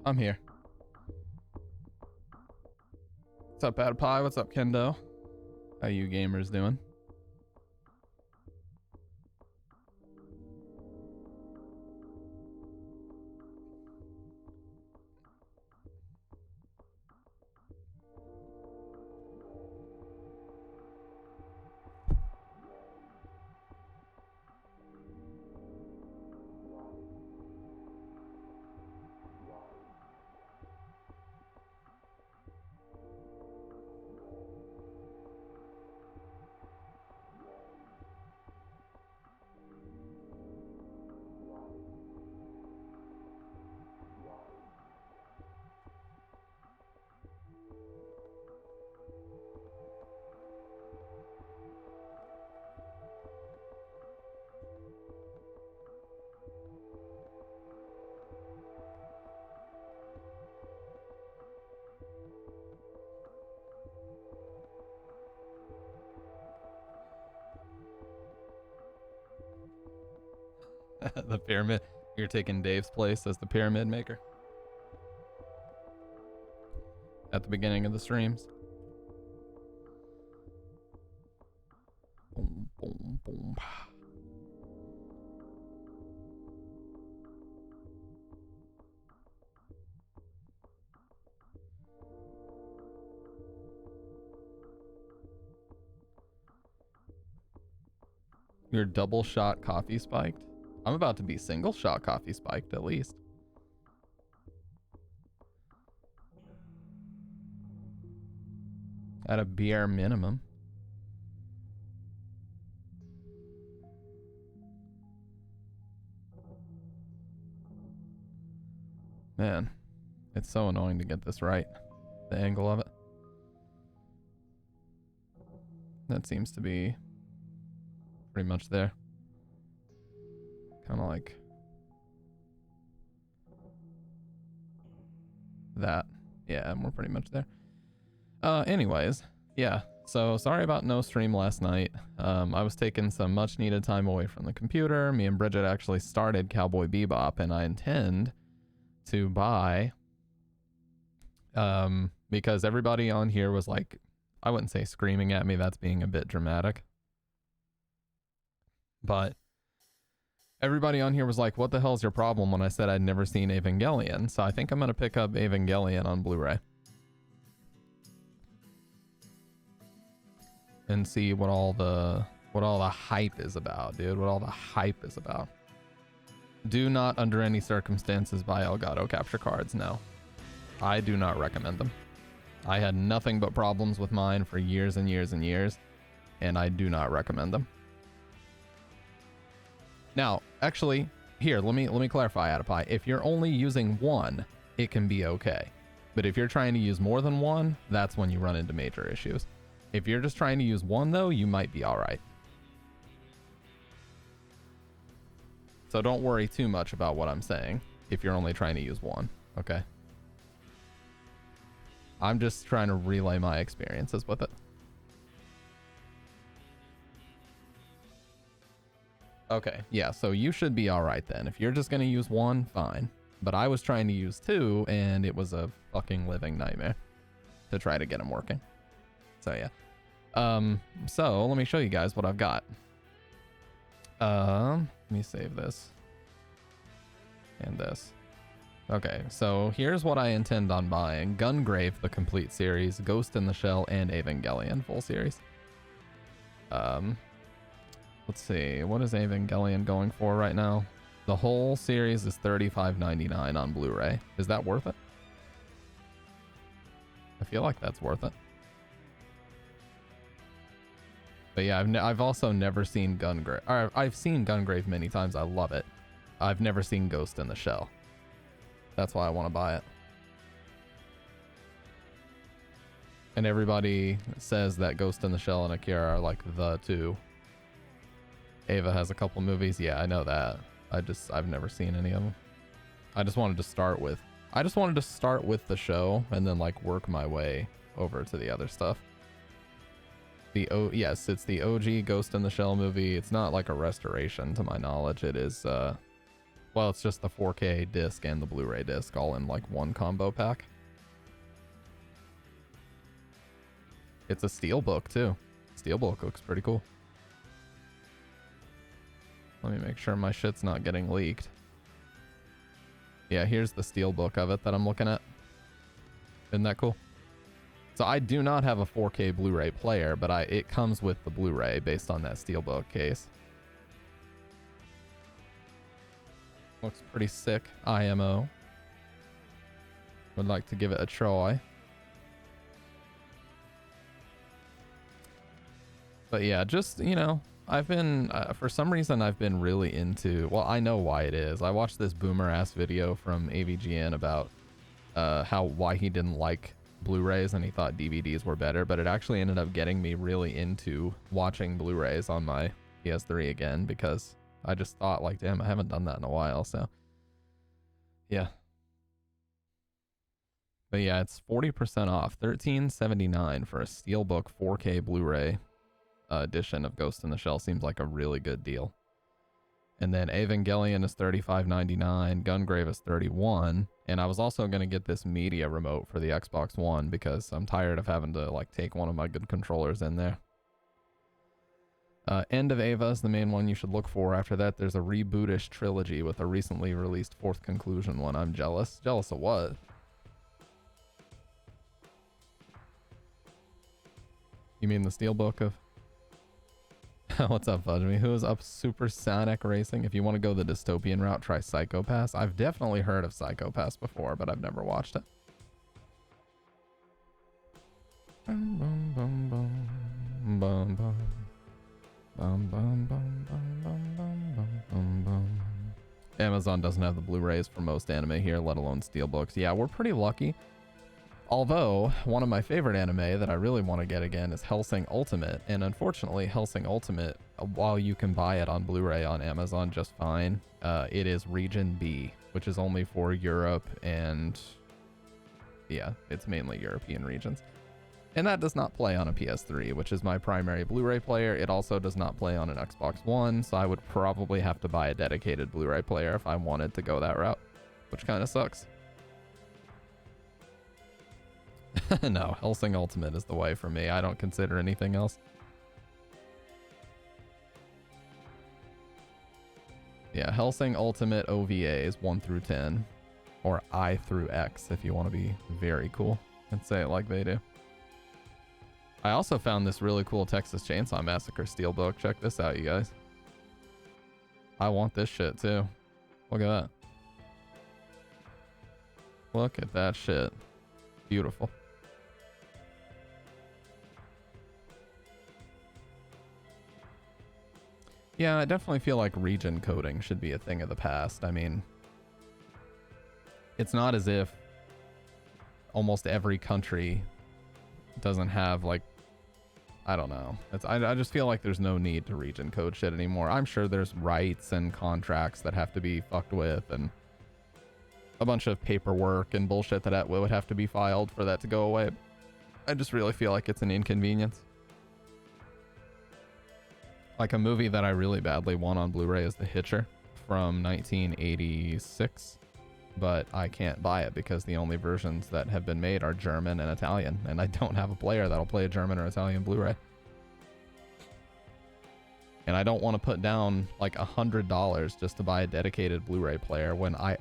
I'm here. What's up, Bad Pie? What's up, Kendo? How you gamers doing? The pyramid. You're taking Dave's place as the pyramid maker at the beginning of the streams. Boom, boom, boom. You're double shot coffee spiked? I'm about to be single shot coffee spiked at least. At a bare minimum. Man, it's so annoying to get this right. The angle of it. That seems to be pretty much there. Kind of like that. Yeah, we're pretty much there. Anyways, yeah. So sorry about no stream last night. I was taking some much needed time away from the computer. Me and Bridget actually started Cowboy Bebop, and I intend to buy, because everybody on here was like, I wouldn't say screaming at me, that's being a bit dramatic, but everybody on here was like, what the hell's your problem, when I said I'd never seen Evangelion. So I think I'm going to pick up Evangelion on Blu-ray and see what all the hype is about, dude. What all the hype is about. Do not under any circumstances buy Elgato capture cards, no. I do not recommend them. I had nothing but problems with mine for years and years and years, and I do not recommend them. Now, actually, here, let me clarify, Adipie. If you're only using one, it can be okay. But if you're trying to use more than one, that's when you run into major issues. If you're just trying to use one, though, you might be all right. So don't worry too much about what I'm saying if you're only trying to use one, okay? I'm just trying to relay my experiences with it. Okay, yeah, so you should be all right then. If you're just going to use one, fine. But I was trying to use two, and it was a fucking living nightmare to try to get them working. So, yeah. So, let me show you guys what I've got. Let me save this. And this. Okay, so here's what I intend on buying. Gungrave, the complete series, Ghost in the Shell, and Evangelion full series. Let's see, what is Evangelion going for right now? The whole series is $35.99 on Blu-ray. Is that worth it? I feel like that's worth it. But yeah, I've also never seen Gungrave. I've seen Gungrave many times. I love it. I've never seen Ghost in the Shell. That's why I want to buy it. And everybody says that Ghost in the Shell and Akira are like the two. Ava has a couple movies. Yeah, I know that. I've never seen any of them. I just wanted to start with the show and then like work my way over to the other stuff. Yes, it's the OG Ghost in the Shell movie. It's not like a restoration to my knowledge. It is well, it's just the 4K disc and the Blu-ray disc all in like one combo pack. It's a steelbook too. Steelbook looks pretty cool. Let me make sure my shit's not getting leaked. Yeah, here's the steelbook of it that I'm looking at. Isn't that cool? So I do not have a 4K Blu-ray player, but it comes with the Blu-ray based on that steelbook case. Looks pretty sick. IMO. Would like to give it a try. But yeah, just, you know, I've been, for some reason, I've been really into, well, I know why it is. I watched this boomer-ass video from AVGN about why he didn't like Blu-rays and he thought DVDs were better, but it actually ended up getting me really into watching Blu-rays on my PS3 again, because I just thought, like, damn, I haven't done that in a while, so yeah. But yeah, it's 40% off, $13.79 for a Steelbook 4K Blu-ray edition of Ghost in the Shell. Seems like a really good deal. And then Evangelion is $35.99, Gungrave is $31, and I was also going to get this media remote for the Xbox One because I'm tired of having to like take one of my good controllers in there. End of Ava is the main one you should look for. After that, there's a rebootish trilogy with a recently released fourth conclusion one. I'm jealous. Jealous of what? You mean the Steelbook of... What's up, Fudge Me? Who is up Supersonic Racing? If you want to go the dystopian route, try Psycho Pass. I've definitely heard of Psycho Pass before, but I've never watched it. Bum, bum, bum, bum. Bum, bum. Bum, bum, bum, bum, bum, bum, bum, bum. Amazon doesn't have the Blu-rays for most anime here, let alone Steelbooks. Yeah, we're pretty lucky. Although, one of my favorite anime that I really want to get again is Hellsing Ultimate, and unfortunately, Hellsing Ultimate, while you can buy it on Blu-ray on Amazon just fine, it is Region B, which is only for Europe and... yeah, it's mainly European regions. And that does not play on a PS3, which is my primary Blu-ray player. It also does not play on an Xbox One, so I would probably have to buy a dedicated Blu-ray player if I wanted to go that route, which kind of sucks. No, Hellsing Ultimate is the way for me. I don't consider anything else. Yeah, Hellsing Ultimate OVAs 1 through 10, or I through X if you want to be very cool and say it like they do. I also found this really cool Texas Chainsaw Massacre Steelbook. Check this out, you guys. I want this shit too. Look at that. Look at that shit. Beautiful. Yeah, I definitely feel like region coding should be a thing of the past. I mean, it's not as if almost every country doesn't have, like, I don't know. I just feel like there's no need to region code shit anymore. I'm sure there's rights and contracts that have to be fucked with and a bunch of paperwork and bullshit that would have to be filed for that to go away. I just really feel like it's an inconvenience. Like a movie that I really badly want on Blu-ray is The Hitcher from 1986, but I can't buy it because the only versions that have been made are German and Italian, and I don't have a player that'll play a German or Italian Blu-ray. And I don't want to put down like $100 just to buy a dedicated Blu-ray player when I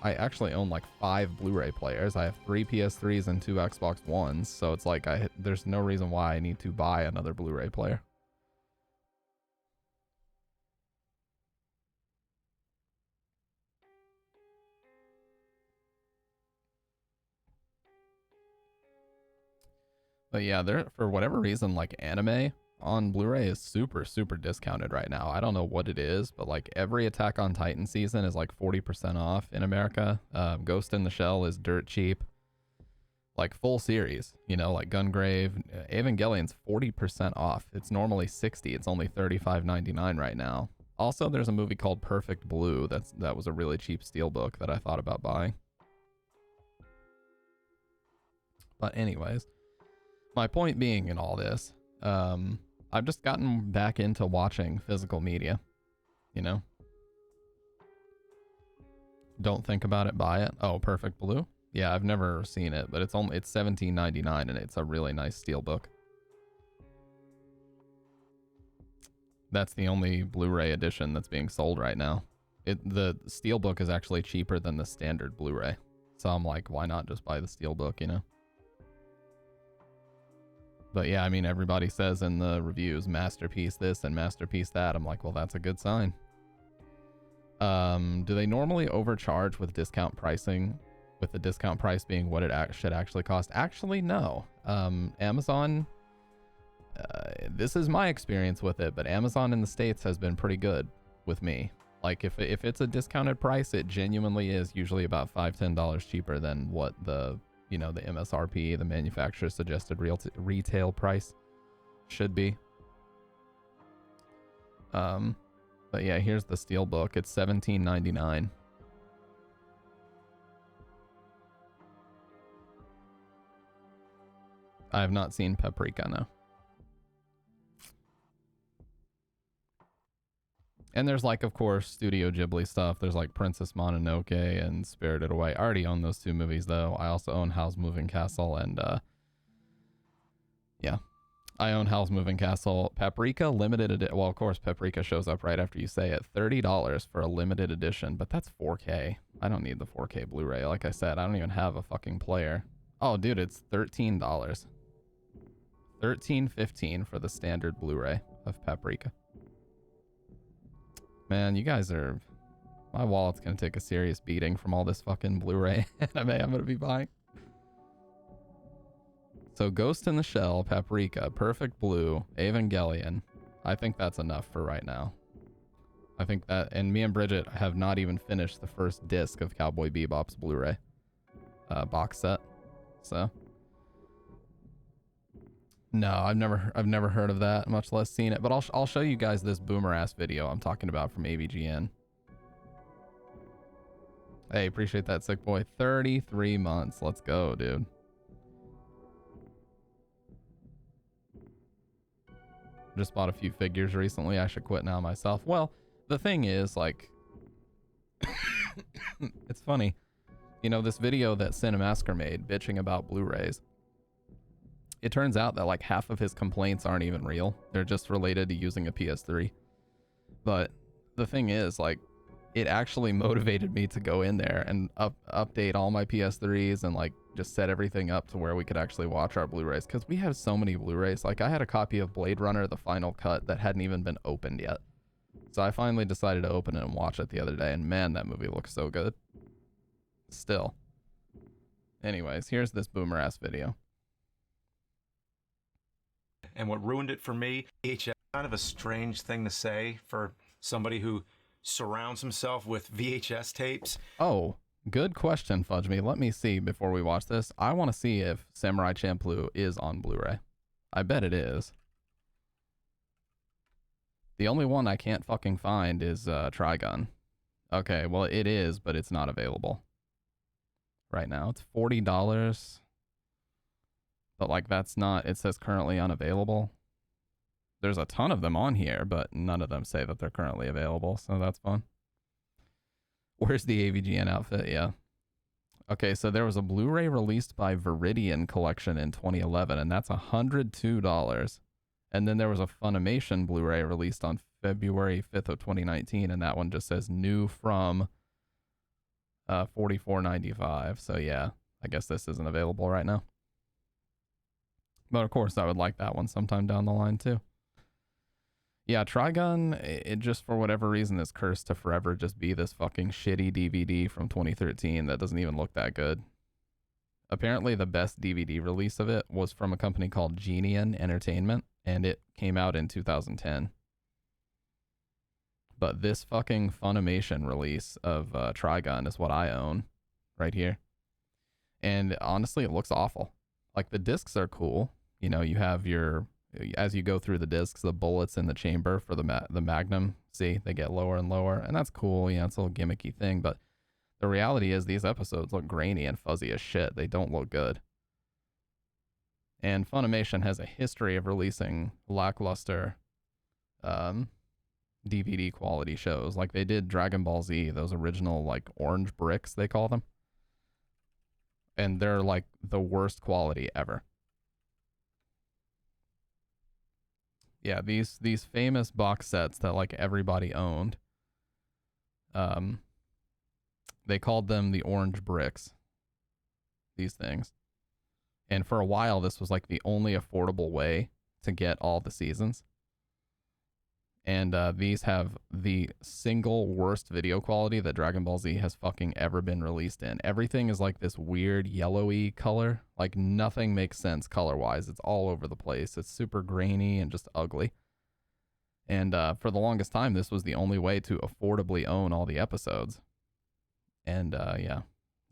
actually own like 5 Blu-ray players. I have 3 PS3s and 2 Xbox Ones, so it's like there's no reason why I need to buy another Blu-ray player. But yeah, for whatever reason, like anime on Blu-ray is super, super discounted right now. I don't know what it is, but like every Attack on Titan season is like 40% off in America. Ghost in the Shell is dirt cheap. like full series, you know, like Gungrave. Evangelion's 40% off. It's normally 60. It's only $35.99 right now. Also, there's a movie called Perfect Blue. That was a really cheap steelbook that I thought about buying. But anyways, my point being in all this, I've just gotten back into watching physical media, you know? Don't think about it, buy it. Oh, Perfect Blue? Yeah, I've never seen it, but it's $17.99 and it's a really nice steelbook. That's the only Blu-ray edition that's being sold right now. The steelbook is actually cheaper than the standard Blu-ray. So I'm like, why not just buy the steelbook, you know? But yeah, I mean, everybody says in the reviews, masterpiece this and masterpiece that. I'm like, well, that's a good sign. Do they normally overcharge with discount pricing, with the discount price being what it should actually cost? Actually, no. Amazon, this is my experience with it, but Amazon in the States has been pretty good with me. Like, if it's a discounted price, it genuinely is usually about $5-10 cheaper than what the, you know, the MSRP, the manufacturer suggested retail price should be. But yeah, here's the steelbook. It's $17.99. I have not seen Paprika, no. And there's like, of course, Studio Ghibli stuff. There's like Princess Mononoke and Spirited Away. I already own those two movies though. I also own Howl's Moving Castle and yeah. I own Howl's Moving Castle. Paprika limited edition. Well, of course, Paprika shows up right after you say it. $30 for a limited edition, but that's 4K. I don't need the 4K Blu-ray. Like I said, I don't even have a fucking player. Oh, dude, it's $13. $13.15 for the standard Blu-ray of Paprika. Man, you guys are... My wallet's gonna take a serious beating from all this fucking Blu-ray anime I'm gonna be buying. So Ghost in the Shell, Paprika, Perfect Blue, Evangelion. I think that's enough for right now. I think that, and me and Bridget have not even finished the first disc of Cowboy Bebop's Blu-ray box set. So no, I've never heard of that, much less seen it. But I'll show you guys this boomer ass video I'm talking about from AVGN. Hey, appreciate that, sick boy. 33 months. Let's go, dude. Just bought a few figures recently. I should quit now myself. Well, the thing is, like, it's funny. You know, this video that Cinemasker made bitching about Blu-rays. It turns out that like half of his complaints aren't even real. They're just related to using a PS3. But the thing is, like, it actually motivated me to go in there and update all my PS3s and like just set everything up to where we could actually watch our Blu-rays, because we have so many Blu-rays. Like, I had a copy of Blade Runner, the final cut, that hadn't even been opened yet. So I finally decided to open it and watch it the other day, and man, that movie looks so good. Still. Anyways, here's this boomer ass video. And what ruined it for me, VHS, kind of a strange thing to say for somebody who surrounds himself with VHS tapes. Oh, good question, Fudge Me. Let me see before we watch this. I want to see if Samurai Champloo is on Blu-ray. I bet it is. The only one I can't fucking find is Trigun. Okay, well it is, but it's not available right now. It's $40. But like, that's not, it says currently unavailable. There's a ton of them on here, but none of them say that they're currently available, so that's fun. Where's the AVGN outfit? Yeah. Okay, so there was a Blu-ray released by Viridian Collection in 2011, and that's $102. And then there was a Funimation Blu-ray released on February 5th of 2019, and that one just says new from $44.95. So yeah, I guess this isn't available right now. But of course, I would like that one sometime down the line too. Yeah, Trigun, it just for whatever reason is cursed to forever just be this fucking shitty DVD from 2013 that doesn't even look that good. Apparently the best DVD release of it was from a company called Genian Entertainment, and it came out in 2010. But this fucking Funimation release of Trigun is what I own right here. And honestly, it looks awful. Like the discs are cool. You know, you have your, as you go through the discs, the bullets in the chamber for the Magnum, see, they get lower and lower, and that's cool. You know, it's a little gimmicky thing, but the reality is these episodes look grainy and fuzzy as shit. They don't look good. And Funimation has a history of releasing lackluster DVD quality shows. Like they did Dragon Ball Z, those original like orange bricks, they call them. And they're like the worst quality ever. Yeah, these famous box sets that like everybody owned. They called them the orange bricks. These things. And for a while this was like the only affordable way to get all the seasons. And these have the single worst video quality that Dragon Ball Z has fucking ever been released in. Everything is like this weird yellowy color. Like nothing makes sense color-wise. It's all over the place. It's super grainy and just ugly. And for the longest time, this was the only way to affordably own all the episodes. And yeah,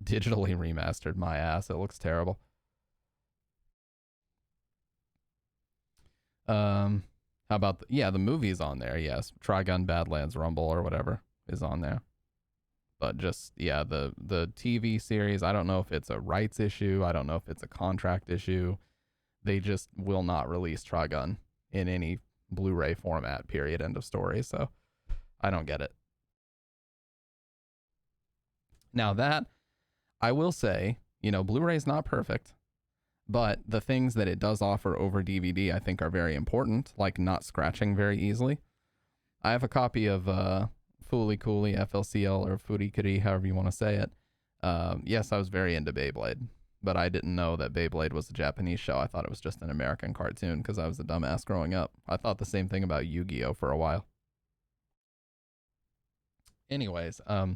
digitally remastered my ass. It looks terrible. How about the movie's on there? Yes, Trigun Badlands Rumble or whatever is on there. But just the TV series, I don't know if it's a rights issue. I don't know if it's a contract issue. They just will not release Trigun in any Blu-ray format. Period. End of story. So I don't get it. Now that I will say, you know, Blu-ray is not perfect. But the things that it does offer over DVD, I think, are very important, like not scratching very easily. I have a copy of Fooly Cooly, FLCL, or Furikuri, however you want to say it. Yes, I was very into Beyblade, but I didn't know that Beyblade was a Japanese show. I thought it was just an American cartoon because I was a dumbass growing up. I thought the same thing about Yu-Gi-Oh! For a while. Anyways, I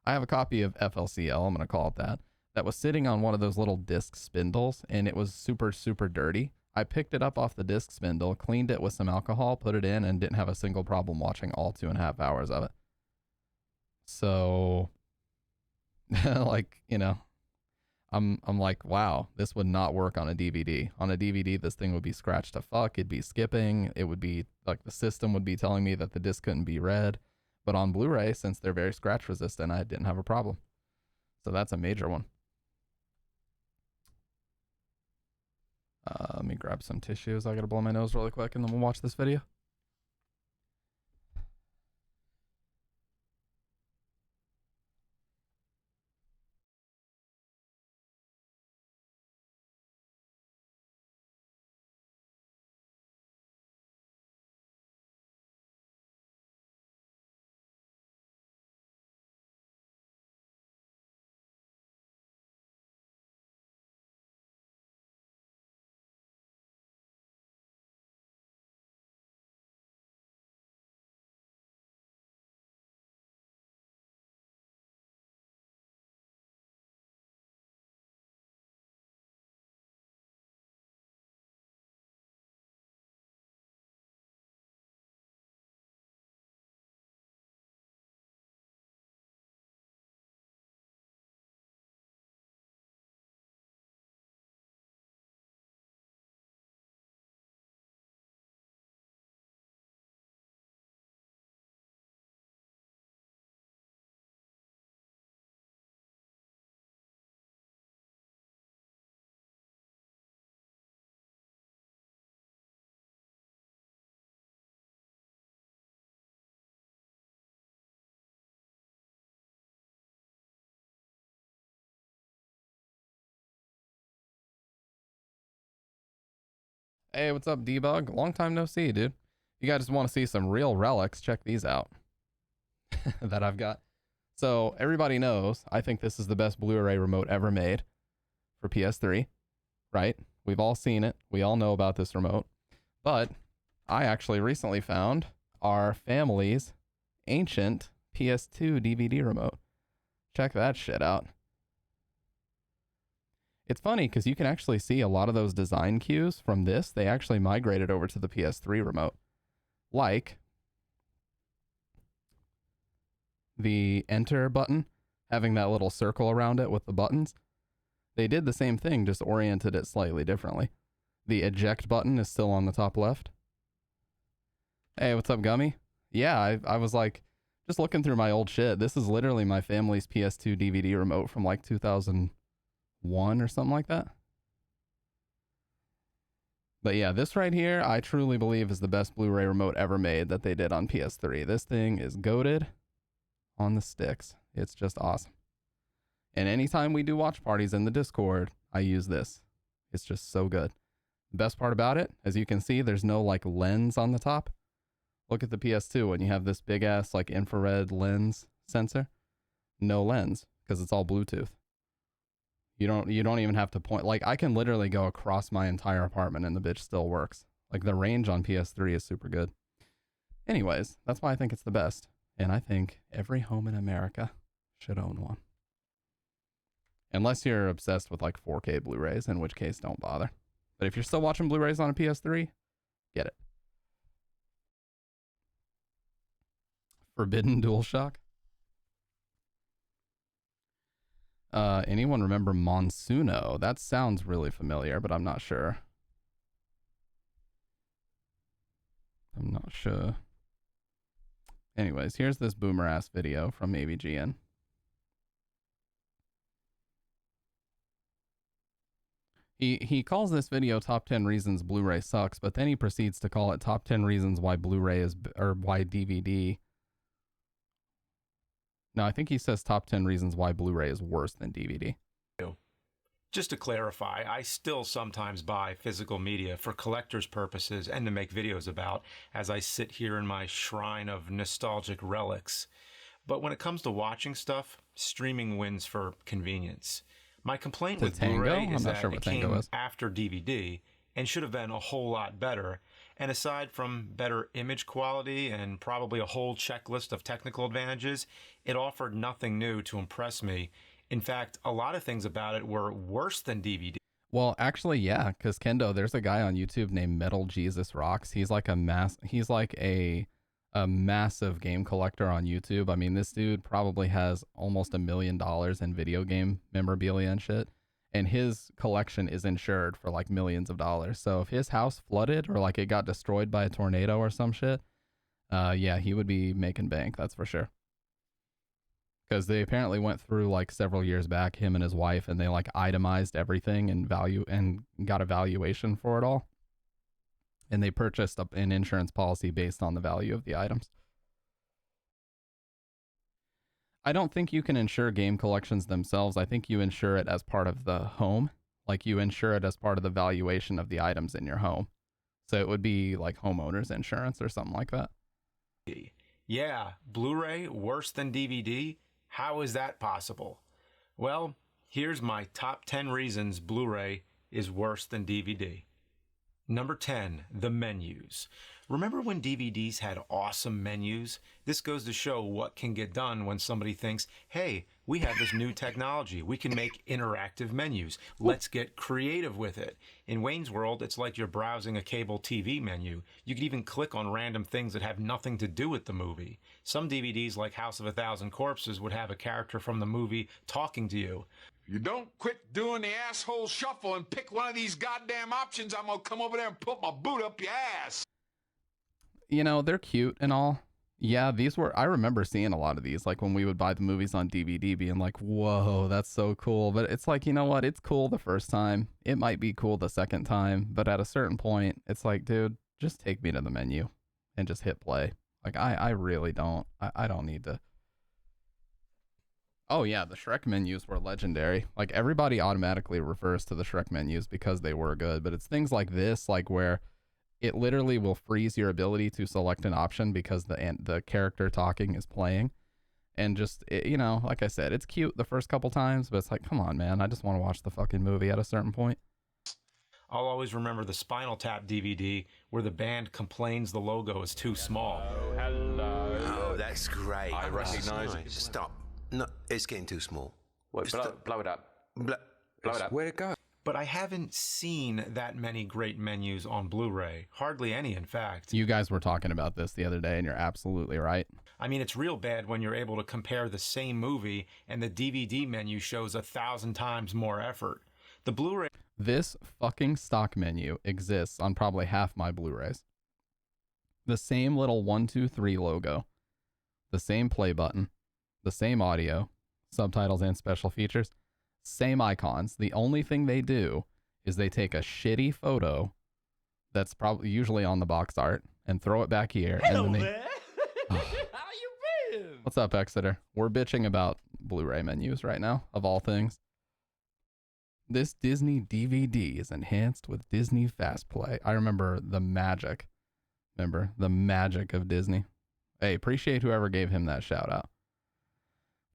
have a copy of FLCL, I'm going to call it that was sitting on one of those little disc spindles, and it was super, super dirty. I picked it up off the disc spindle, cleaned it with some alcohol, put it in, and didn't have a single problem watching all 2.5 hours of it. So, like, you know, I'm like, wow, this would not work on a DVD. On a DVD, this thing would be scratched to fuck. It'd be skipping. It would be, like, the system would be telling me that the disc couldn't be read. But on Blu-ray, since they're very scratch resistant, I didn't have a problem. So that's a major one. Let me grab some tissues. I gotta blow my nose really quick and then we'll watch this video. Hey, what's up, Debug? Long time no see, dude. You guys just want to see some real relics? Check these out that I've got. So everybody knows, I think this is the best Blu-ray remote ever made for PS3, right? We've all seen it. We all know about this remote. But I actually recently found our family's ancient PS2 DVD remote. Check that shit out. It's funny because you can actually see a lot of those design cues from this. They actually migrated over to the PS3 remote. Like the enter button, having that little circle around it with the buttons. They did the same thing, just oriented it slightly differently. The eject button is still on the top left. Hey, what's up, Gummy? Yeah, I was like, just looking through my old shit. This is literally my family's PS2 DVD remote from like 2001 or something like that. But yeah, this right here, I truly believe is the best Blu-ray remote ever made that they did on PS3. This thing is goated on the sticks. It's just awesome. And anytime we do watch parties in the Discord, I use this. It's just so good. The best part about it, as you can see, there's no like lens on the top. Look at the PS2 when you have this big ass like infrared lens sensor. No lens because it's all Bluetooth. You don't even have to point. Like I can literally go across my entire apartment and the bitch still works. Like the range on PS3 is super good. Anyways, that's why I think it's the best. And I think every home in America should own one. Unless you're obsessed with like 4K Blu-rays, in which case don't bother. But if you're still watching Blu-rays on a PS3, get it. Forbidden DualShock. Anyone remember Monsuno? That sounds really familiar, but I'm not sure. I'm not sure. Anyways, here's this boomer ass video from AVGN. He calls this video top 10 reasons Blu-ray sucks, but then he proceeds to call it top 10 reasons why Blu-ray is, or why DVD. No, I think he says top 10 reasons why Blu-ray is worse than DVD. Just to clarify, I still sometimes buy physical media for collector's purposes and to make videos about as I sit here in my shrine of nostalgic relics. But when it comes to watching stuff, streaming wins for convenience. My complaint with Blu-ray is that it came after DVD and should have been a whole lot better. And aside from better image quality and probably a whole checklist of technical advantages, it offered nothing new to impress me. In fact, a lot of things about it were worse than DVD. Well, actually, yeah, because Kendo, there's a guy on YouTube named Metal Jesus Rocks. He's like a massive game collector on YouTube. I mean, this dude probably has almost $1 million in video game memorabilia and shit. And his collection is insured for like millions of dollars. So if his house flooded or like it got destroyed by a tornado or some shit, yeah, he would be making bank. That's for sure. Because they apparently went through like several years back, him and his wife, and they like itemized everything and value and got a valuation for it all. And they purchased an insurance policy based on the value of the items. I don't think you can insure game collections themselves. I think you insure it as part of the home. Like you insure it as part of the valuation of the items in your home. So it would be like homeowner's insurance or something like that. Yeah, Blu-ray worse than DVD? How is that possible? Well, here's my top 10 reasons Blu-ray is worse than DVD. Number 10, the menus. Remember when DVDs had awesome menus? This goes to show what can get done when somebody thinks, hey, we have this new technology. We can make interactive menus. Let's get creative with it. In Wayne's World, it's like you're browsing a cable TV menu. You could even click on random things that have nothing to do with the movie. Some DVDs, like House of a Thousand Corpses, would have a character from the movie talking to you. You don't quit doing the asshole shuffle and pick one of these goddamn options, I'm gonna come over there and put my boot up your ass. You know, they're cute and all. Yeah, I remember seeing a lot of these, like when we would buy the movies on DVD, being like, whoa, that's so cool. But it's like, you know what? It's cool the first time. It might be cool the second time. But at a certain point, it's like, dude, just take me to the menu and just hit play. Like, I really don't. I don't need to. Oh, yeah, the Shrek menus were legendary. Like, everybody automatically refers to the Shrek menus because they were good. But it's things like this, like where it literally will freeze your ability to select an option because the character talking is playing. And just, you know, like I said, it's cute the first couple times, but it's like, come on, man. I just want to watch the fucking movie at a certain point. I'll always remember the Spinal Tap DVD where the band complains the logo is too small. Hello. Oh, that's great. I recognise it. Stop. No, it's getting too small. Wait, blow it up. Blow it up. Where'd it go? but I haven't seen that many great menus on Blu-ray. Hardly any, in fact. You guys were talking about this the other day, and you're absolutely right. I mean, it's real bad when you're able to compare the same movie and the DVD menu shows 1,000 times more effort. The Blu-ray... This fucking stock menu exists on probably half my Blu-rays. The same little 1, 2, 3 logo, the same play button, the same audio, subtitles and special features, same icons. The only thing they do is they take a shitty photo that's probably usually on the box art and throw it back here. Hello and then there. How you been? What's up, Exeter? We're bitching about Blu-ray menus right now, of all things. This Disney DVD is enhanced with Disney Fast Play. I remember the magic. Remember the magic of Disney. Hey, appreciate whoever gave him that shout out.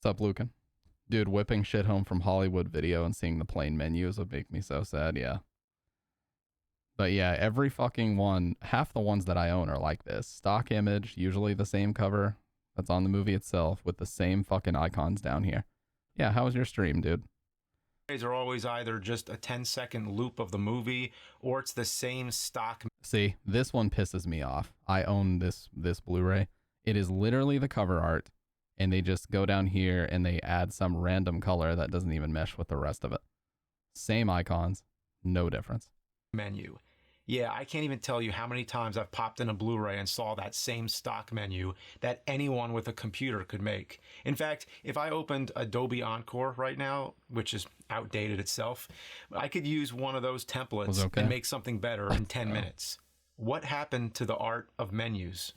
What's up, Lucan? Dude, whipping shit home from Hollywood Video and seeing the plain menus would make me so sad, yeah. But yeah, every fucking one, half the ones that I own are like this. Stock image, usually the same cover that's on the movie itself with the same fucking icons down here. Yeah, how was your stream, dude? are always either just a 10-second loop of the movie or it's the same stock. See, this one pisses me off. I own this Blu-ray. It is literally the cover art, and they just go down here and they add some random color that doesn't even mesh with the rest of it. Same icons, no difference. Menu. Yeah, I can't even tell you how many times I've popped in a Blu-ray and saw that same stock menu that anyone with a computer could make. In fact, if I opened Adobe Encore right now, which is outdated itself, I could use one of those templates and make something better in 10 minutes. What happened to the art of menus?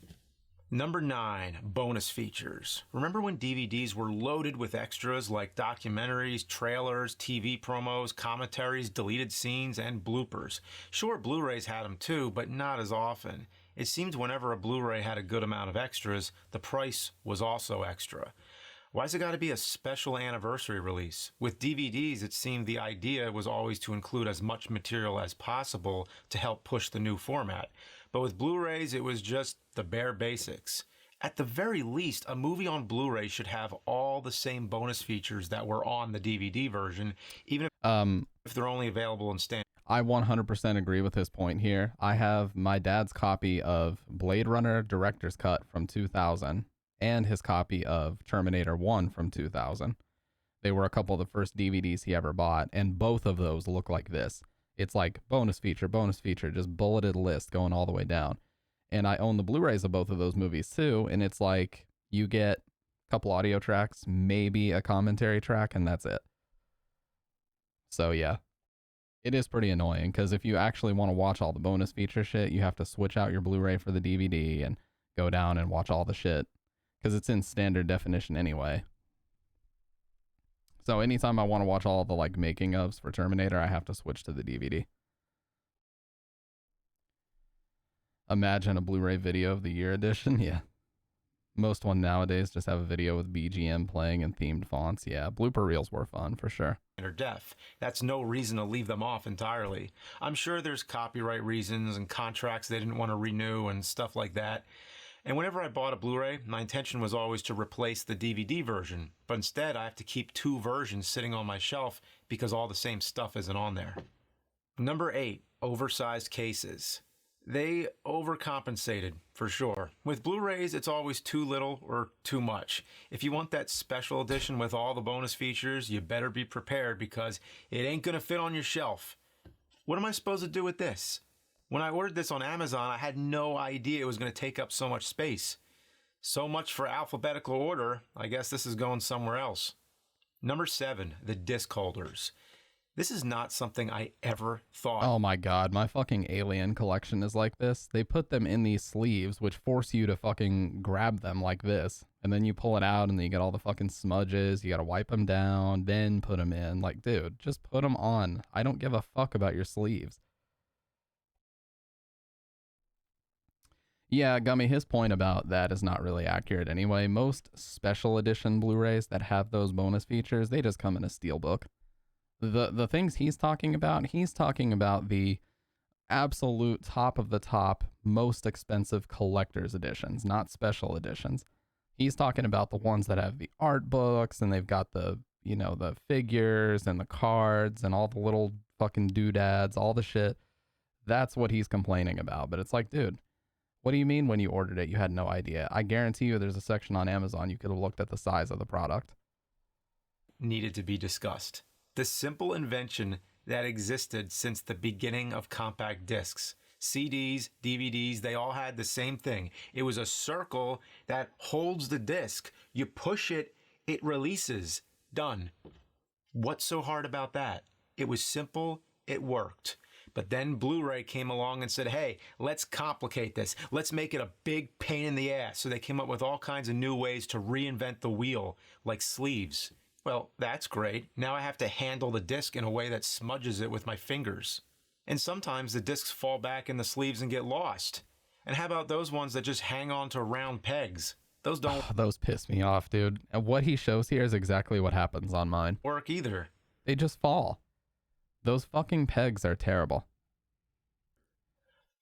Number 9, bonus features. Remember when DVDs were loaded with extras like documentaries, trailers, TV promos, commentaries, deleted scenes, and bloopers? Sure, Blu-rays had them too, but not as often. It seemed whenever a Blu-ray had a good amount of extras, the price was also extra. Why's it got to be a special anniversary release? With DVDs, it seemed the idea was always to include as much material as possible to help push the new format. But with Blu-rays, it was just the bare basics. At the very least, a movie on Blu-ray should have all the same bonus features that were on the DVD version, even if they're only available in standard. I 100% agree with his point here. I have my dad's copy of Blade Runner Director's Cut from 2000 and his copy of Terminator 1 from 2000. They were a couple of the first DVDs he ever bought, and both of those look like this. It's like bonus feature, just bulleted list going all the way down. And I own the Blu-rays of both of those movies too, and it's like you get a couple audio tracks, maybe a commentary track, and that's it. So yeah, it is pretty annoying because if you actually want to watch all the bonus feature shit, you have to switch out your Blu-ray for the DVD and go down and watch all the shit because it's in standard definition anyway. So anytime I want to watch all the like making ofs for Terminator, I have to switch to the DVD. Imagine a Blu-ray video of the year edition. Yeah. Most one nowadays just have a video with BGM playing and themed fonts. Yeah, blooper reels were fun for sure. Def. That's no reason to leave them off entirely. I'm sure there's copyright reasons and contracts they didn't want to renew and stuff like that. And whenever I bought a Blu-ray, my intention was always to replace the DVD version. But instead, I have to keep 2 versions sitting on my shelf because all the same stuff isn't on there. Number 8, oversized cases. They overcompensated, for sure. With Blu-rays, it's always too little or too much. If you want that special edition with all the bonus features, you better be prepared because it ain't gonna fit on your shelf. What am I supposed to do with this? When I ordered this on Amazon, I had no idea it was going to take up so much space. So much for alphabetical order. I guess this is going somewhere else. Number 7, the disc holders. This is not something I ever thought. Oh my god, my fucking Alien collection is like this. They put them in these sleeves, which force you to fucking grab them like this. And then you pull it out and then you get all the fucking smudges. You gotta wipe them down, then put them in. Like, dude, just put them on. I don't give a fuck about your sleeves. Yeah, Gummy, his point about that is not really accurate anyway. Most special edition Blu-rays that have those bonus features, they just come in a steelbook. The things he's talking about the absolute top of the top, most expensive collector's editions, not special editions. He's talking about the ones that have the art books and they've got the, you know, the figures and the cards and all the little fucking doodads, all the shit. That's what he's complaining about. But it's like, dude, what do you mean when you ordered it, you had no idea? I guarantee you there's a section on Amazon you could have looked at the size of the product. Needed to be discussed. The simple invention that existed since the beginning of compact discs. CDs, DVDs, they all had the same thing. It was a circle that holds the disc. You push it, it releases. Done. What's so hard about that? It was simple, it worked. But then Blu-ray came along and said, hey, let's complicate this. Let's make it a big pain in the ass. So they came up with all kinds of new ways to reinvent the wheel, like sleeves. Well, that's great. Now I have to handle the disc in a way that smudges it with my fingers. And sometimes the discs fall back in the sleeves and get lost. And how about those ones that just hang on to round pegs? Those don't Those piss me off, dude. And what he shows here is exactly what happens on mine. work either. They just fall. Those fucking pegs are terrible.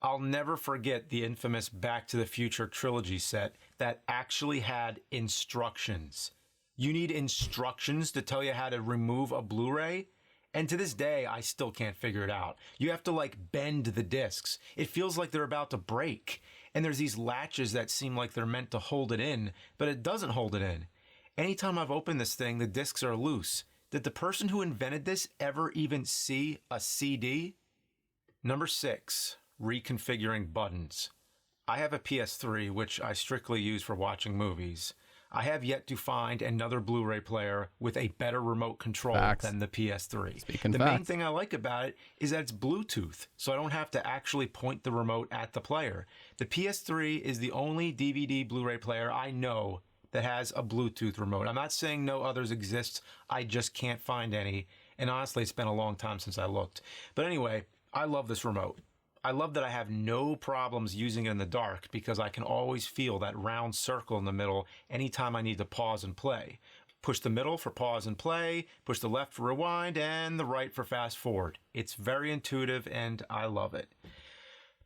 I'll never forget the infamous Back to the Future trilogy set that actually had instructions. You need instructions to tell you how to remove a Blu-ray? And to this day, I still can't figure it out. You have to like bend the discs. It feels like they're about to break. And there's these latches that seem like they're meant to hold it in, but it doesn't hold it in. Anytime I've opened this thing, the discs are loose. Did the person who invented this ever even see a CD? Number 6, reconfiguring buttons. I have a PS3, which I strictly use for watching movies. I have yet to find another Blu-ray player with a better remote control Facts. than the PS3. Speaking The main facts. thing I like about it is that it's Bluetooth, so I don't have to actually point the remote at the player. The PS3 is the only DVD Blu-ray player I know that has a Bluetooth remote. I'm not saying no others exist, I just can't find any. And honestly, it's been a long time since I looked. But anyway, I love this remote. I love that I have no problems using it in the dark because I can always feel that round circle in the middle anytime I need to pause and play. Push the middle for pause and play, push the left for rewind, and the right for fast forward. It's very intuitive and I love it.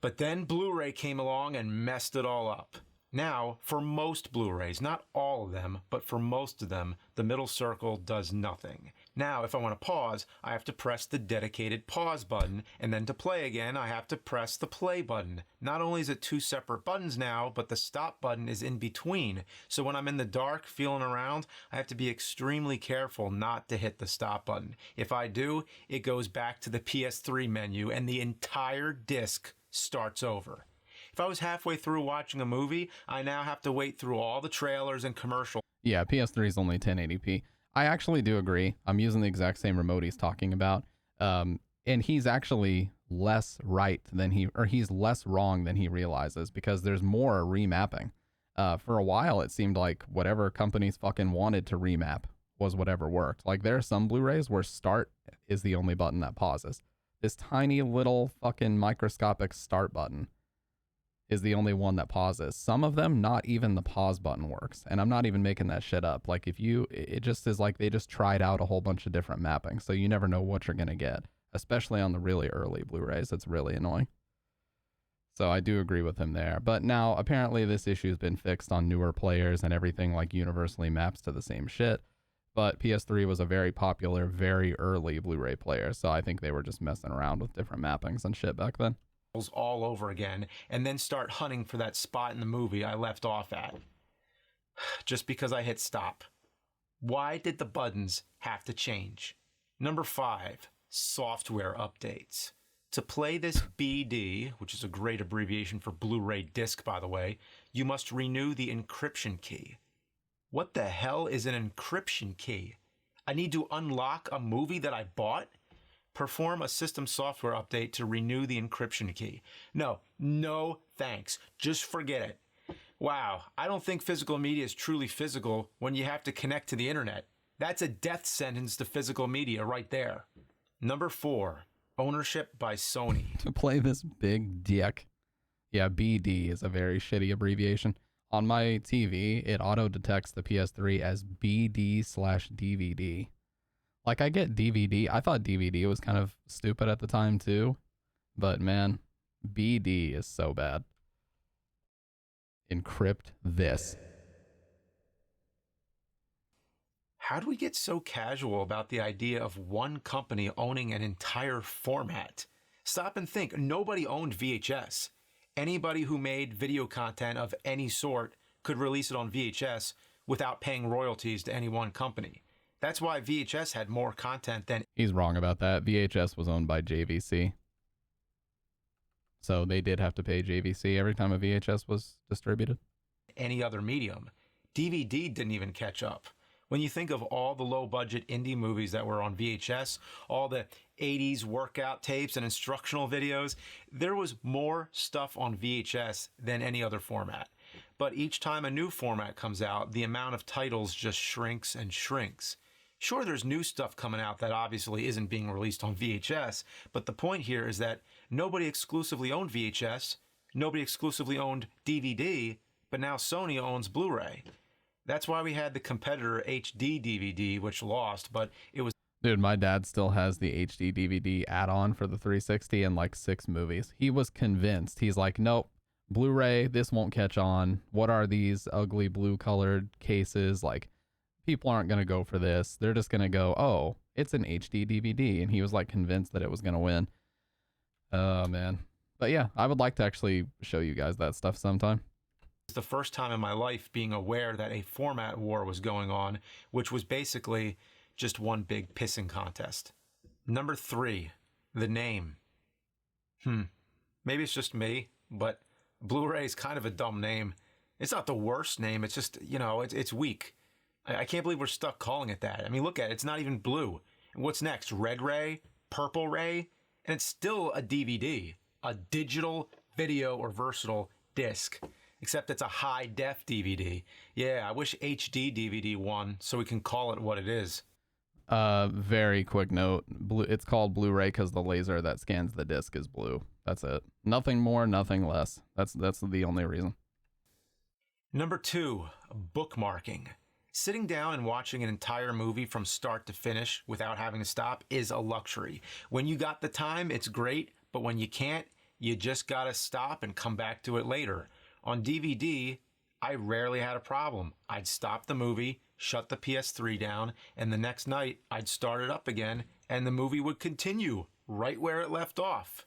But then Blu-ray came along and messed it all up. Now, for most Blu-rays, not all of them, but for most of them, the middle circle does nothing. Now, if I want to pause, I have to press the dedicated pause button, and then to play again, I have to press the play button. Not only is it 2 separate buttons now, but the stop button is in between. So when I'm in the dark, feeling around, I have to be extremely careful not to hit the stop button. If I do, it goes back to the PS3 menu, and the entire disc starts over. If I was halfway through watching a movie, I now have to wait through all the trailers and commercials. Yeah, PS3 is only 1080p. I actually do agree. I'm using the exact same remote he's talking about. And he's actually less right than he's less wrong than he realizes because there's more remapping. For a while, it seemed like whatever companies fucking wanted to remap was whatever worked. Like there are some Blu-rays where start is the only button that pauses. This tiny little fucking microscopic start button is the only one that pauses. Some of them, not even the pause button works. And I'm not even making that shit up. Like it just is like they just tried out a whole bunch of different mappings. So you never know what you're going to get, especially on the really early Blu-rays. It's really annoying. So I do agree with him there. But now apparently this issue has been fixed on newer players and everything like universally maps to the same shit. But PS3 was a very popular, very early Blu-ray player. So I think they were just messing around with different mappings and shit back then. all over again and then start hunting for that spot in the movie I left off at. Just because I hit stop. Why did the buttons have to change? Number 5, software updates. To play this BD, which is a great abbreviation for Blu-ray disc, by the way, you must renew the encryption key. What the hell is an encryption key? I need to unlock a movie that I bought? Perform a system software update to renew the encryption key. No thanks. Just forget it. Wow, I don't think physical media is truly physical when you have to connect to the internet. That's a death sentence to physical media right there. Number 4, ownership by Sony. To play this big dick. Yeah, BD is a very shitty abbreviation. On my TV, it auto detects the PS3 as BD/DVD. Like, I get DVD. I thought DVD was kind of stupid at the time, too. But, man, BD is so bad. Encrypt this. How do we get so casual about the idea of one company owning an entire format? Stop and think. Nobody owned VHS. Anybody who made video content of any sort could release it on VHS without paying royalties to any one company. That's why VHS had more content than He's wrong about that. VHS was owned by JVC. So they did have to pay JVC every time a VHS was distributed. any other medium. DVD didn't even catch up. When you think of all the low-budget indie movies that were on VHS, all the 80s workout tapes and instructional videos, there was more stuff on VHS than any other format. But each time a new format comes out, the amount of titles just shrinks and shrinks. Sure, there's new stuff coming out that obviously isn't being released on VHS, but the point here is that nobody exclusively owned VHS, nobody exclusively owned DVD, but now Sony owns Blu-ray. That's why we had the competitor HD DVD, which lost, but it was... Dude, my dad still has the HD DVD add-on for the 360 and like 6 movies. He was convinced. He's like, nope, Blu-ray, this won't catch on. What are these ugly blue-colored cases? Like, people aren't going to go for this. They're just going to go, oh, it's an HD DVD. And he was like convinced that it was going to win. Oh, man. But yeah, I would like to actually show you guys that stuff sometime. the first time in my life being aware that a format war was going on, which was basically just one big pissing contest. Number 3, the name. Maybe it's just me, but Blu-ray is kind of a dumb name. It's not the worst name. It's just, you know, it's weak. I can't believe we're stuck calling it that. I mean, look at it. It's not even blue. And what's next? Red Ray? Purple Ray? And it's still a DVD, a digital video or versatile disc, except it's a high-def DVD. Yeah, I wish HD DVD won so we can call it what it is. Very quick note. It's called Blu-ray because the laser that scans the disc is blue. That's it. Nothing more, nothing less. That's the only reason. Number 2, bookmarking. Sitting down and watching an entire movie from start to finish without having to stop is a luxury. When you got the time, it's great, but when you can't, you just gotta stop and come back to it later. On DVD, I rarely had a problem. I'd stop the movie, shut the PS3 down, and the next night I'd start it up again, and the movie would continue right where it left off.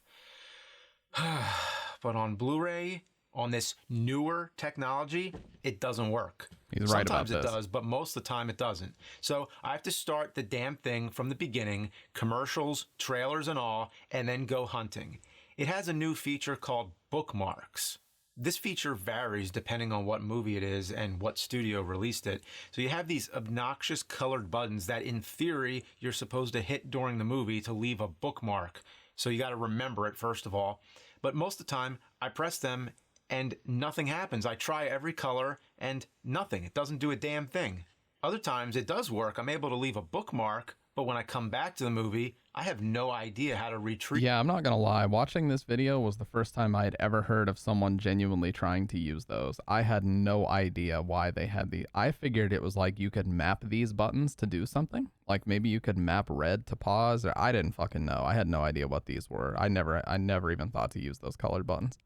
But on Blu-ray, on this newer technology, it doesn't work. He's right about this. Sometimes it does, but most of the time it doesn't. So I have to start the damn thing from the beginning, commercials, trailers and all, and then go hunting. It has a new feature called bookmarks. This feature varies depending on what movie it is and what studio released it. So you have these obnoxious colored buttons that in theory you're supposed to hit during the movie to leave a bookmark. So you got to remember it first of all. But most of the time I press them and nothing happens. I try every color and nothing. It doesn't do a damn thing. Other times it does work. I'm able to leave a bookmark, but when I come back to the movie, I have no idea how to retrieve. Yeah, I'm not going to lie. Watching this video was the first time I had ever heard of someone genuinely trying to use those. I had no idea why they had the... I figured it was like you could map these buttons to do something. Like maybe you could map red to pause, or I didn't fucking know. I had no idea what these were. I never even thought to use those colored buttons.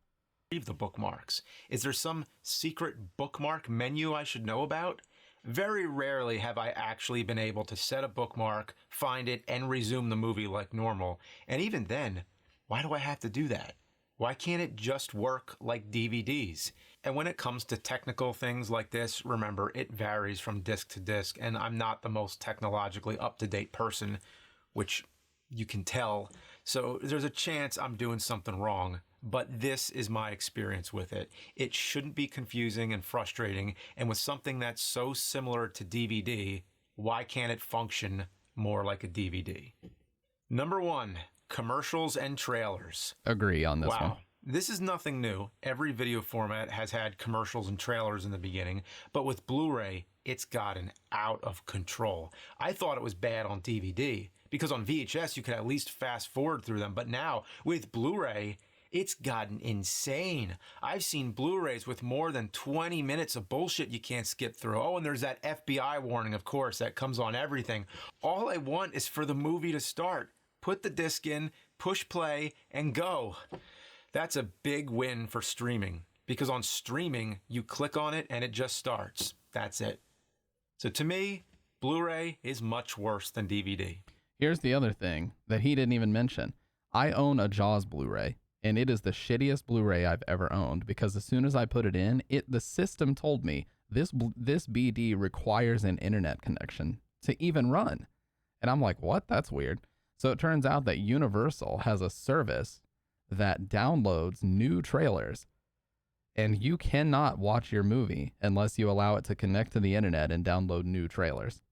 The bookmarks. Is there some secret bookmark menu I should know about? Very rarely have I actually been able to set a bookmark, find it, and resume the movie like normal. And even then, why do I have to do that? Why can't it just work like DVDs? And when it comes to technical things like this, remember, it varies from disc to disc, and I'm not the most technologically up-to-date person, which you can tell. So there's a chance I'm doing something wrong. But this is my experience with it. It shouldn't be confusing and frustrating. And with something that's so similar to DVD, why can't it function more like a DVD? Number 1, commercials and trailers. Agree on this one. Wow. This is nothing new. Every video format has had commercials and trailers in the beginning, but with Blu-ray, it's gotten out of control. I thought it was bad on DVD because on VHS, you could at least fast forward through them. But now with Blu-ray, it's gotten insane. I've seen Blu-rays with more than 20 minutes of bullshit you can't skip through. Oh, and there's that FBI warning, of course, that comes on everything. All I want is for the movie to start. Put the disc in, push play, and go. That's a big win for streaming, because on streaming, you click on it and it just starts. That's it. So to me, Blu-ray is much worse than DVD. Here's the other thing that he didn't even mention. I own a Jaws Blu-ray, and it is the shittiest Blu-ray I've ever owned because as soon as I put it in, the system told me this BD requires an internet connection to even run. And I'm like, what? That's weird. So it turns out that Universal has a service that downloads new trailers, and you cannot watch your movie unless you allow it to connect to the internet and download new trailers.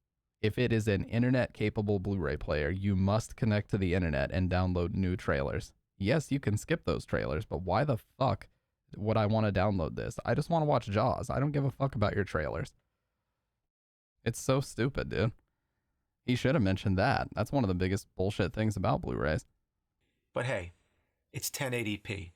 If it is an internet-capable Blu-ray player, you must connect to the internet and download new trailers. Yes, you can skip those trailers, but why the fuck would I want to download this? I just want to watch Jaws. I don't give a fuck about your trailers. It's so stupid, dude. He should have mentioned that. That's one of the biggest bullshit things about Blu-rays. But hey, it's 1080p.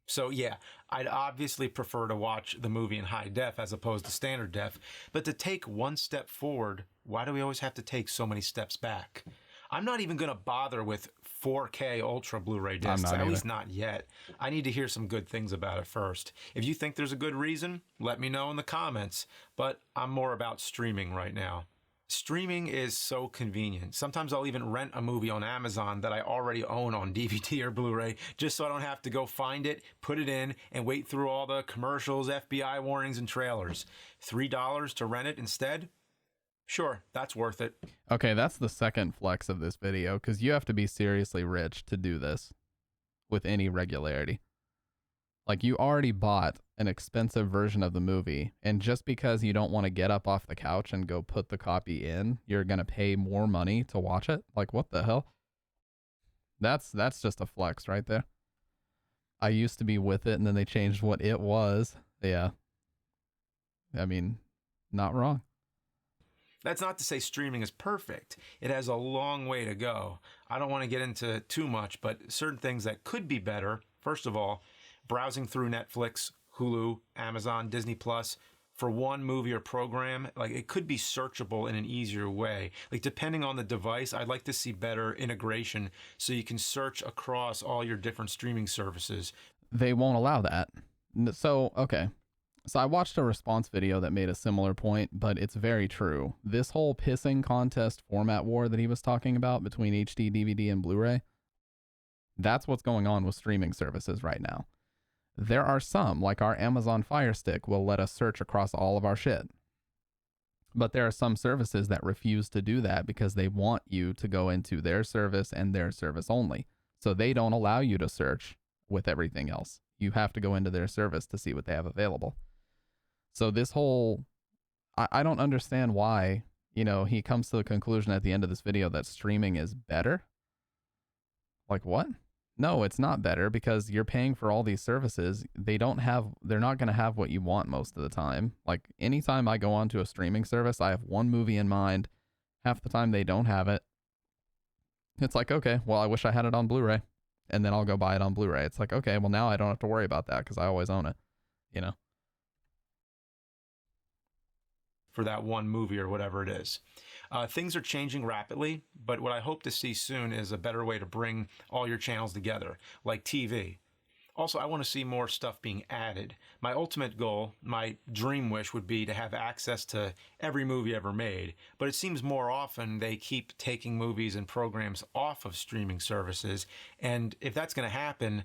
So yeah, I'd obviously prefer to watch the movie in high def as opposed to standard def, but to take one step forward, why do we always have to take so many steps back? I'm not even going to bother with 4K Ultra Blu-ray discs, at least not yet. I need to hear some good things about it first. If you think there's a good reason, let me know in the comments, but I'm more about streaming right now. Streaming is so convenient. Sometimes I'll even rent a movie on Amazon that I already own on DVD or Blu-ray just so I don't have to go find it, put it in, and wait through all the commercials, FBI warnings, and trailers. $3 to rent it instead? Sure, that's worth it. Okay, that's the second flex of this video, because you have to be seriously rich to do this with any regularity. Like, you already bought an expensive version of the movie, and just because you don't want to get up off the couch and go put the copy in, you're going to pay more money to watch it? Like, what the hell? That's just a flex right there. I used to be with it, and then they changed what it was. Yeah. I mean, not wrong. That's not to say streaming is perfect. It has a long way to go. I don't want to get into too much, but certain things that could be better. First of all, browsing through Netflix, Hulu, Amazon, Disney Plus for one movie or program, like it could be searchable in an easier way. Like depending on the device, I'd like to see better integration so you can search across all your different streaming services. They won't allow that. So, okay. So I watched a response video that made a similar point, but it's very true. This whole pissing contest format war that he was talking about between HD, DVD, and Blu-ray, that's what's going on with streaming services right now. There are some, like our Amazon Fire Stick, will let us search across all of our shit. But there are some services that refuse to do that because they want you to go into their service and their service only. So they don't allow you to search with everything else. You have to go into their service to see what they have available. So this whole, I don't understand why, you know, he comes to the conclusion at the end of this video that streaming is better. Like what? No, it's not better because you're paying for all these services. They're not going to have what you want most of the time. Like anytime I go onto a streaming service, I have one movie in mind. Half the time they don't have it. It's like, okay, well, I wish I had it on Blu-ray. And then I'll go buy it on Blu-ray. It's like, okay, well, now I don't have to worry about that because I always own it, you know? For that one movie or whatever it is. Things are changing rapidly, but what I hope to see soon is a better way to bring all your channels together, like TV. Also, I want to see more stuff being added. My ultimate goal, my dream wish would be to have access to every movie ever made, but it seems more often they keep taking movies and programs off of streaming services, and if that's going to happen,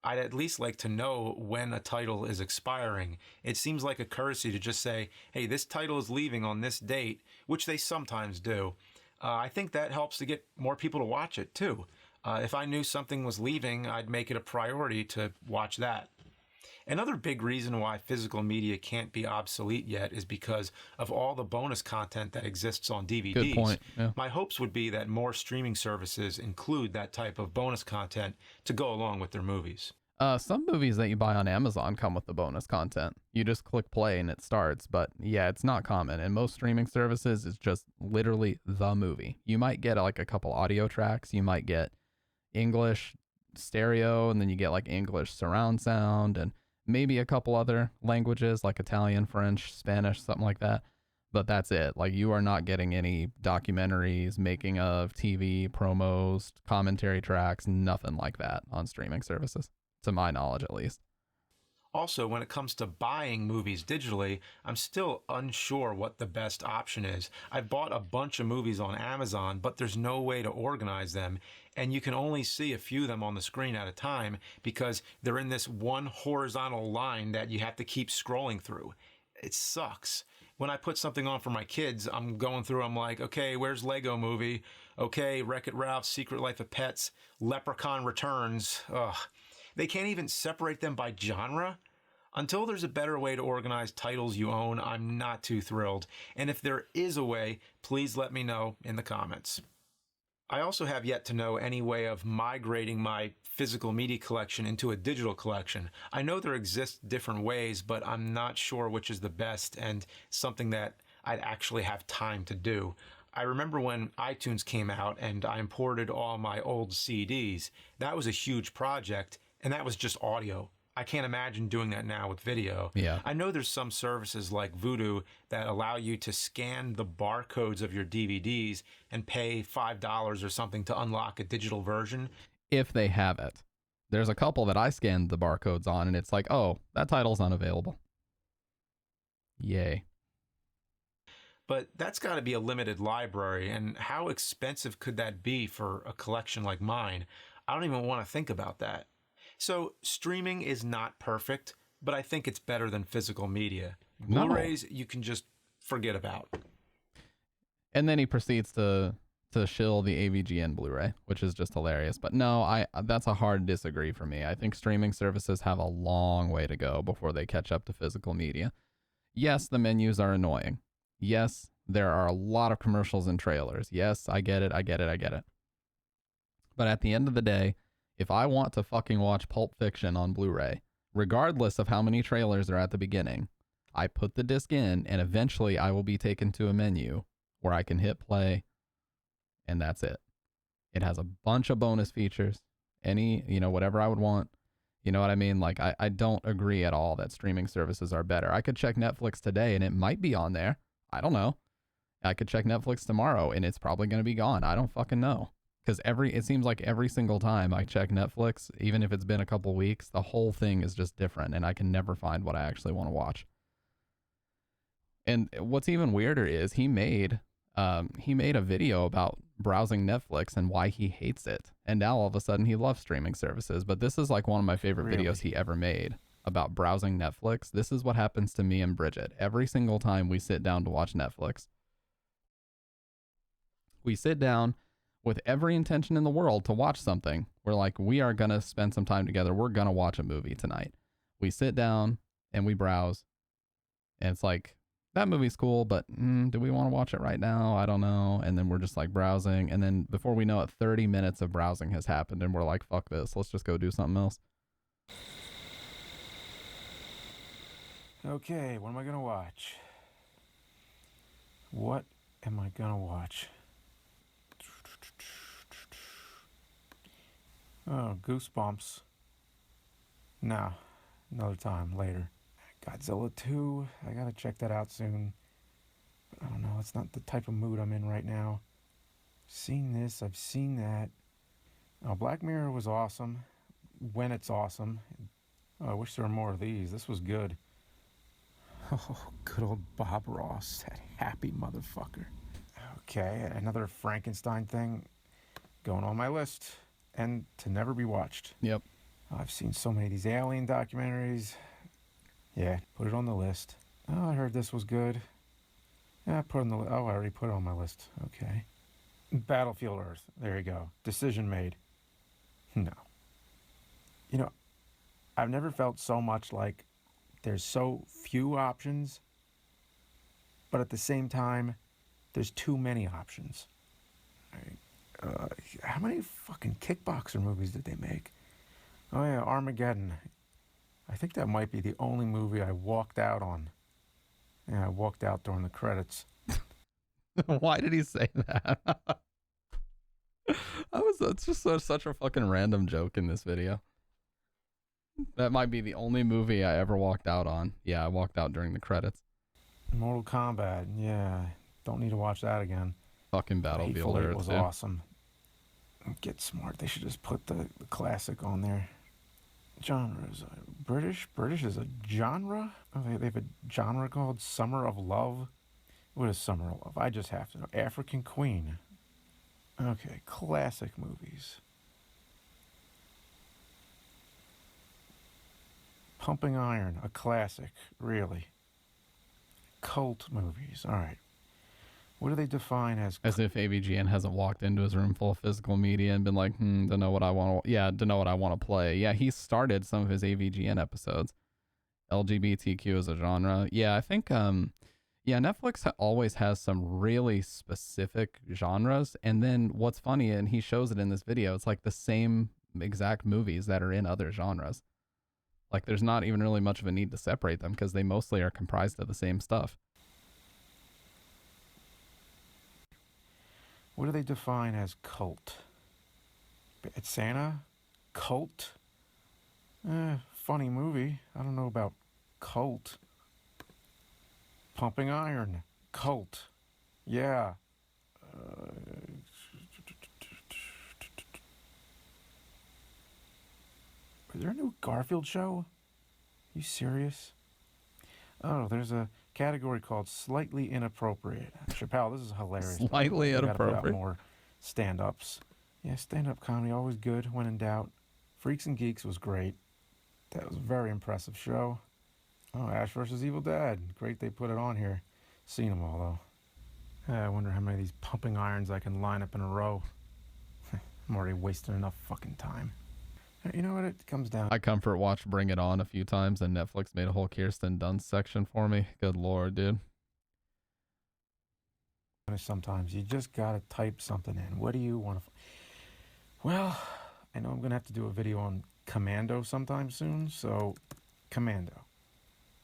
I'd at least like to know when a title is expiring. It seems like a courtesy to just say, hey, this title is leaving on this date, which they sometimes do. I think that helps to get more people to watch it too. If I knew something was leaving, I'd make it a priority to watch that. Another big reason why physical media can't be obsolete yet is because of all the bonus content that exists on DVDs. Good point. Yeah. My hopes would be that more streaming services include that type of bonus content to go along with their movies. Some movies that you buy on Amazon come with the bonus content. You just click play and it starts, but yeah, it's not common. And most streaming services is just literally the movie. You might get like a couple audio tracks. You might get English stereo, and then you get like English surround sound and maybe a couple other languages like Italian, French, Spanish, something like that. But that's it. Like you are not getting any documentaries, making of, TV, promos, commentary tracks, nothing like that on streaming services. To my knowledge, at least. Also, when it comes to buying movies digitally, I'm still unsure what the best option is. I've bought a bunch of movies on Amazon, but there's no way to organize them, and you can only see a few of them on the screen at a time because they're in this one horizontal line that you have to keep scrolling through. It sucks. When I put something on for my kids, I'm going through, I'm like, okay, where's Lego Movie? Okay, Wreck-It Ralph, Secret Life of Pets, Leprechaun Returns. Ugh. They can't even separate them by genre. Until there's a better way to organize titles you own, I'm not too thrilled. And if there is a way, please let me know in the comments. I also have yet to know any way of migrating my physical media collection into a digital collection. I know there exist different ways, but I'm not sure which is the best and something that I'd actually have time to do. I remember when iTunes came out and I imported all my old CDs. That was a huge project, and that was just audio. I can't imagine doing that now with video. Yeah. I know there's some services like Vudu that allow you to scan the barcodes of your DVDs and pay $5 or something to unlock a digital version. If they have it. There's a couple that I scanned the barcodes on, and it's like, oh, that title's unavailable. Yay. But that's got to be a limited library, and how expensive could that be for a collection like mine? I don't even want to think about that. So streaming is not perfect, but I think it's better than physical media. No. Blu-rays you can just forget about. And then he proceeds to shill the AVGN Blu-ray, which is just hilarious. But no, that's a hard disagree for me. I think streaming services have a long way to go before they catch up to physical media. Yes, the menus are annoying. Yes, there are a lot of commercials and trailers. Yes, I get it. But at the end of the day, if I want to fucking watch Pulp Fiction on Blu-ray, regardless of how many trailers are at the beginning, I put the disc in and eventually I will be taken to a menu where I can hit play, and that's it. It has a bunch of bonus features, whatever I would want. You know what I mean? Like, I don't agree at all that streaming services are better. I could check Netflix today and it might be on there. I don't know. I could check Netflix tomorrow and it's probably going to be gone. I don't fucking know. Because it seems like every single time I check Netflix, even if it's been a couple weeks, the whole thing is just different and I can never find what I actually want to watch. And what's even weirder is he made a video about browsing Netflix and why he hates it. And now all of a sudden he loves streaming services. But this is like one of my favorite videos he ever made about browsing Netflix. This is what happens to me and Bridget every single time we sit down to watch Netflix. We sit down with every intention in the world to watch something. We're like, we are going to spend some time together. We're going to watch a movie tonight. We sit down and we browse. And it's like, that movie's cool, but do we want to watch it right now? I don't know. And then we're just like browsing. And then before we know it, 30 minutes of browsing has happened. And we're like, fuck this. Let's just go do something else. Okay, what am I going to watch? What am I going to watch? Oh, Goosebumps. No, another time, later. Godzilla 2, I gotta check that out soon. But I don't know, it's not the type of mood I'm in right now. I've seen this, I've seen that. Oh, Black Mirror was awesome. When it's awesome. Oh, I wish there were more of these. This was good. Oh, good old Bob Ross, that happy motherfucker. Okay, another Frankenstein thing going on my list and to never be watched. Yep. I've seen so many of these alien documentaries. Yeah, put it on the list. Oh, I heard this was good. Yeah, put it on the list. Oh, I already put it on my list. Okay. Battlefield Earth. There you go. Decision made. No. You know, I've never felt so much like there's so few options, but at the same time, there's too many options. How many fucking kickboxer movies did they make? Oh yeah, Armageddon. I think that might be the only movie I walked out on. Yeah, I walked out during the credits. Why did he say that? That's just such a fucking random joke in this video. That might be the only movie I ever walked out on. Yeah, I walked out during the credits. Mortal Kombat, yeah. Don't need to watch that again. Fucking Battlefield Earth was awesome. Get smart. They should just put the classic on there. Genres. British. British is a genre. Oh, they have a genre called Summer of Love. What is Summer of Love? I just have to know. African Queen. Okay, classic movies. Pumping Iron, a classic, really. Cult movies. All right. What do they define as? As if AVGN hasn't walked into his room full of physical media and been like, don't know what I want to, don't know what I want to play. Yeah, he started some of his AVGN episodes. LGBTQ as a genre. Yeah, I think, Netflix always has some really specific genres. And then what's funny, and he shows it in this video, it's like the same exact movies that are in other genres. Like there's not even really much of a need to separate them because they mostly are comprised of the same stuff. What do they define as cult? Bad Santa? Cult? Funny movie. I don't know about cult. Pumping Iron. Cult. Yeah. Is there a new Garfield show? Are you serious? Oh, there's a category called slightly inappropriate. Chappelle, this is hilarious. Slightly We gotta put out inappropriate. more stand-ups. Yeah, stand-up comedy, always good when in doubt. Freaks and Geeks was great. That was a very impressive show. Oh, Ash vs. Evil Dead. Great they put it on here. Seen them all, though. I wonder how many of these pumping irons I can line up in a row. I'm already wasting enough fucking time. You know what it comes down I comfort watched Bring It On a few times and Netflix made a whole Kirsten Dunst section for me. Good Lord, dude. to? Sometimes you just gotta type something in. What do you want to... Well, I know I'm gonna have to do a video on Commando sometime soon, so Commando.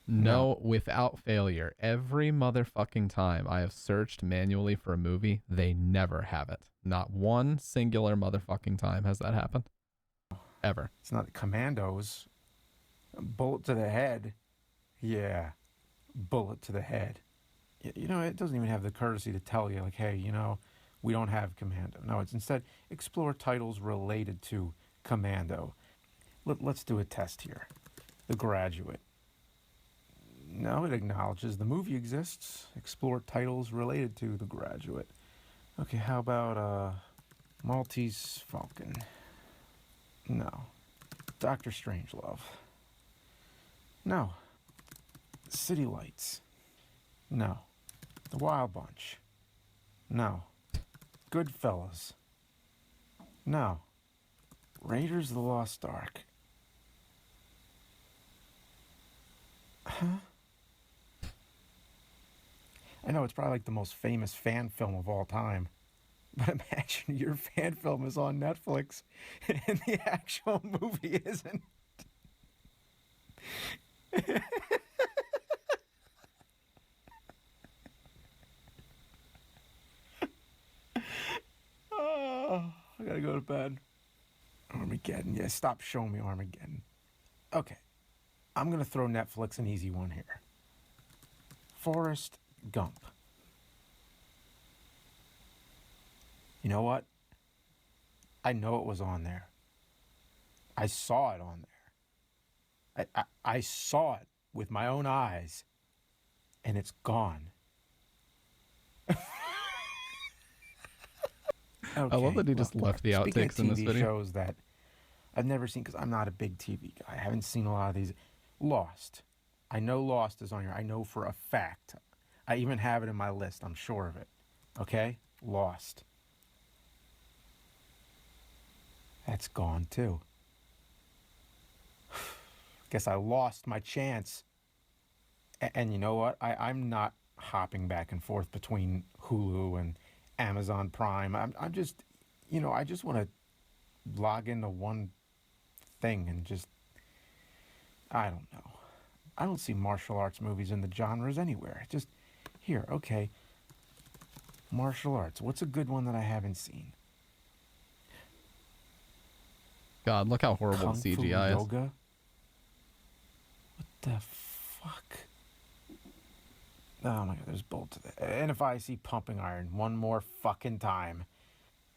No, without failure. Every motherfucking time I have searched manually for a movie, they never have it. Not one singular motherfucking time has that happened. Ever. It's not Commandos. Bullet to the head. Yeah, bullet to the head. You know, it doesn't even have the courtesy to tell you, like, hey, you know, we don't have Commando. No, it's instead explore titles related to Commando. Let's do a test here. The Graduate. No, it acknowledges the movie exists. Explore titles related to The Graduate. Okay, how about Maltese Falcon? No. Dr. Strangelove. No. City Lights. No. The Wild Bunch. No. Goodfellas. No. Raiders of the Lost Ark. Huh? I know it's probably like the most famous fan film of all time. But imagine your fan film is on Netflix and the actual movie isn't. Oh, I gotta go to bed. Armageddon. Yeah, stop showing me Armageddon. Okay. I'm gonna throw Netflix an easy one here. Forrest Gump. You know what? I know it was on there. I saw it on there. I saw it with my own eyes, and it's gone. Okay, I love that he just left the speaking of outtakes in this TV video. shows that I've never seen, because I'm not a big TV guy. I haven't seen a lot of these. Lost. I know Lost is on here. I know for a fact. I even have it in my list. I'm sure of it. Okay? Lost. That's gone too. Guess I lost my chance. And you know what? I'm not hopping back and forth between Hulu and Amazon Prime. I'm just, you know, I just want to log into one thing and just, I don't know. I don't see martial arts movies in the genres anywhere. Just, here, okay. Martial arts. What's a good one that I haven't seen? God, look how horrible Kung the Fu CGI is. Yoga? What the fuck? Oh my god, there's Bolt to the... And if I see Pumping Iron one more fucking time.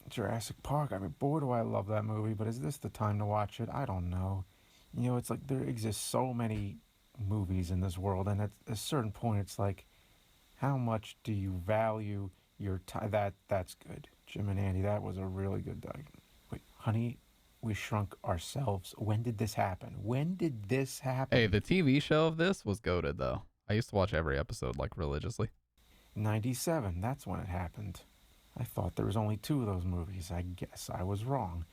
Jurassic Park, I mean, boy, do I love that movie, but is this the time to watch it? I don't know. You know, it's like there exist so many movies in this world, and at a certain point, it's like, how much do you value your time? That's good, Jim and Andy. That was a really good dialogue. Wait, Honey, we Shrunk Ourselves. When did this happen? When did this happen? Hey, the TV show of this was goated though. I used to watch every episode like religiously. 97. That's when it happened. I thought there was only 2 of those movies. I guess I was wrong.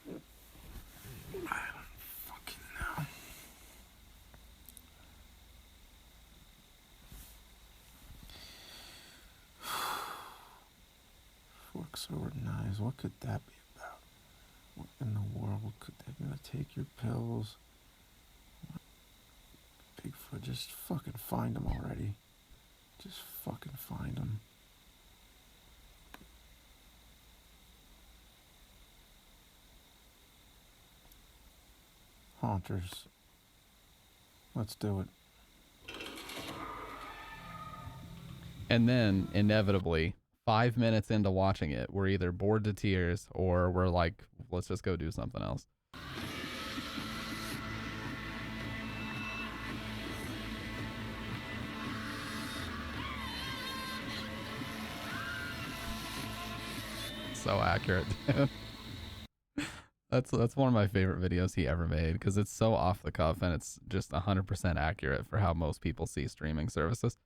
I don't fucking know. Fork, sword, knives. What could that be about? What in the world could that be? Take your pills. Bigfoot, just fucking find them already. Just fucking find them. Haunters. Let's do it. And then inevitably, 5 minutes into watching it, we're either bored to tears or we're like, let's just go do something else. So accurate, dude. That's one of my favorite videos he ever made because it's so off the cuff and it's just 100% accurate for how most people see streaming services.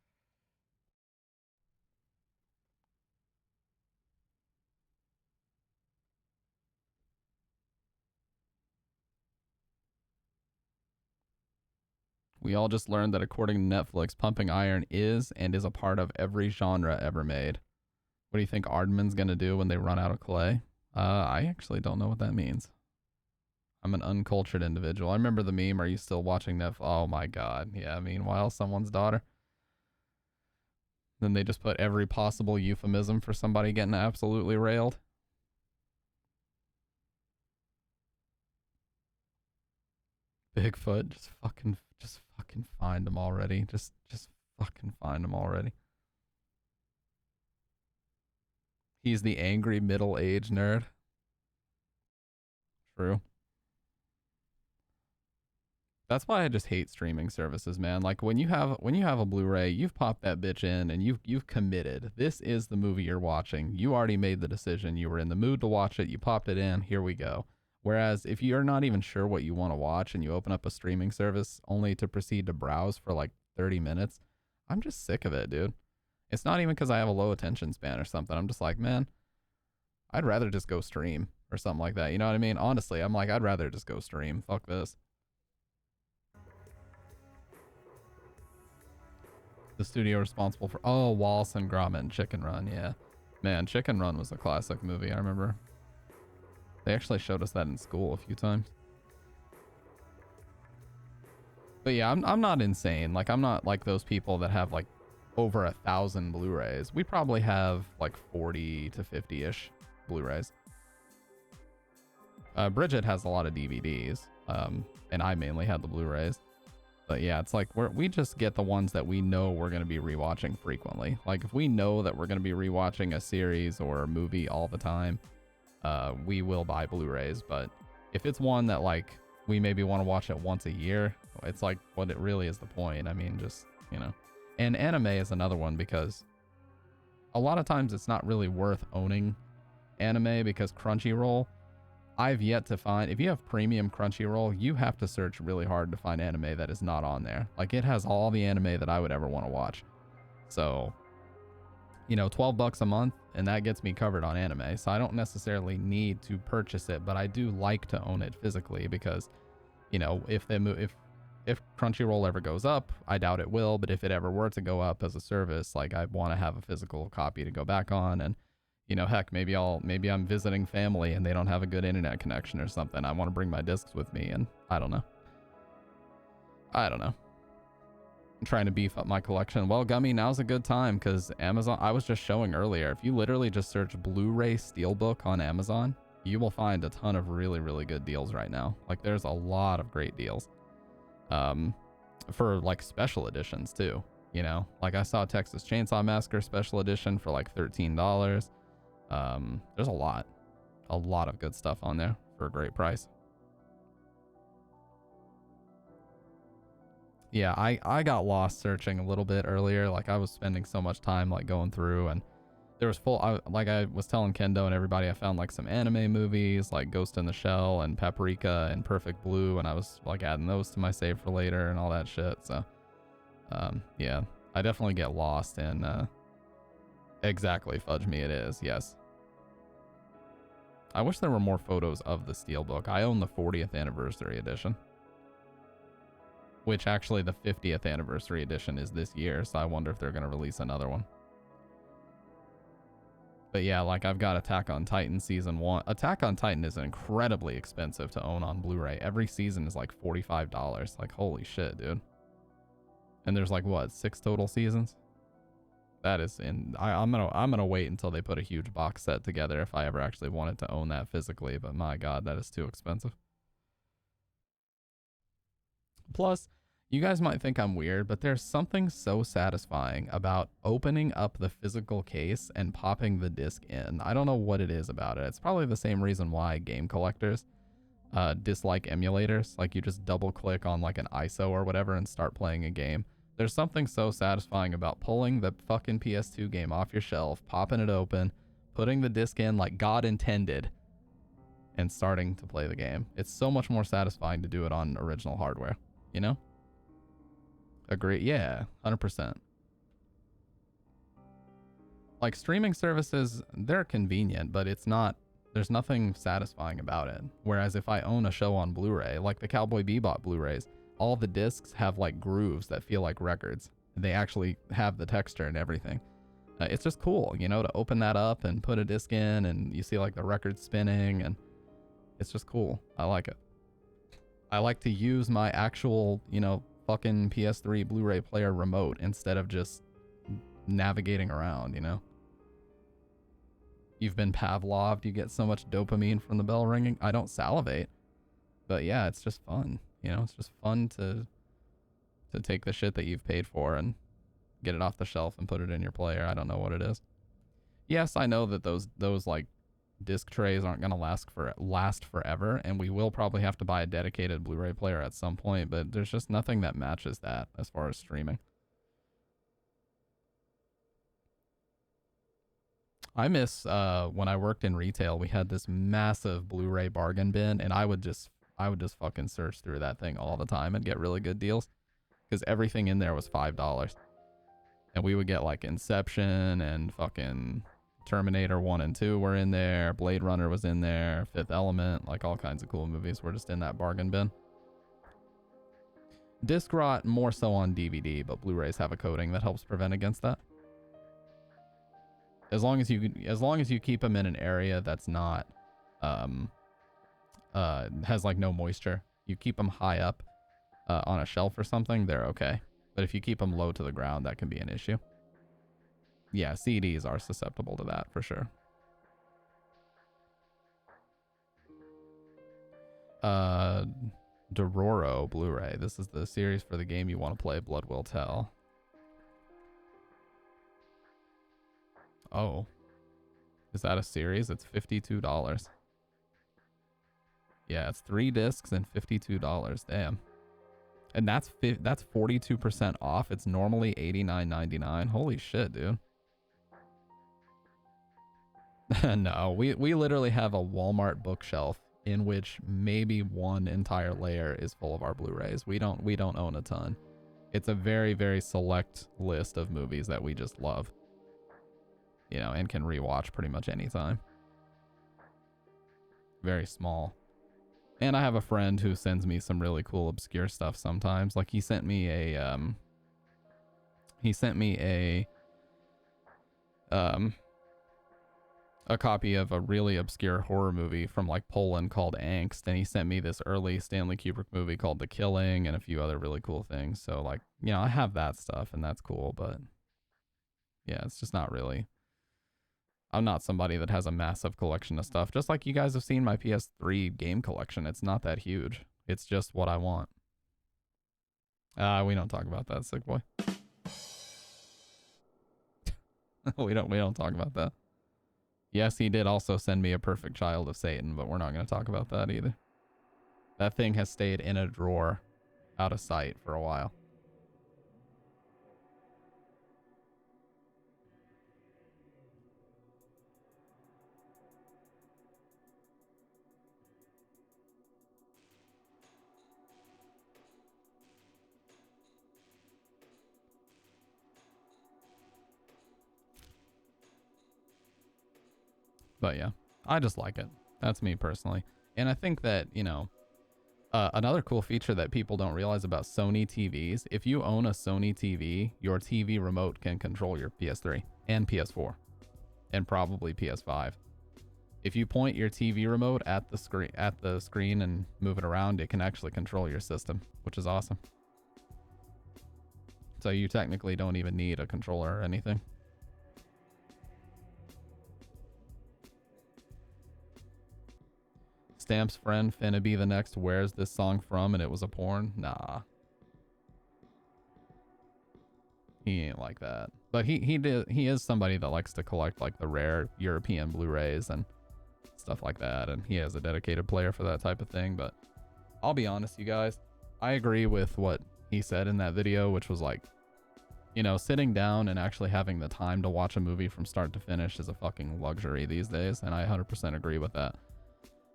We all just learned that according to Netflix, pumping iron is and is a part of every genre ever made. What do you think Aardman's gonna do when they run out of clay? I actually don't know what that means. I'm an uncultured individual. I remember the meme, are you still watching Netflix? Oh my god. Yeah, meanwhile, someone's daughter. Then they just put every possible euphemism for somebody getting absolutely railed. Bigfoot, just fucking find them already. Just fucking find them already. He's the angry middle-aged nerd. True. That's why I just hate streaming services, man. Like when you have a Blu-ray, you've popped that bitch in and you've committed. This is the movie you're watching. You already made the decision. You were in the mood to watch it. You popped it in. Here we go. Whereas if you're not even sure what you want to watch and you open up a streaming service only to proceed to browse for like 30 minutes, I'm just sick of it, dude. It's not even because I have a low attention span or something. I'm just like, man, I'd rather just go stream or something like that. You know what I mean? Honestly, I'm like, I'd rather just go stream. Fuck this. The studio responsible for Wallace and Gromit, Chicken Run. Yeah, man, Chicken Run was a classic movie. I remember they actually showed us that in school a few times. But yeah, I'm not insane. Like I'm not like those people that have like over 1,000 Blu-rays. We probably have like 40 to 50-ish Blu-rays. Bridget has a lot of DVDs, and I mainly had the Blu-rays. But yeah, it's like we just get the ones that we know we're going to be rewatching frequently. Like if we know that we're going to be rewatching a series or a movie all the time, we will buy Blu-rays. But if it's one that like we maybe want to watch it once a year, it's like what it really is the point. I mean, just, you know. And anime is another one because a lot of times it's not really worth owning anime because Crunchyroll, I've yet to find, if you have premium Crunchyroll, you have to search really hard to find anime that is not on there. Like it has all the anime that I would ever want to watch. So, you know, $12 a month and that gets me covered on anime. So I don't necessarily need to purchase it, but I do like to own it physically because, you know, if Crunchyroll ever goes up, I doubt it will, but if it ever were to go up as a service, like I want to have a physical copy to go back on. And you know, heck, maybe I'm visiting family and they don't have a good internet connection or something. I want to bring my discs with me and I don't know. I'm trying to beef up my collection. Well, Gummy, now's a good time because Amazon, I was just showing earlier, if you literally just search Blu-ray Steelbook on Amazon, you will find a ton of really, really good deals right now. Like there's a lot of great deals. For like special editions too, you know, like I saw Texas Chainsaw Massacre special edition for like $13. There's a lot of good stuff on there for a great price. yeah, I got lost searching a little bit earlier. Like I was spending so much time like going through, and there was like I was telling Kendo and everybody, I found like some anime movies like Ghost in the Shell and Paprika and Perfect Blue, and I was like adding those to my save for later and all that shit. So yeah, I definitely get lost in exactly, Fudge Me it is, yes. I wish there were more photos of the Steelbook. I own the 40th anniversary edition, which actually the 50th anniversary edition is this year, so I wonder if they're going to release another one. But yeah, like I've got Attack on Titan season 1. Attack on Titan is incredibly expensive to own on Blu-ray. Every season is like $45. Like holy shit, dude. And there's like what, 6 total seasons? That is I'm gonna wait until they put a huge box set together if I ever actually wanted to own that physically, but my god, that is too expensive. Plus, you guys might think I'm weird, but there's something so satisfying about opening up the physical case and popping the disc in. I don't know what it is about it. It's probably the same reason why game collectors dislike emulators. Like you just double click on like an ISO or whatever and start playing a game. There's something so satisfying about pulling the fucking PS2 game off your shelf, popping it open, putting the disc in like God intended, and starting to play the game. It's so much more satisfying to do it on original hardware, you know? Agree? Yeah, 100%. Like streaming services, they're convenient, but it's not, there's nothing satisfying about it. Whereas if I own a show on Blu-ray, like the Cowboy Bebop Blu-rays, all the discs have like grooves that feel like records. They actually have the texture and everything. It's just cool, you know, to open that up and put a disc in and you see like the record spinning, and it's just cool. I like it. I like to use my actual, you know, fucking PS3 Blu-ray player remote instead of just navigating around, you know? You've been Pavloved, you get so much dopamine from the bell ringing. I don't salivate, but yeah, it's just fun. You know, it's just fun to take the shit that you've paid for and get it off the shelf and put it in your player. I don't know what it is. Yes, I know that those like disc trays aren't going to last forever, and we will probably have to buy a dedicated Blu-ray player at some point, but there's just nothing that matches that as far as streaming. I miss when I worked in retail, we had this massive Blu-ray bargain bin, and I would just fucking search through that thing all the time and get really good deals, because everything in there was $5. And we would get like Inception and fucking Terminator 1 and 2 were in there, Blade Runner was in there, Fifth Element, like all kinds of cool movies were just in that bargain bin. Disc rot more so on DVD, but Blu-rays have a coating that helps prevent against that. As long as you keep them in an area that's not has like no moisture, you keep them high up on a shelf or something, they're okay. But if you keep them low to the ground, that can be an issue. Yeah, CDs are susceptible to that for sure. Dororo Blu-ray. This is the series for the game you want to play, Blood Will Tell. Oh. Is that a series? It's $52. Yeah, it's 3 discs and $52. Damn. And that's 42% off. It's normally $89.99. Holy shit, dude. No, we literally have a Walmart bookshelf in which maybe one entire layer is full of our Blu-rays. We don't own a ton. It's a very, very select list of movies that we just love, you know, and can rewatch pretty much anytime. Very small. And I have a friend who sends me some really cool obscure stuff sometimes. Like he sent me a copy of a really obscure horror movie from like Poland called Angst, and he sent me this early Stanley Kubrick movie called The Killing and a few other really cool things. So like, you know, I have that stuff and that's cool, but yeah, it's just not really, I'm not somebody that has a massive collection of stuff. Just like you guys have seen my PS3 game collection. It's not that huge. It's just what I want. We don't talk about that, sick boy. we don't talk about that. Yes, he did also send me a Perfect Child of Satan, but we're not going to talk about that either. That thing has stayed in a drawer out of sight for a while. But yeah, I just like it. That's me personally. And I think that, you know, another cool feature that people don't realize about Sony TVs, if you own a Sony TV, your TV remote can control your PS3 and PS4 and probably PS5. If you point your TV remote at the screen and move it around, it can actually control your system, which is awesome. So you technically don't even need a controller or anything. Stamp's friend finna be the next "Where's this song from?" and it was a porn. Nah, he ain't like that. But he is somebody that likes to collect like the rare European Blu-rays and stuff like that, and he has a dedicated player for that type of thing. But I'll be honest, you guys, I agree with what he said in that video, which was like, you know, sitting down and actually having the time to watch a movie from start to finish is a fucking luxury these days, and I 100% agree with that.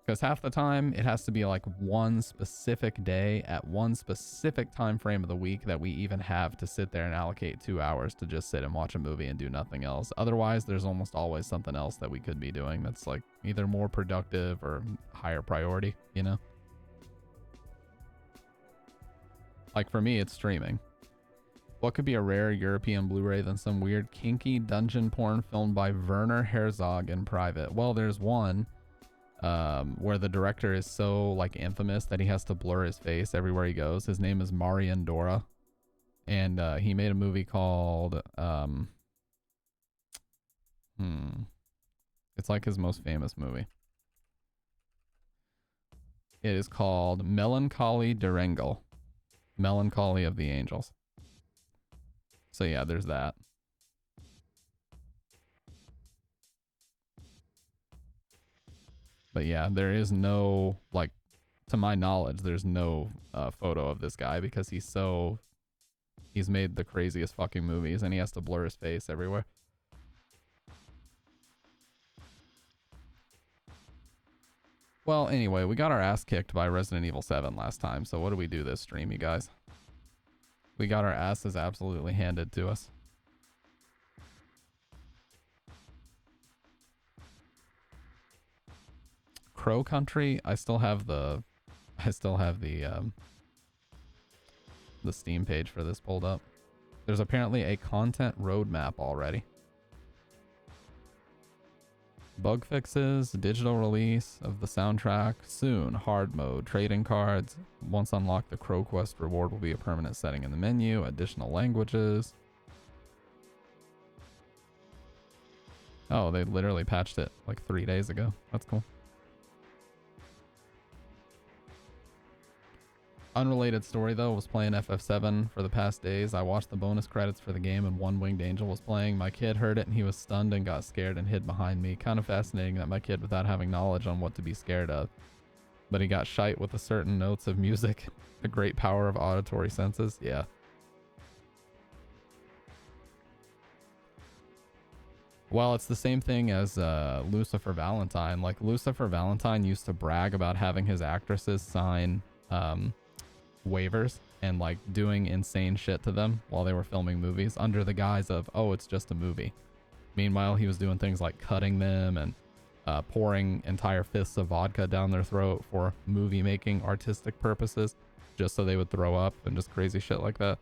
Because half the time it has to be like one specific day at one specific time frame of the week that we even have to sit there and allocate 2 hours to just sit and watch a movie and do nothing else. Otherwise, there's almost always something else that we could be doing that's like either more productive or higher priority, you know? Like for me, it's streaming. What could be a rare European Blu-ray than some weird kinky dungeon porn filmed by Werner Herzog in private? Well, there's one where the director is so like infamous that he has to blur his face everywhere he goes. His name is Marian Dora, and he made a movie called it's like his most famous movie. It is called Melancholy der Engel, Melancholy of the Angels. So yeah, there's that. But yeah, there is no, like, to my knowledge, there's no photo of this guy because he's made the craziest fucking movies and he has to blur his face everywhere. Well, anyway, we got our ass kicked by Resident Evil 7 last time, so what do we do this stream, you guys? We got our asses absolutely handed to us. Crow Country, I still have the Steam page for this pulled up. There's apparently a content roadmap already. Bug fixes, digital release of the soundtrack soon, hard mode, trading cards. Once unlocked, the Crow Quest reward will be a permanent setting in the menu, additional languages. Oh, they literally patched it like 3 days ago. That's cool. Unrelated story though, was playing FF7 for the past days. I watched the bonus credits for the game and One Winged Angel was playing. My kid heard it and he was stunned and got scared and hid behind me. Kind of fascinating that my kid, without having knowledge on what to be scared of, but he got shite with the certain notes of music. The great power of auditory senses. Yeah. Well, it's the same thing as Lucifer Valentine. Like, Lucifer Valentine used to brag about having his actresses sign waivers and like doing insane shit to them while they were filming movies under the guise of, oh, it's just a movie. Meanwhile, he was doing things like cutting them and pouring entire fists of vodka down their throat for movie making artistic purposes, just so they would throw up and just crazy shit like that.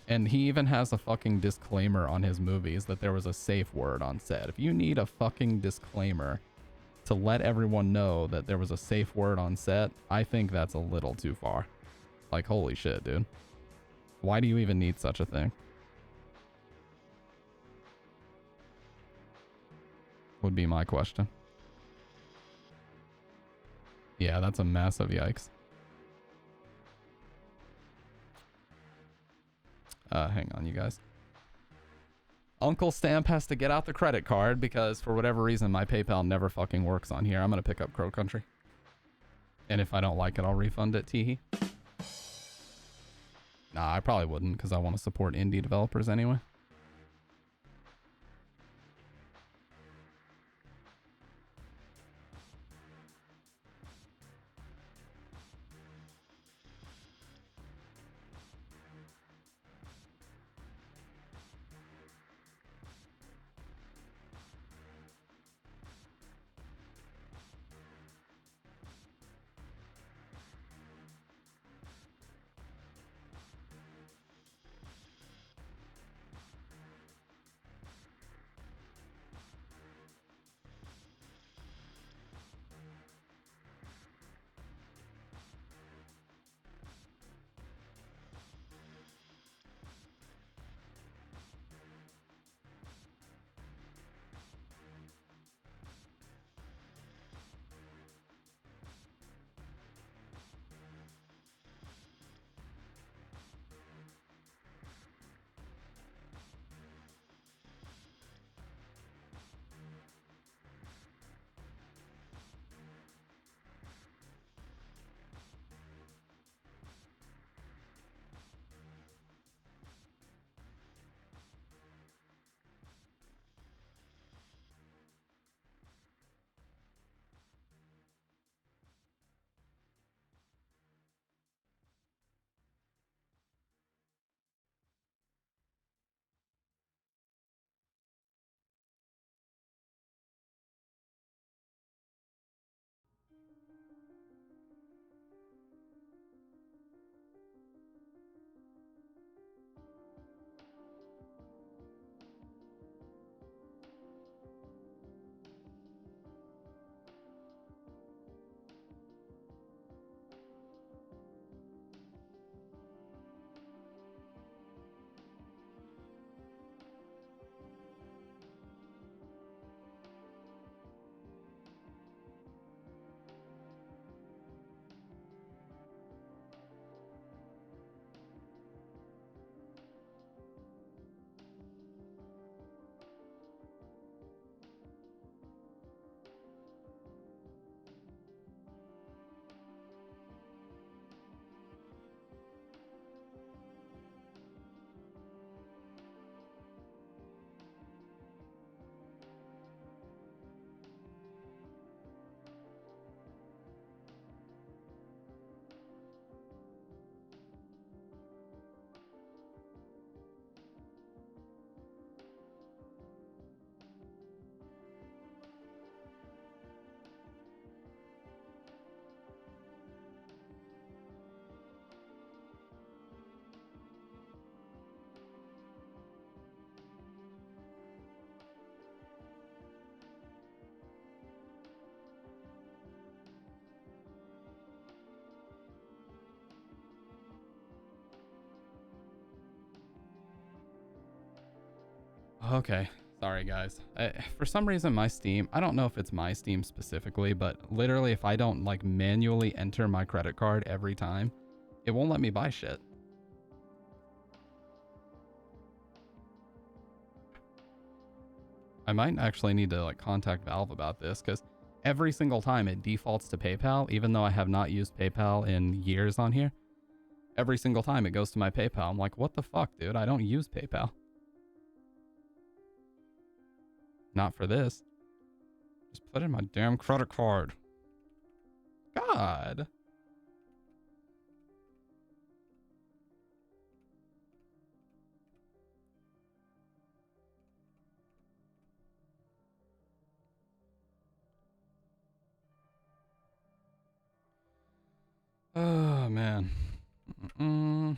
And he even has a fucking disclaimer on his movies that there was a safe word on set. If you need a fucking disclaimer to let everyone know that there was a safe word on set, I think that's a little too far. Like, holy shit, dude. Why do you even need such a thing? Would be my question. Yeah, that's a massive yikes. Hang on, you guys. Uncle Stamp has to get out the credit card because for whatever reason my PayPal never fucking works on here. I'm gonna pick up Crow Country. And if I don't like it, I'll refund it, teehee. Nah, I probably wouldn't because I want to support indie developers anyway. Okay. Sorry, guys. For some reason, my Steam, I don't know if it's my Steam specifically, but literally if I don't like manually enter my credit card every time, it won't let me buy shit. I might actually need to like contact Valve about this because every single time it defaults to PayPal, even though I have not used PayPal in years on here. Every single time it goes to my PayPal. I'm like, what the fuck, dude? I don't use PayPal. Not for this. Just put in my damn credit card. God. Oh, man. I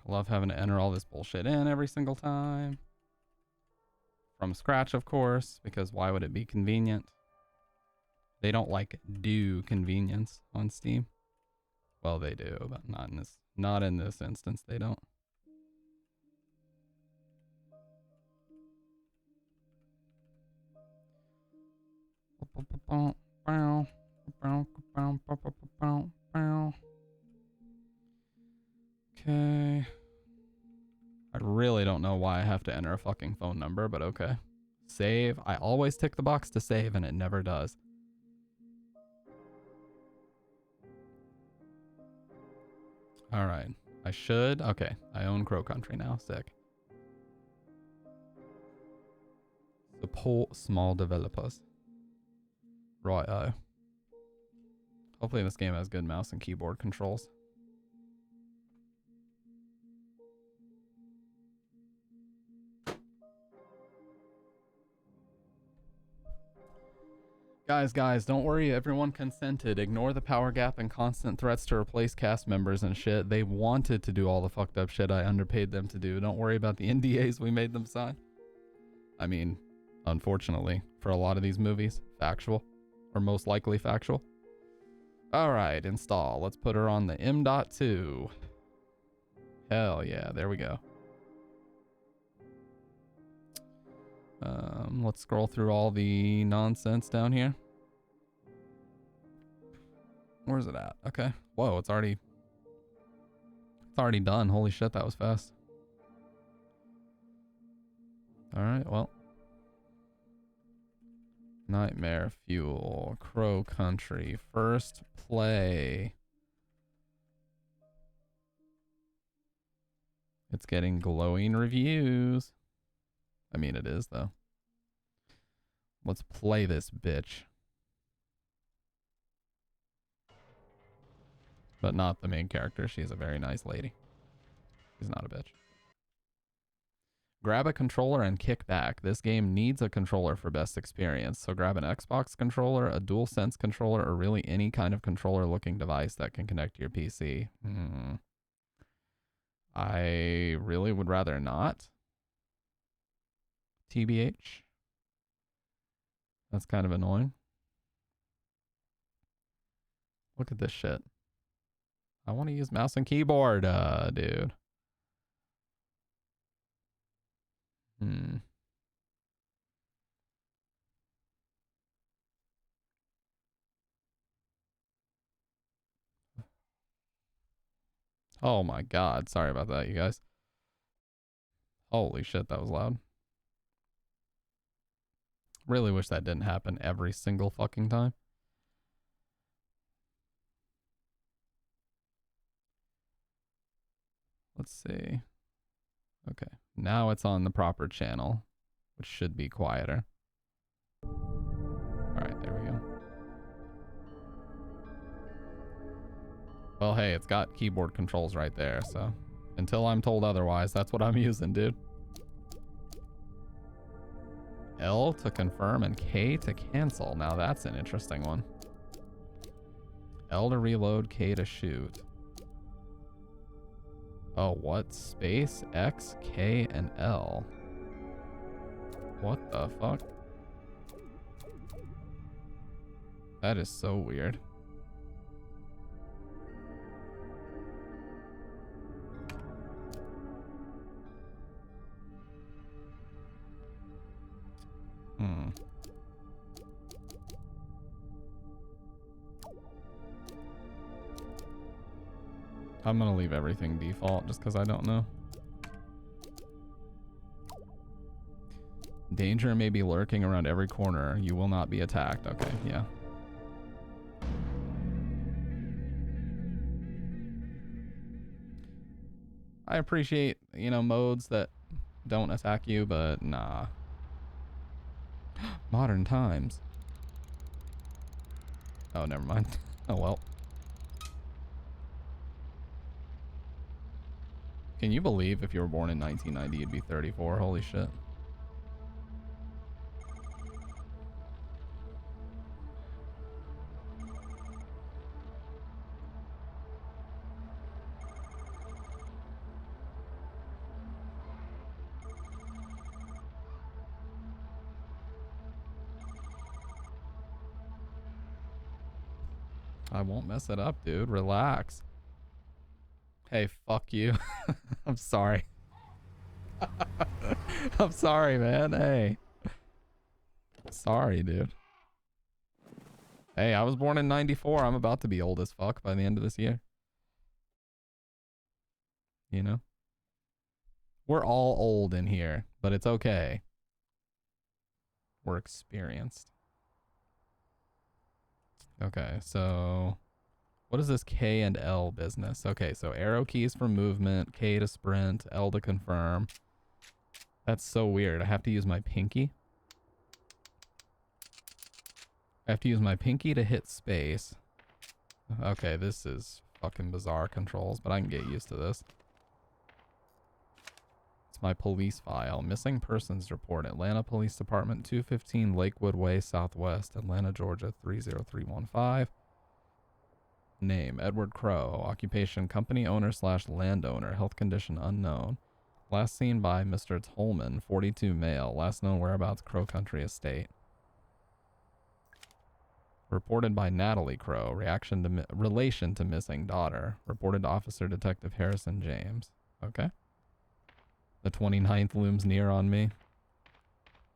love having to enter all this bullshit in every single time. From scratch, of course, because why would it be convenient? They don't like do convenience on Steam. Well, they do, but not in this instance, they don't. Okay. I really don't know why I have to enter a fucking phone number, but okay. Save. I always tick the box to save and it never does. All right. I should. Okay. I own Crow Country now. Sick. Support small developers. Righto. Hopefully this game has good mouse and keyboard controls. Guys, don't worry. Everyone consented. Ignore the power gap and constant threats to replace cast members and shit. They wanted to do all the fucked up shit I underpaid them to do. Don't worry about the NDAs we made them sign. I mean, unfortunately, for a lot of these movies, factual. Or most likely factual. Alright, install. Let's put her on the M.2. Hell yeah, there we go. Let's scroll through all the nonsense down here. Where's it at? Okay. Whoa, it's already done. Holy shit, that was fast. Alright, well. Nightmare Fuel, Crow Country, first play. It's getting glowing reviews. I mean, it is, though. Let's play this bitch. But not the main character. She's a very nice lady. She's not a bitch. Grab a controller and kick back. This game needs a controller for best experience. So grab an Xbox controller, a DualSense controller, or really any kind of controller-looking device that can connect to your PC. I really would rather not. TBH. That's kind of annoying. Look at this shit. I want to use mouse and keyboard, dude. Oh my god. Sorry about that, you guys. Holy shit, that was loud. Really wish that didn't happen every single fucking time. Let's see. Okay, now it's on the proper channel, which should be quieter. Alright, there we go. Well, hey, it's got keyboard controls right there, so until I'm told otherwise, that's what I'm using, dude. L to confirm and K to cancel. Now that's an interesting one. L to reload, K to shoot. Oh, what? Space, X, K, and L. What the fuck? That is so weird. Hmm. I'm gonna leave everything default just because I don't know. Danger may be lurking around every corner. You will not be attacked. Okay, yeah. I appreciate, you know, modes that don't attack you, but nah. Modern times. Oh, never mind. Oh, well. Can you believe if you were born in 1990, you'd be 34? Holy shit. I won't mess it up, dude. Relax. Hey, fuck you. I'm sorry. I'm sorry, man. Hey. Sorry, dude. Hey, I was born in 94. I'm about to be old as fuck by the end of this year. You know? We're all old in here, but it's okay. We're experienced. Okay, so what is this K and L business? Okay, so arrow keys for movement, K to sprint, L to confirm. That's so weird. I have to use my pinky. I have to use my pinky to hit space. Okay, this is fucking bizarre controls, but I can get used to this. It's my police file. Missing persons report. Atlanta Police Department, 215 Lakewood Way Southwest, Atlanta, Georgia, 30315. Name, Edward Crow. Occupation, company owner / landowner. Health condition, unknown. Last seen by Mr. Tolman, 42 male. Last known whereabouts, Crow Country Estate. Reported by Natalie Crow. Relation to missing daughter. Reported to Officer Detective Harrison James. Okay. The 29th looms near on me.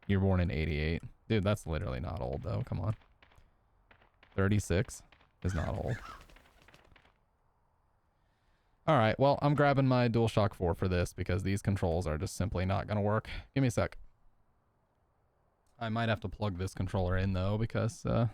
You're born in 88. Dude, that's literally not old, though. Come on. 36 is not old. Alright, well, I'm grabbing my DualShock 4 for this because these controls are just simply not going to work. Give me a sec. I might have to plug this controller in, though, because, yeah.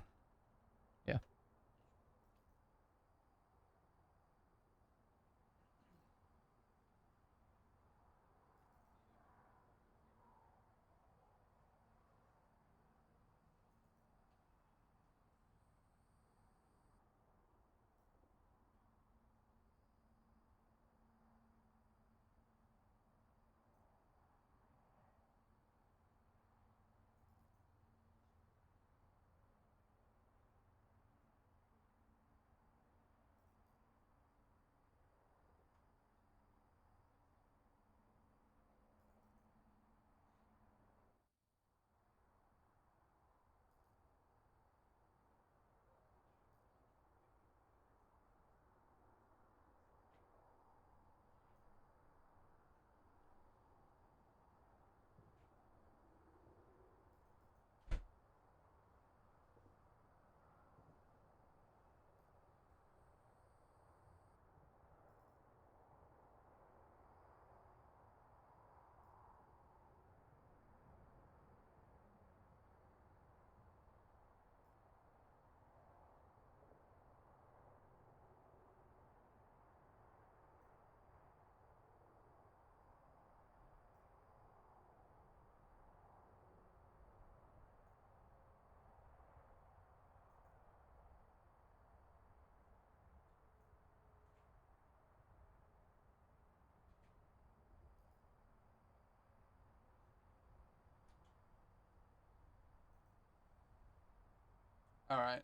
Alright.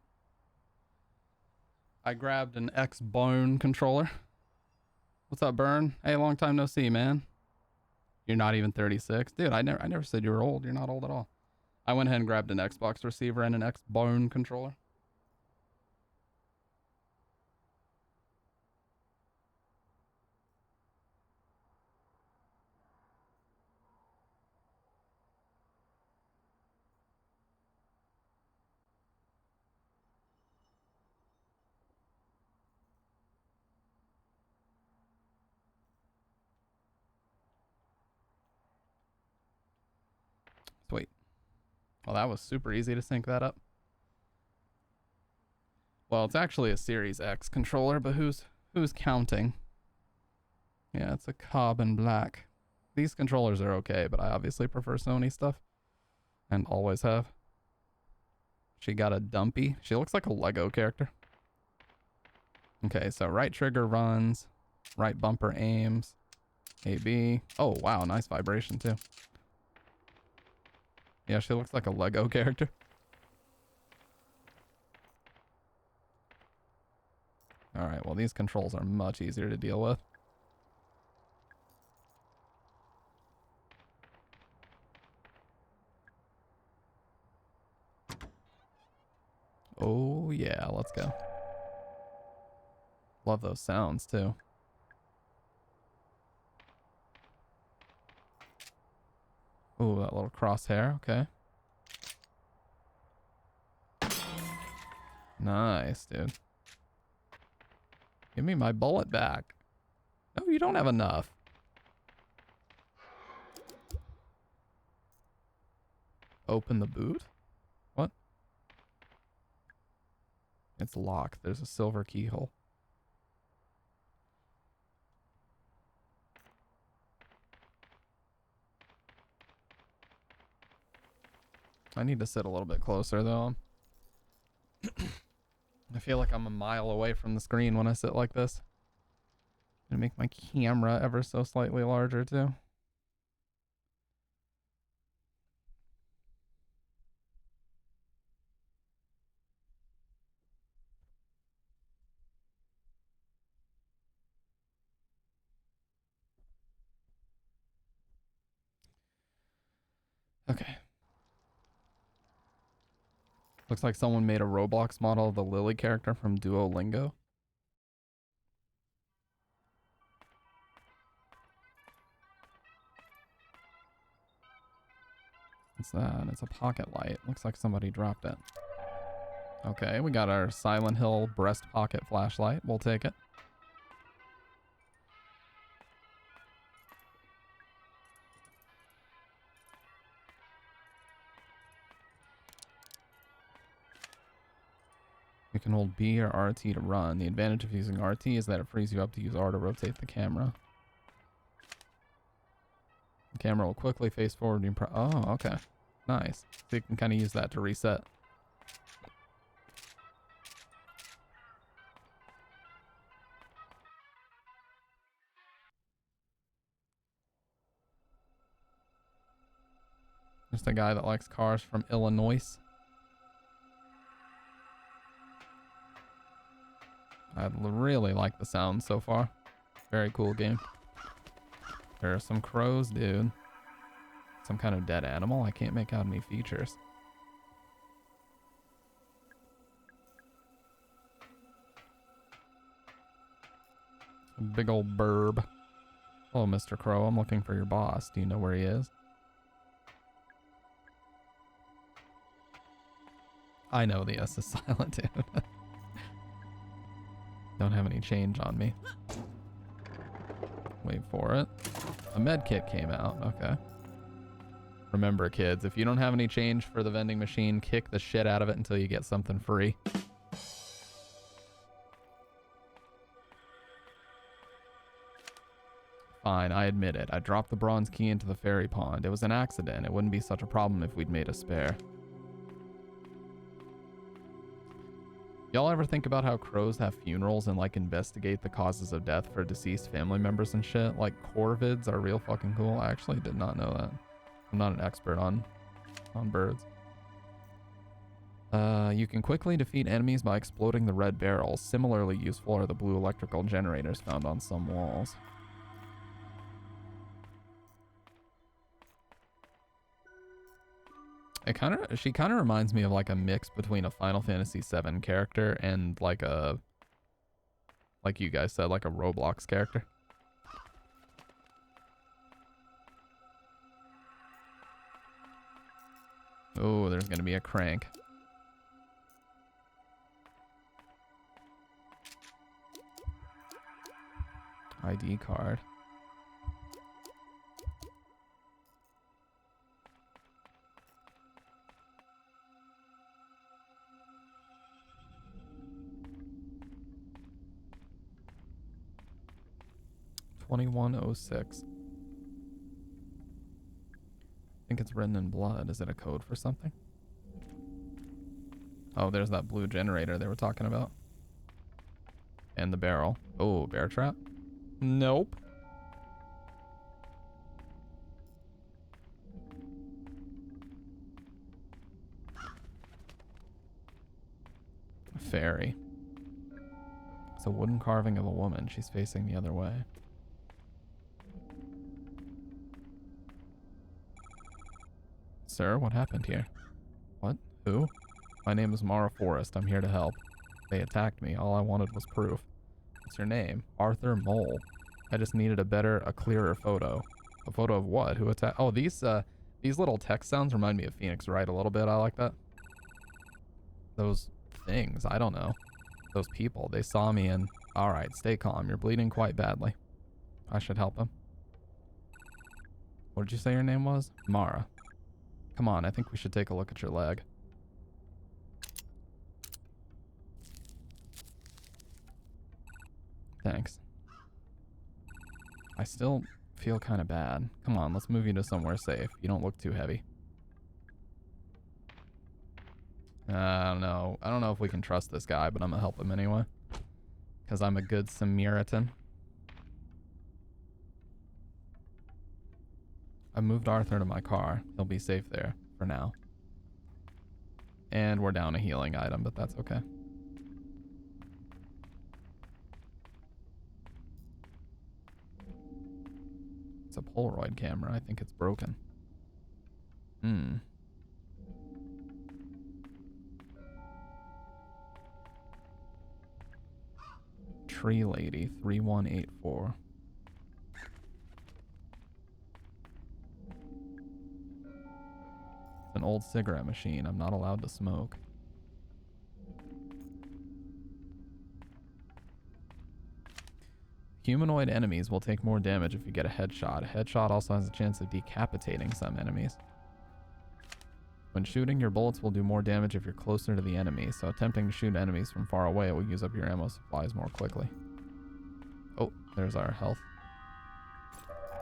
I grabbed an X-Bone controller. What's up, Burn? Hey, long time no see, man. You're not even 36. Dude, I never said you were old. You're not old at all. I went ahead and grabbed an Xbox receiver and an X-Bone controller. Well, that was super easy to sync that up. Well, it's actually a Series X controller, but who's counting? Yeah, it's a carbon black. These controllers are okay, but I obviously prefer Sony stuff. And always have. She got a dumpy. She looks like a Lego character. Okay, so right trigger runs. Right bumper aims. AB. Oh, wow, nice vibration too. Yeah, she looks like a Lego character. Alright, well these controls are much easier to deal with. Oh yeah, let's go. Love those sounds too. Oh, that little crosshair, okay. Nice, dude. Give me my bullet back. No, you don't have enough. Open the boot? What? It's locked. There's a silver keyhole. I need to sit a little bit closer though. I feel like I'm a mile away from the screen when I sit like this. Gonna make my camera ever so slightly larger too. Okay. Looks like someone made a Roblox model of the Lily character from Duolingo. What's that? It's a pocket light. Looks like somebody dropped it. Okay, we got our Silent Hill breast pocket flashlight. We'll take it. You can hold B or RT to run. The advantage of using RT is that it frees you up to use R to rotate the camera. The camera will quickly face forward. And oh, okay. Nice. So you can kind of use that to reset. Just a guy that likes cars from Illinois. I really like the sound so far. Very cool game. There are some crows, dude. Some kind of dead animal? I can't make out any features. A big old burb. Hello, Mr. Crow. I'm looking for your boss. Do you know where he is? I know the S is silent, dude. Don't have any change on me. Wait for it. A med kit came out. Okay. Remember, kids, if you don't have any change for the vending machine, kick the shit out of it until you get something free. Fine, I admit it. I dropped the bronze key into the fairy pond. It was an accident. It wouldn't be such a problem if we'd made a spare. Y'all ever think about how crows have funerals and like investigate the causes of death for deceased family members and shit? Like corvids are real fucking cool. I actually did not know that. I'm not an expert on birds. You can quickly defeat enemies by exploding the red barrels. Similarly useful are the blue electrical generators found on some walls. She kind of reminds me of like a mix between a Final Fantasy VII character and like you guys said, like a Roblox character. Oh, there's gonna be a crank. ID card. 2106. I think it's written in blood. Is it a code for something? Oh, there's that blue generator they were talking about. And the barrel. Oh, bear trap? Nope. Fairy. It's a wooden carving of a woman. She's facing the other way. Sir, what happened here? What? Who? My name is Mara Forrest. I'm here to help. They attacked me. All I wanted was proof. What's your name? Arthur Mole. I just needed a clearer photo. A photo of what? Who attacked? Oh, these little text sounds remind me of Phoenix Wright a little bit. I like that. Those things, I don't know. Those people, they saw me and... Alright, stay calm. You're bleeding quite badly. I should help him. What did you say your name was? Mara. Come on, I think we should take a look at your leg. Thanks. I still feel kind of bad. Come on, let's move you to somewhere safe. You don't look too heavy. I don't know. I don't know if we can trust this guy, but I'm gonna help him anyway. Because I'm a good Samaritan. I moved Arthur to my car. He'll be safe there for now. And we're down a healing item, but that's okay. It's a Polaroid camera. I think it's broken. Tree Lady 3184. It's an old cigarette machine. I'm not allowed to smoke. Humanoid enemies will take more damage if you get a headshot. A headshot also has a chance of decapitating some enemies. When shooting, your bullets will do more damage if you're closer to the enemy, so attempting to shoot enemies from far away will use up your ammo supplies more quickly. Oh, there's our health.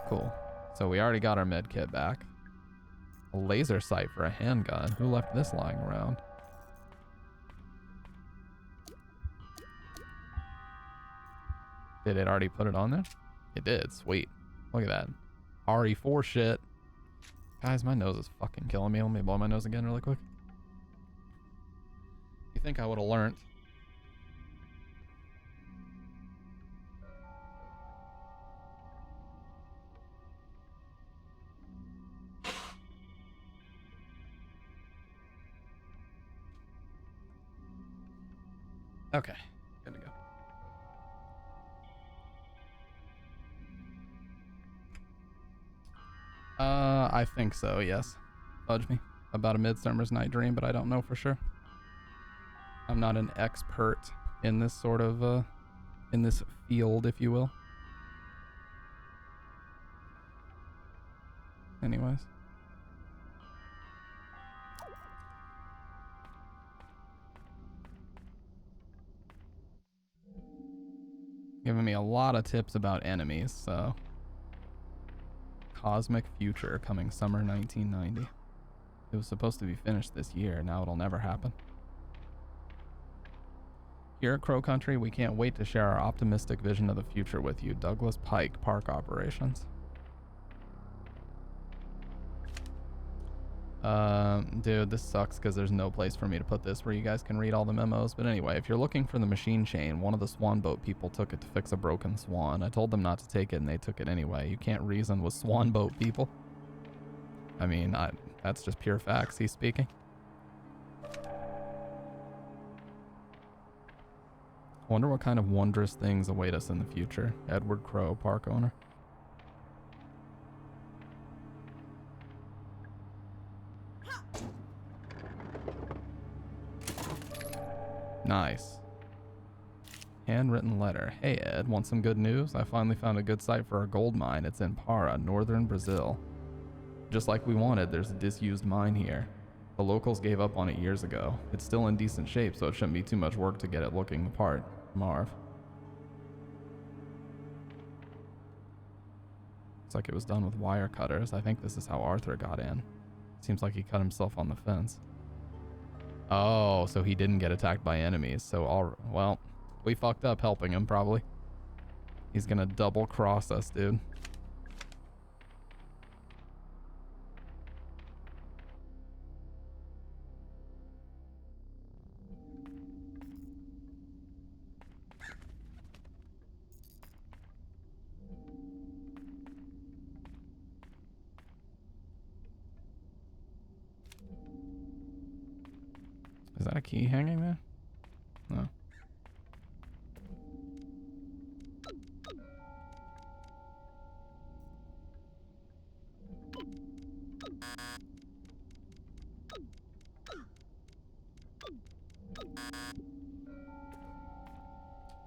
Cool. So we already got our med kit back. A laser sight for a handgun. Who left this lying around? Did it already put it on there? It did. Sweet. Look at that. RE4 shit. Guys, my nose is fucking killing me. Let me blow my nose again really quick. You think I would have learned? Okay, good to go. I think so, yes. Fudge me about A Midsummer's Night Dream, but I don't know for sure. I'm not an expert in this sort of, in this field, if you will. Anyways. Giving me a lot of tips about enemies, so... Cosmic Future, coming summer 1990. It was supposed to be finished this year, now it'll never happen. Here at Crow Country, we can't wait to share our optimistic vision of the future with you. Douglas Pike, Park Operations. Dude, this sucks because there's no place for me to put this where you guys can read all the memos. But anyway, if you're looking for the machine chain, one of the swan boat people took it to fix a broken swan. I told them not to take it and they took it anyway. You can't reason with swan boat people. I mean, that's just pure facts he's speaking. Wonder what kind of wondrous things await us in the future. Edward Crow, park owner. Nice. Handwritten letter. Hey Ed, want some good news? I finally found a good site for a gold mine. It's in Para, northern Brazil. Just like we wanted, there's a disused mine here. The locals gave up on it years ago. It's still in decent shape, so it shouldn't be too much work to get it looking the part. Marv. Looks like it was done with wire cutters. I think this is how Arthur got in. Seems like he cut himself on the fence. Oh, so he didn't get attacked by enemies. So, well, we fucked up helping him, probably. He's gonna double cross us, dude. Is that a key hanging there? No.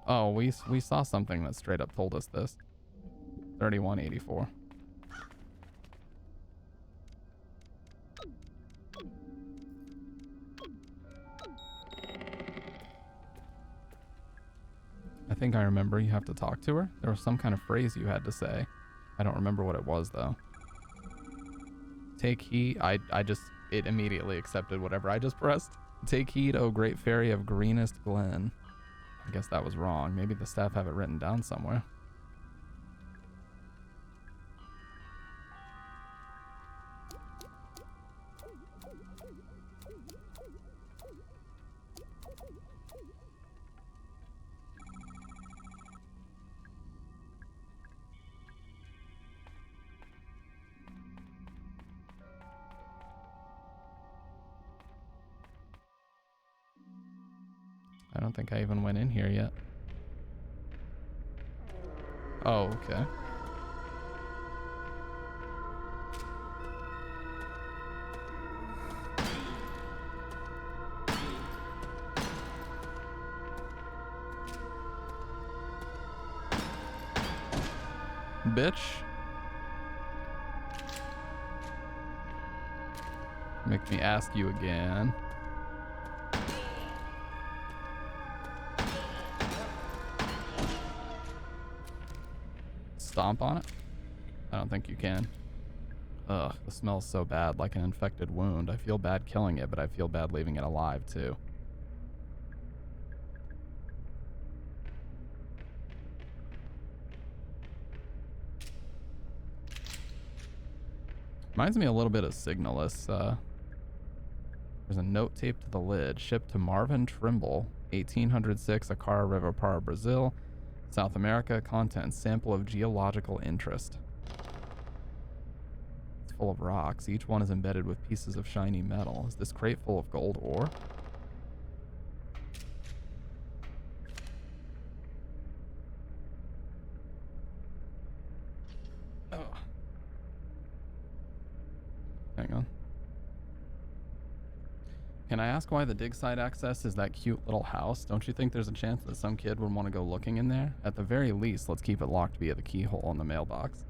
Oh, we saw something that straight up told us this. 3184. I think I remember you have to talk to her. There was some kind of phrase you had to say. I don't remember what it was though. Take heed. It immediately accepted whatever I just pressed. Take heed, O great fairy of Greenest Glen. I guess that was wrong. Maybe the staff have it written down somewhere. I don't think I even went in here yet. Oh, okay. Bitch. Make me ask you again. Stomp on it? I don't think you can. Ugh, the smell's so bad, like an infected wound. I feel bad killing it, but I feel bad leaving it alive too. Reminds me a little bit of Signalis. There's a note taped to the lid. Shipped to Marvin Trimble, 1806, Acara River Par, Brazil. South America. Contents: sample of geological interest. It's full of rocks. Each one is embedded with pieces of shiny metal. Is this crate full of gold ore? Oh. Hang on. Can I ask why the dig site access is that cute little house? Don't you think there's a chance that some kid would want to go looking in there? At the very least, let's keep it locked via the keyhole in the mailbox.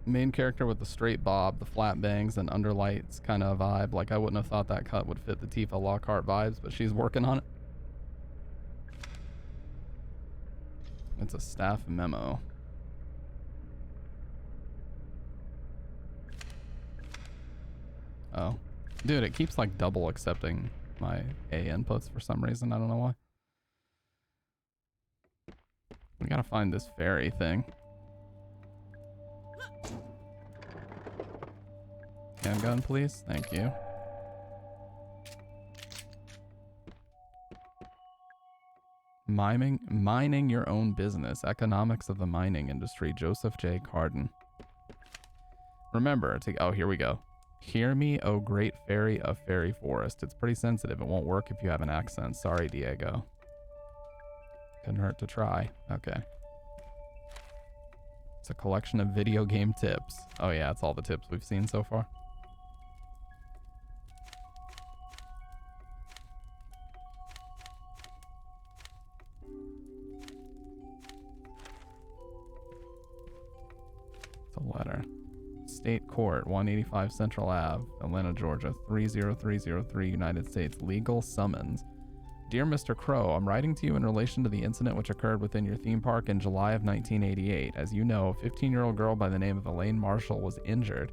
Main character with the straight bob, the flat bangs, and underlights kind of vibe. Like, I wouldn't have thought that cut would fit the Tifa Lockhart vibes, but she's working on it. It's a staff memo. Oh. Dude, it keeps like double accepting my A inputs for some reason. I don't know why. We gotta find this fairy thing. Handgun, please. Thank you. Mining your own business. Economics of the mining industry. Joseph J. Carden. Remember to, oh, here we go. Hear me, oh great fairy of fairy forest. It's pretty sensitive. It won't work if you have an accent. Sorry, Diego. Couldn't hurt to try. Okay. It's a collection of video game tips. Oh yeah, it's all the tips we've seen so far. It's a letter. State Court, 185 Central Ave, Atlanta, Georgia, 30303, United States. Legal summons. Dear Mr. Crow, I'm writing to you in relation to the incident which occurred within your theme park in July of 1988. As you know, a 15-year-old girl by the name of Elaine Marshall was injured.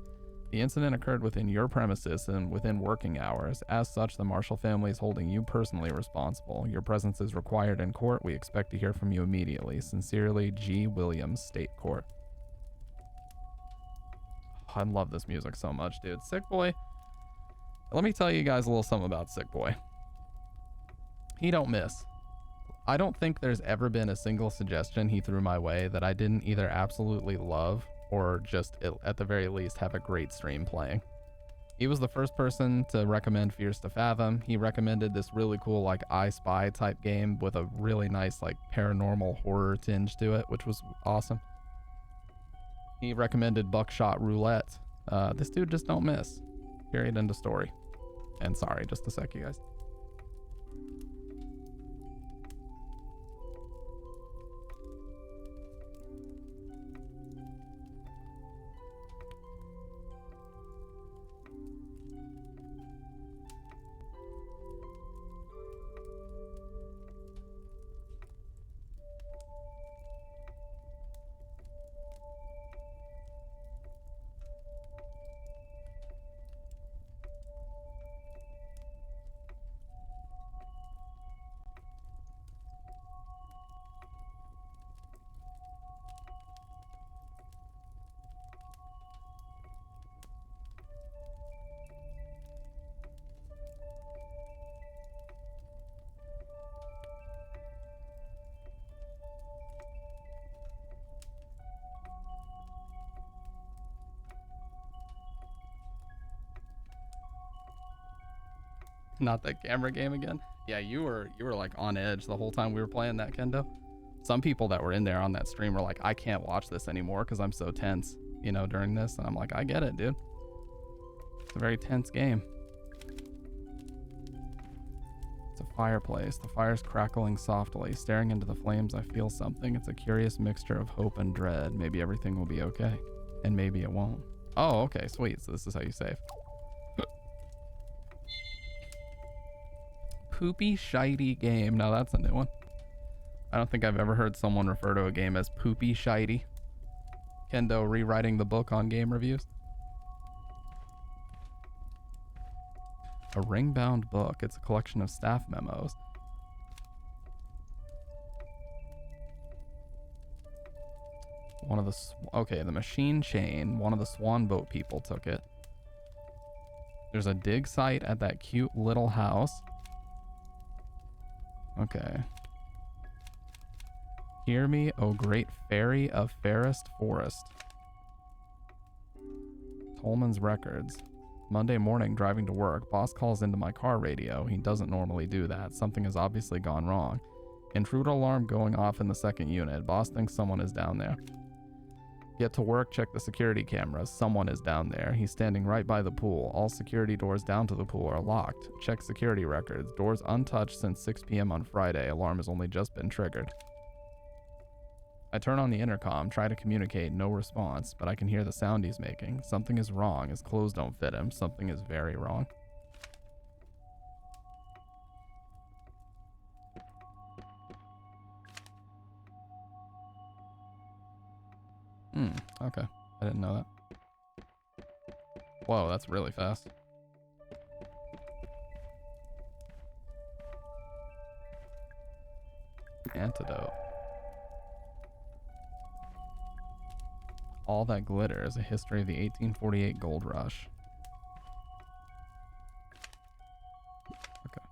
The incident occurred within your premises and within working hours. As such, the Marshall family is holding you personally responsible. Your presence is required in court. We expect to hear from you immediately. Sincerely, G. Williams, State Court. I love this music so much, dude. Sick Boy. Let me tell you guys a little something about Sick Boy. He don't miss. I don't think there's ever been a single suggestion he threw my way that I didn't either absolutely love or just at the very least have a great stream playing. He was the first person to recommend Fears to Fathom. He recommended this really cool like I Spy type game with a really nice like paranormal horror tinge to it, which was awesome. He recommended Buckshot Roulette. This dude just don't miss. Period, end of story. And sorry, just a sec, you guys. Not that camera game again. Yeah, you were like on edge the whole time we were playing that, Kendo. Some people that were in there on that stream were like, I can't watch this anymore because I'm so tense, you know, during this. And I'm like, I get it, dude. It's a very tense game. It's a fireplace. The fire's crackling softly. Staring into the flames, I feel something. It's a curious mixture of hope and dread. Maybe everything will be okay. And maybe it won't. Oh, okay, sweet. So this is how you save. Poopy shitey game. Now that's a new one. I don't think I've ever heard someone refer to a game as poopy shitey. Kendo rewriting the book on game reviews. A ring-bound book. It's a collection of staff memos. One of the okay, the machine chain. One of the swan boat people took it. There's a dig site at that cute little house. Okay. Hear me, O great fairy of fairest forest. Tolman's records. Monday morning, driving to work, boss calls into my car radio. He doesn't normally do that. Something has obviously gone wrong. Intruder alarm going off in the second unit. Boss thinks someone is down there. Get to work, check the security cameras. Someone is down there. He's standing right by the pool. All security doors down to the pool are locked. Check security records. Doors untouched since 6 p.m. on Friday. Alarm has only just been triggered. I turn on the intercom, try to communicate, no response, but I can hear the sound he's making. Something is wrong. His clothes don't fit him. Something is very wrong. Okay. I didn't know that. Whoa, that's really fast. Antidote. All That Glitter is a history of the 1848 gold rush. Okay.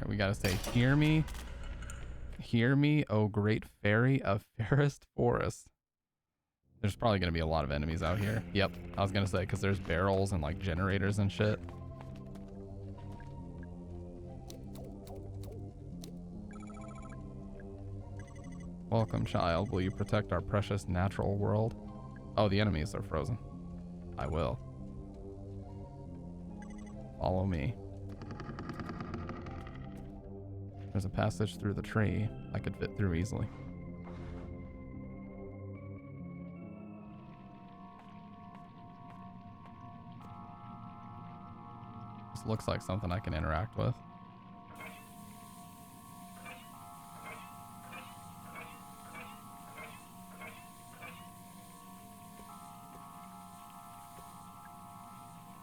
right, we gotta say, hear me, oh great fairy of fairest forest. There's probably gonna be a lot of enemies out here. Yep, I was gonna say, because there's barrels and like generators and shit. Welcome, child. Will you protect our precious natural world? Oh, the enemies are frozen. I will. Follow me. There's a passage through the tree I could fit through easily. This looks like something I can interact with.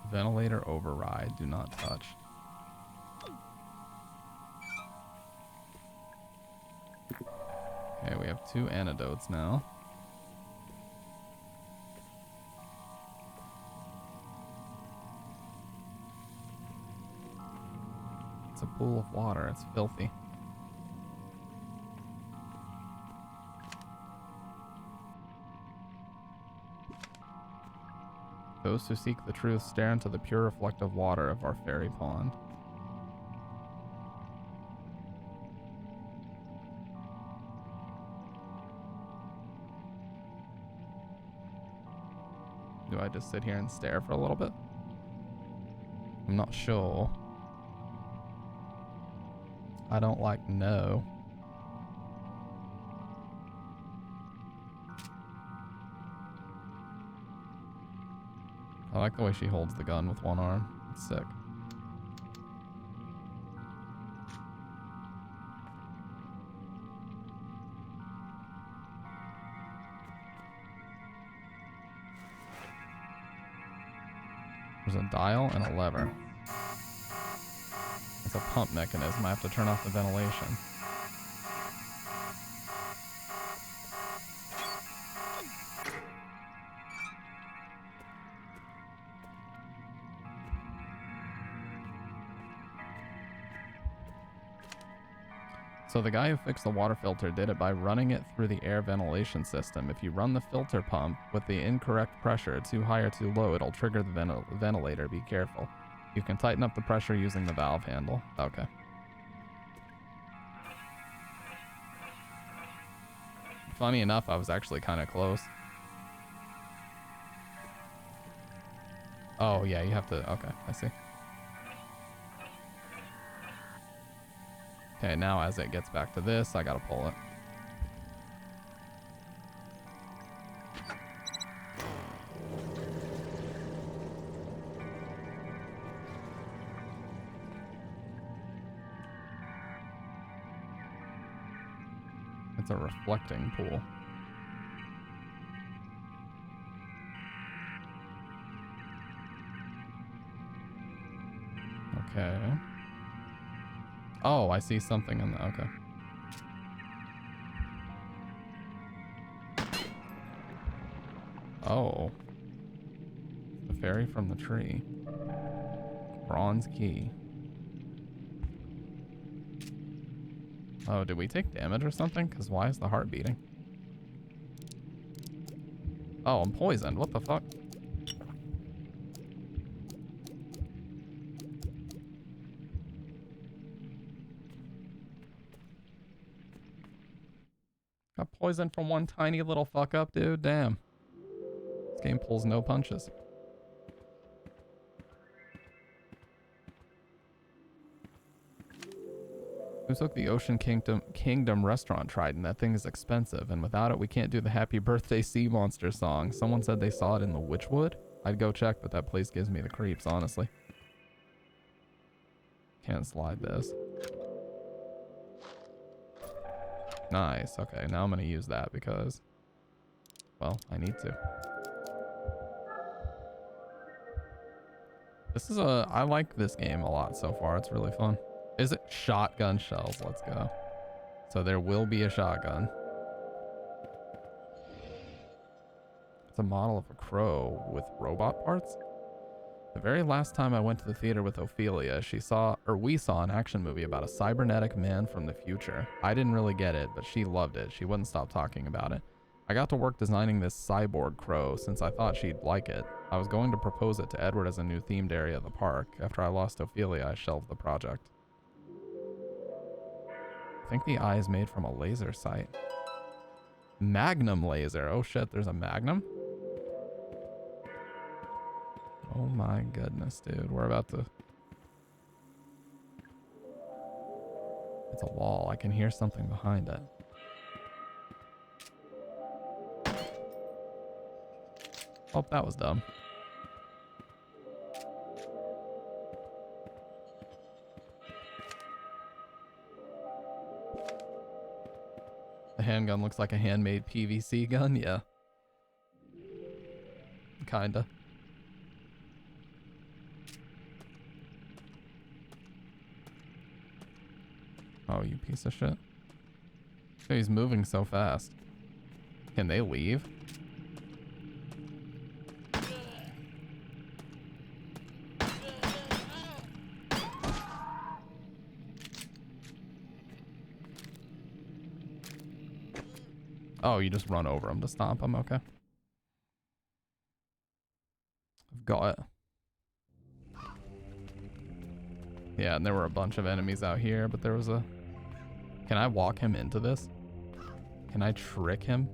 Ventilator override, do not touch. Okay, we have 2 antidotes now. It's a pool of water, it's filthy. Those who seek the truth stare into the pure reflective water of our fairy pond. Do I just sit here and stare for a little bit? I'm not sure. I don't like no. I like the way she holds the gun with one arm. It's sick. There's a dial and a lever. It's a pump mechanism. I have to turn off the ventilation. So the guy who fixed the water filter did it by running it through the air ventilation system. If you run the filter pump with the incorrect pressure, too high or too low, it'll trigger the ventilator. Be careful. You can tighten up the pressure using the valve handle. Okay. Funny enough, I was actually kind of close. Oh, yeah, you have to... Okay, I see. Okay, now as it gets back to this, I gotta pull it. It's a reflecting pool. Okay. Oh, I see something in the... Okay. Oh. The fairy from the tree. Bronze key. Oh, did we take damage or something? Because why is the heart beating? Oh, I'm poisoned. What the fuck? Got poisoned from one tiny little fuck up, dude. Damn. This game pulls no punches. Who took the Ocean Kingdom restaurant trident? That thing is expensive, and without it, we can't do the Happy Birthday Sea Monster song. Someone said they saw it in the Witchwood. I'd go check, but that place gives me the creeps, honestly. Can't slide this. Nice. Okay, now I'm going to use that because, well, I need to. This is I like this game a lot so far. It's really fun. Is it shotgun shells? Let's go. So there will be a shotgun. It's a model of a crow with robot parts. The very last time I went to the theater with Ophelia, we saw an action movie about a cybernetic man from the future. I didn't really get it, but she loved it. She wouldn't stop talking about it. I got to work designing this cyborg crow since I thought she'd like it. I was going to propose it to Edward as a new themed area of the park. After I lost Ophelia, I shelved the project. I think the eye is made from a laser sight. Magnum laser. Oh shit, there's a Magnum? Oh my goodness, dude. We're about to... It's a wall. I can hear something behind it. Oh, that was dumb. The handgun looks like a handmade PVC gun, yeah. Kinda. Oh, you piece of shit. He's moving so fast. Can they leave? Oh, you just run over him to stomp him, okay. I've got it. Yeah, and there were a bunch of enemies out here, but there was a... Can I walk him into this? Can I trick him?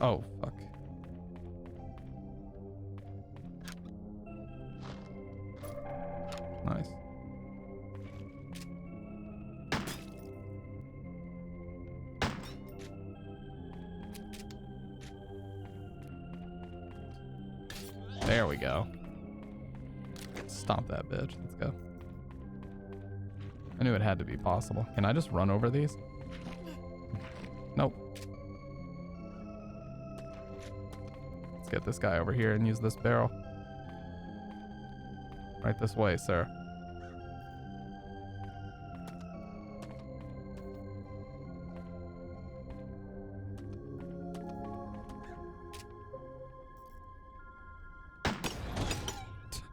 Oh, fuck. Nice. There we go. Stomp that bitch. Let's go. I knew it had to be possible. Can I just run over these? Nope. Let's get this guy over here and use this barrel. Right this way, sir.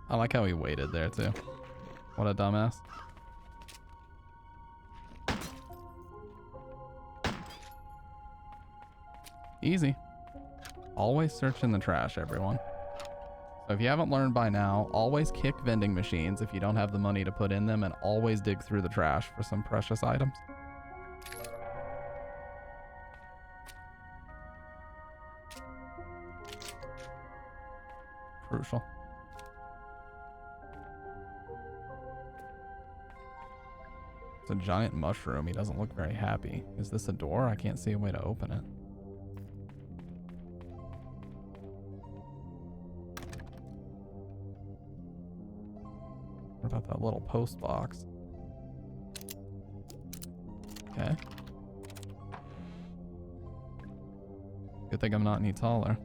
I like how he waited there too. What a dumbass. Easy. Always search in the trash, everyone. So if you haven't learned by now, always kick vending machines if you don't have the money to put in them, and always dig through the trash for some precious items. Crucial. It's a giant mushroom. He doesn't look very happy. Is this a door? I can't see a way to open it. What about that little post box? Okay. Good thing I'm not any taller.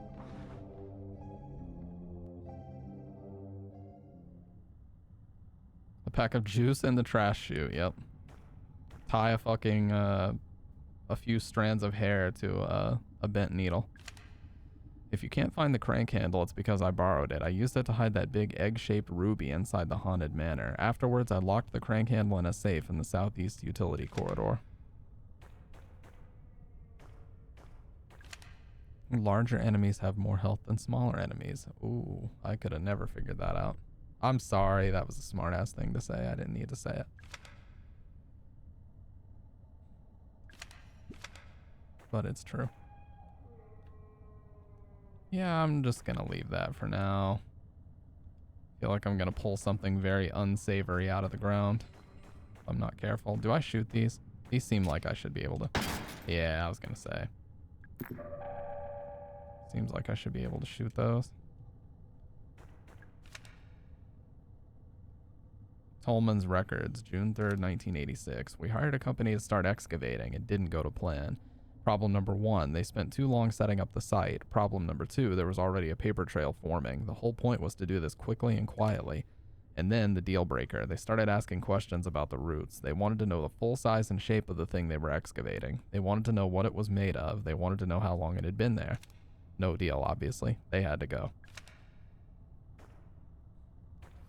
A pack of juice in the trash chute. Yep. Tie a fucking a few strands of hair to a bent needle. If you can't find the crank handle, it's because I borrowed it. I used it to hide that big egg-shaped ruby inside the haunted manor. Afterwards, I locked the crank handle in a safe in the southeast utility corridor. Larger enemies have more health than smaller enemies. Ooh, I could have never figured that out. I'm sorry, that was a smart-ass thing to say. I didn't need to say it. But it's true. Yeah, I'm just gonna leave that for now. Feel like I'm gonna pull something very unsavory out of the ground if I'm not careful. Do I shoot these? These seem like I should be able to. Yeah, I was gonna say. Seems like I should be able to shoot those. Tolman's Records, June 3rd, 1986. We hired a company to start excavating. It didn't go to plan. Problem number 1, they spent too long setting up the site. Problem number 2, there was already a paper trail forming. The whole point was to do this quickly and quietly. And then the deal breaker. They started asking questions about the roots. They wanted to know the full size and shape of the thing they were excavating. They wanted to know what it was made of. They wanted to know how long it had been there. No deal, obviously. They had to go.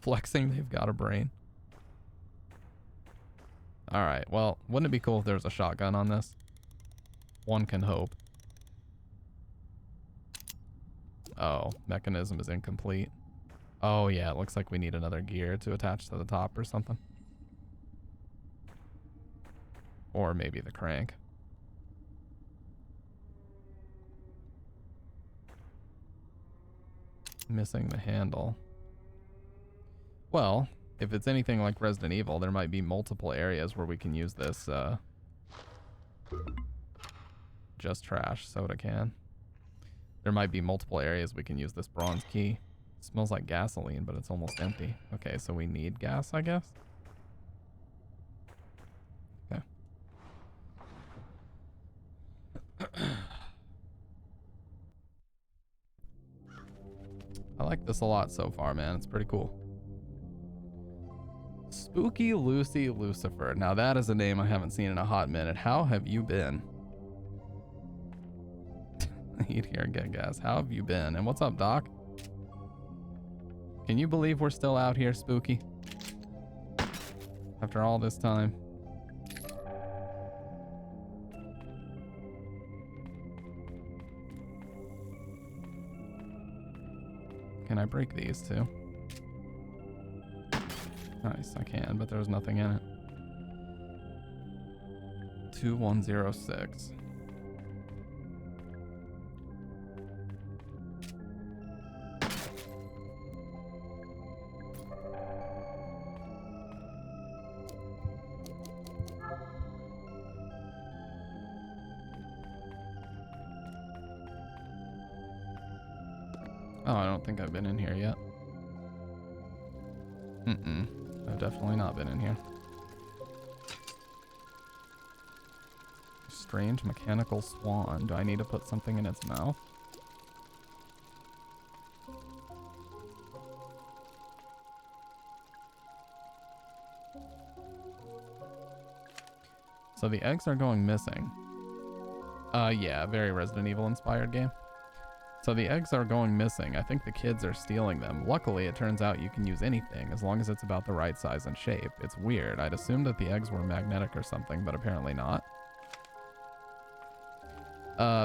Flexing, they've got a brain. Alright, well, wouldn't it be cool if there was a shotgun on this? One can hope. Oh, mechanism is incomplete. Oh yeah, it looks like we need another gear to attach to the top or something. Or maybe the crank. Missing the handle. Well, if it's anything like Resident Evil, there might be multiple areas where we can use this, just trash soda can. There might be multiple areas we can use this bronze key. It smells like gasoline, but it's almost empty. Okay, so we need gas, I guess. Okay. I like this a lot so far, man. It's pretty cool. Spooky Lucy Lucifer. Now that is a name I haven't seen in a hot minute. How have you been? Eat here and get gas. How have you been? And what's up, Doc? Can you believe we're still out here, Spooky? After all this time. Can I break these too? Nice, I can, but there's nothing in it. 2106. Oh, I don't think I've been in here yet. I've definitely not been in here. Strange mechanical swan. Do I need to put something in its mouth? So the eggs are going missing. Yeah, very Resident Evil inspired game. So the eggs are going missing. I think the kids are stealing them. Luckily, it turns out you can use anything as long as it's about the right size and shape. It's weird. I'd assumed that the eggs were magnetic or something, but apparently not.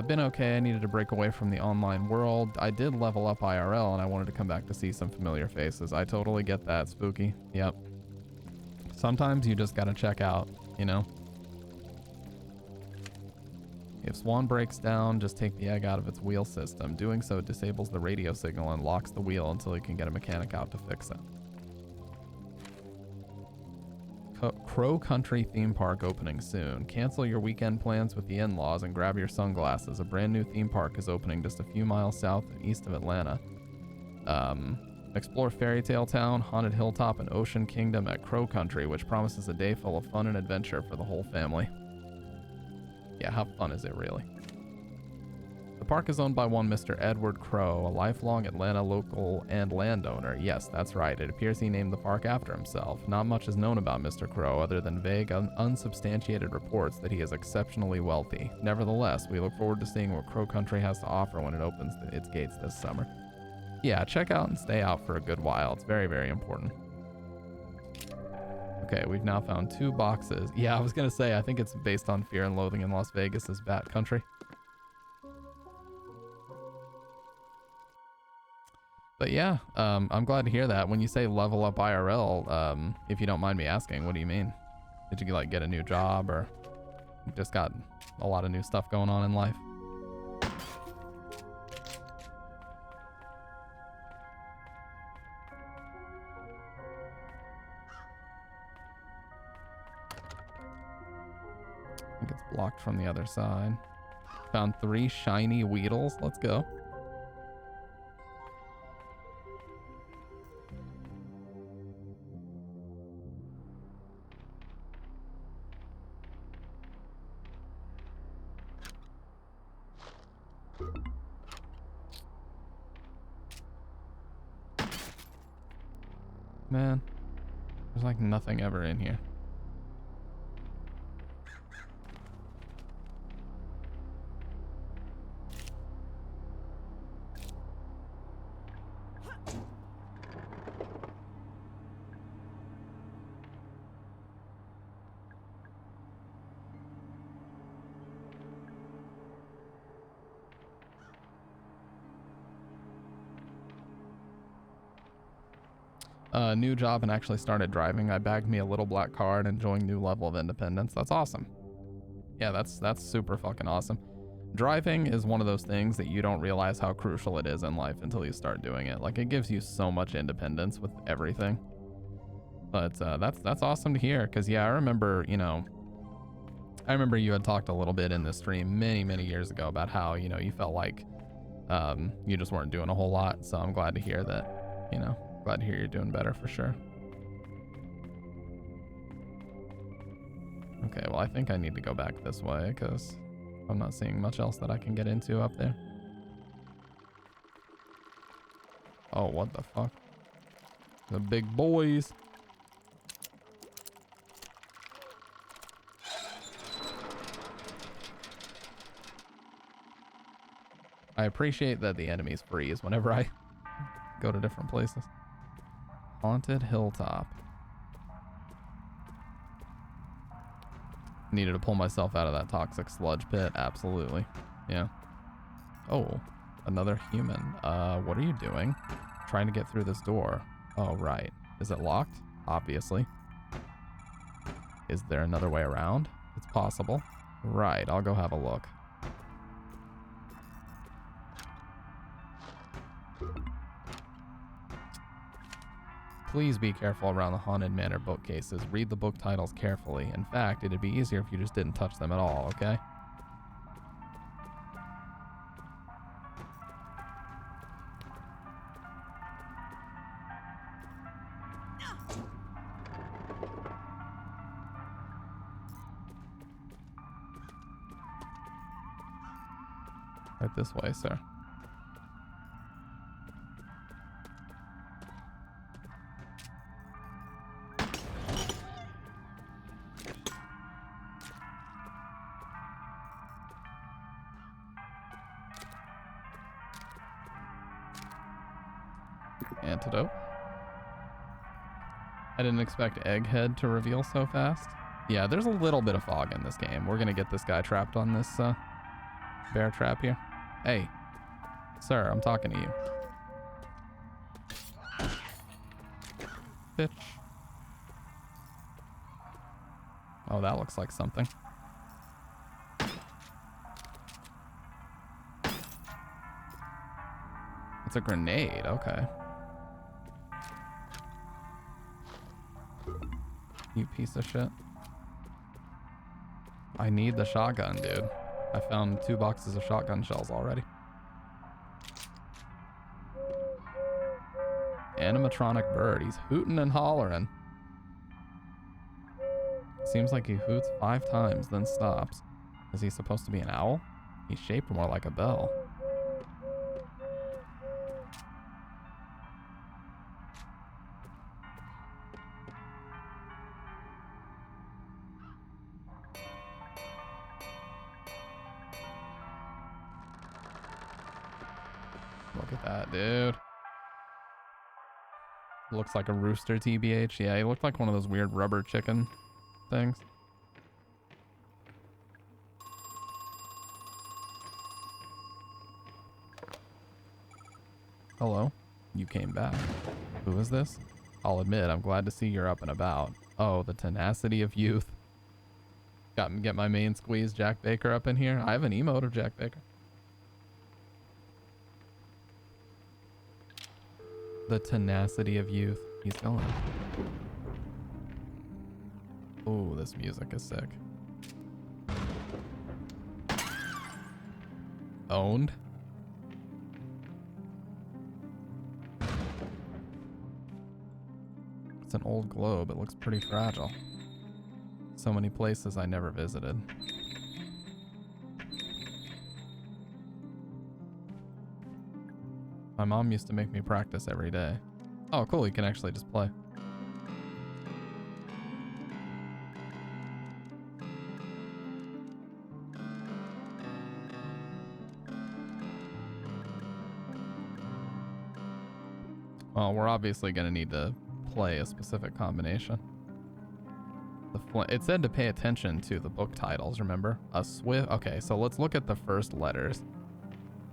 Been okay. I needed to break away from the online world. I did level up IRL and I wanted to come back to see some familiar faces. I totally get that, Spooky. Yep. Sometimes you just gotta check out, you know? If Swan breaks down, just take the egg out of its wheel system. Doing so disables the radio signal and locks the wheel until you can get a mechanic out to fix it. Crow Country theme park opening soon. Cancel your weekend plans with the in-laws and grab your sunglasses. A brand new theme park is opening just a few miles south and east of Atlanta. Explore Fairy Tale Town, Haunted Hilltop, and Ocean Kingdom at Crow Country, which promises a day full of fun and adventure for the whole family. Yeah, how fun is it really? The park is owned by one Mr. Edward Crow, a lifelong Atlanta local and landowner. Yes, that's right. It appears he named the park after himself. Not much is known about Mr. Crow other than vague, unsubstantiated reports that he is exceptionally wealthy. Nevertheless, we look forward to seeing what Crow Country has to offer when it opens its gates this summer. Yeah, check out and stay out for a good while. It's very, very important. Okay, we've now found 2 boxes. Yeah, I was gonna say, I think it's based on Fear and Loathing in Las Vegas as Bat Country. But yeah, I'm glad to hear that. When you say level up IRL, if you don't mind me asking, what do you mean? Did you like get a new job or you just got a lot of new stuff going on in life? I think it's blocked from the other side. Found 3 shiny Weedles. Let's go. Man, There's like nothing ever in here. New job and actually started driving. I bagged me a little black car and enjoying new level of independence. That's awesome. Yeah, that's super fucking awesome. Driving is one of those things that you don't realize how crucial it is in life until you start doing it. Like, it gives you so much independence with everything. But that's awesome to hear, because yeah, I remember, you know, you had talked a little bit in this stream many years ago about how, you know, you felt like you just weren't doing a whole lot. So I'm glad to hear that, you know, glad to hear you're doing better for sure. Okay, well, I think I need to go back this way because I'm not seeing much else that I can get into up there. Oh, what the fuck? The big boys. I appreciate that the enemies freeze whenever I go to different places. Haunted Hilltop. Needed to pull myself out of that toxic sludge pit. Absolutely. Yeah. Oh, another human. What are you doing? Trying to get through this door. Oh, right. Is it locked? Obviously. Is there another way around? It's possible. Right, I'll go have a look. Please be careful around the Haunted Manor bookcases. Read the book titles carefully. In fact, it'd be easier if you just didn't touch them at all, okay? Right this way, sir. Antidote. I didn't expect Egghead to reveal so fast. Yeah, there's a little bit of fog in this game. We're gonna get this guy trapped on this bear trap here. Hey, sir, I'm talking to you. Bitch. Oh, that looks like something. It's a grenade, okay. You piece of shit. I need the shotgun, dude. I found 2 boxes of shotgun shells already. Animatronic bird. He's hooting and hollering. Seems like he hoots 5 times, then stops. Is he supposed to be an owl? He's shaped more like a bell. Look at that, dude. Looks like a rooster, TBH. Yeah, he looked like one of those weird rubber chicken things. Hello. You came back. Who is this? I'll admit, I'm glad to see you're up and about. Oh, the tenacity of youth. Get my main squeeze Jack Baker up in here. I have an emote of Jack Baker. The tenacity of youth. He's going. Oh, this music is sick. Owned. It's an old globe. It looks pretty fragile. So many places I never visited. My mom used to make me practice every day. Oh, cool. You can actually just play. Well, we're obviously going to need to play a specific combination. It said to pay attention to the book titles, remember? A swift... Okay, so let's look at the first letters.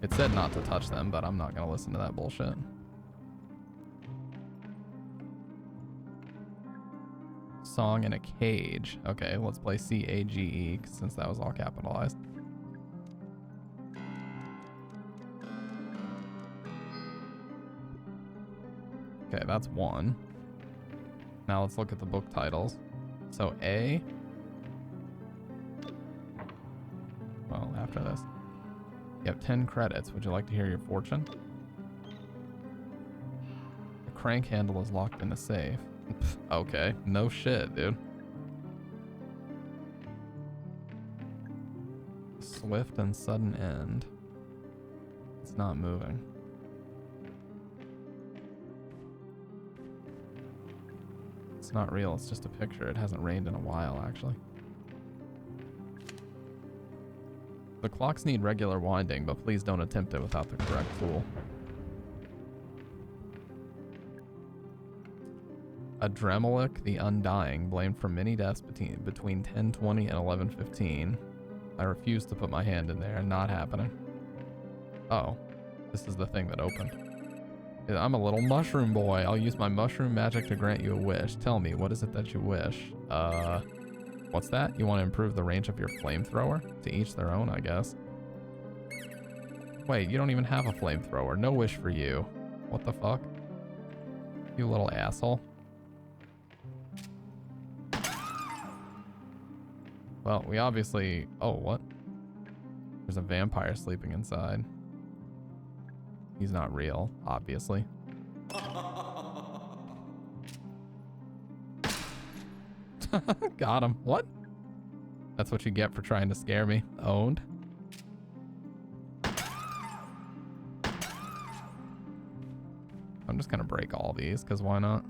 It said not to touch them, but I'm not going to listen to that bullshit. Song in a cage. Okay, let's play C-A-G-E since that was all capitalized. Okay, that's one. Now let's look at the book titles. So A. Well, after this. You have 10 credits. Would you like to hear your fortune? The crank handle is locked in a safe. Okay, no shit, dude. Swift and sudden end. It's not moving. It's not real, it's just a picture. It hasn't rained in a while, actually. The clocks need regular winding, but please don't attempt it without the correct tool. Adremelik the Undying, blamed for many deaths between 10:20 and 11:15. I refuse to put my hand in there. Not happening. Oh, this is the thing that opened. I'm a little mushroom boy. I'll use my mushroom magic to grant you a wish. Tell me, what is it that you wish? What's that? You want to improve the range of your flamethrower? To each their own, I guess. Wait, you don't even have a flamethrower. No wish for you. What the fuck? You little asshole. Well, we obviously... Oh, what? There's a vampire sleeping inside. He's not real, obviously. Got him. What? That's what you get for trying to scare me. Owned. I'm just gonna break all these, because why not?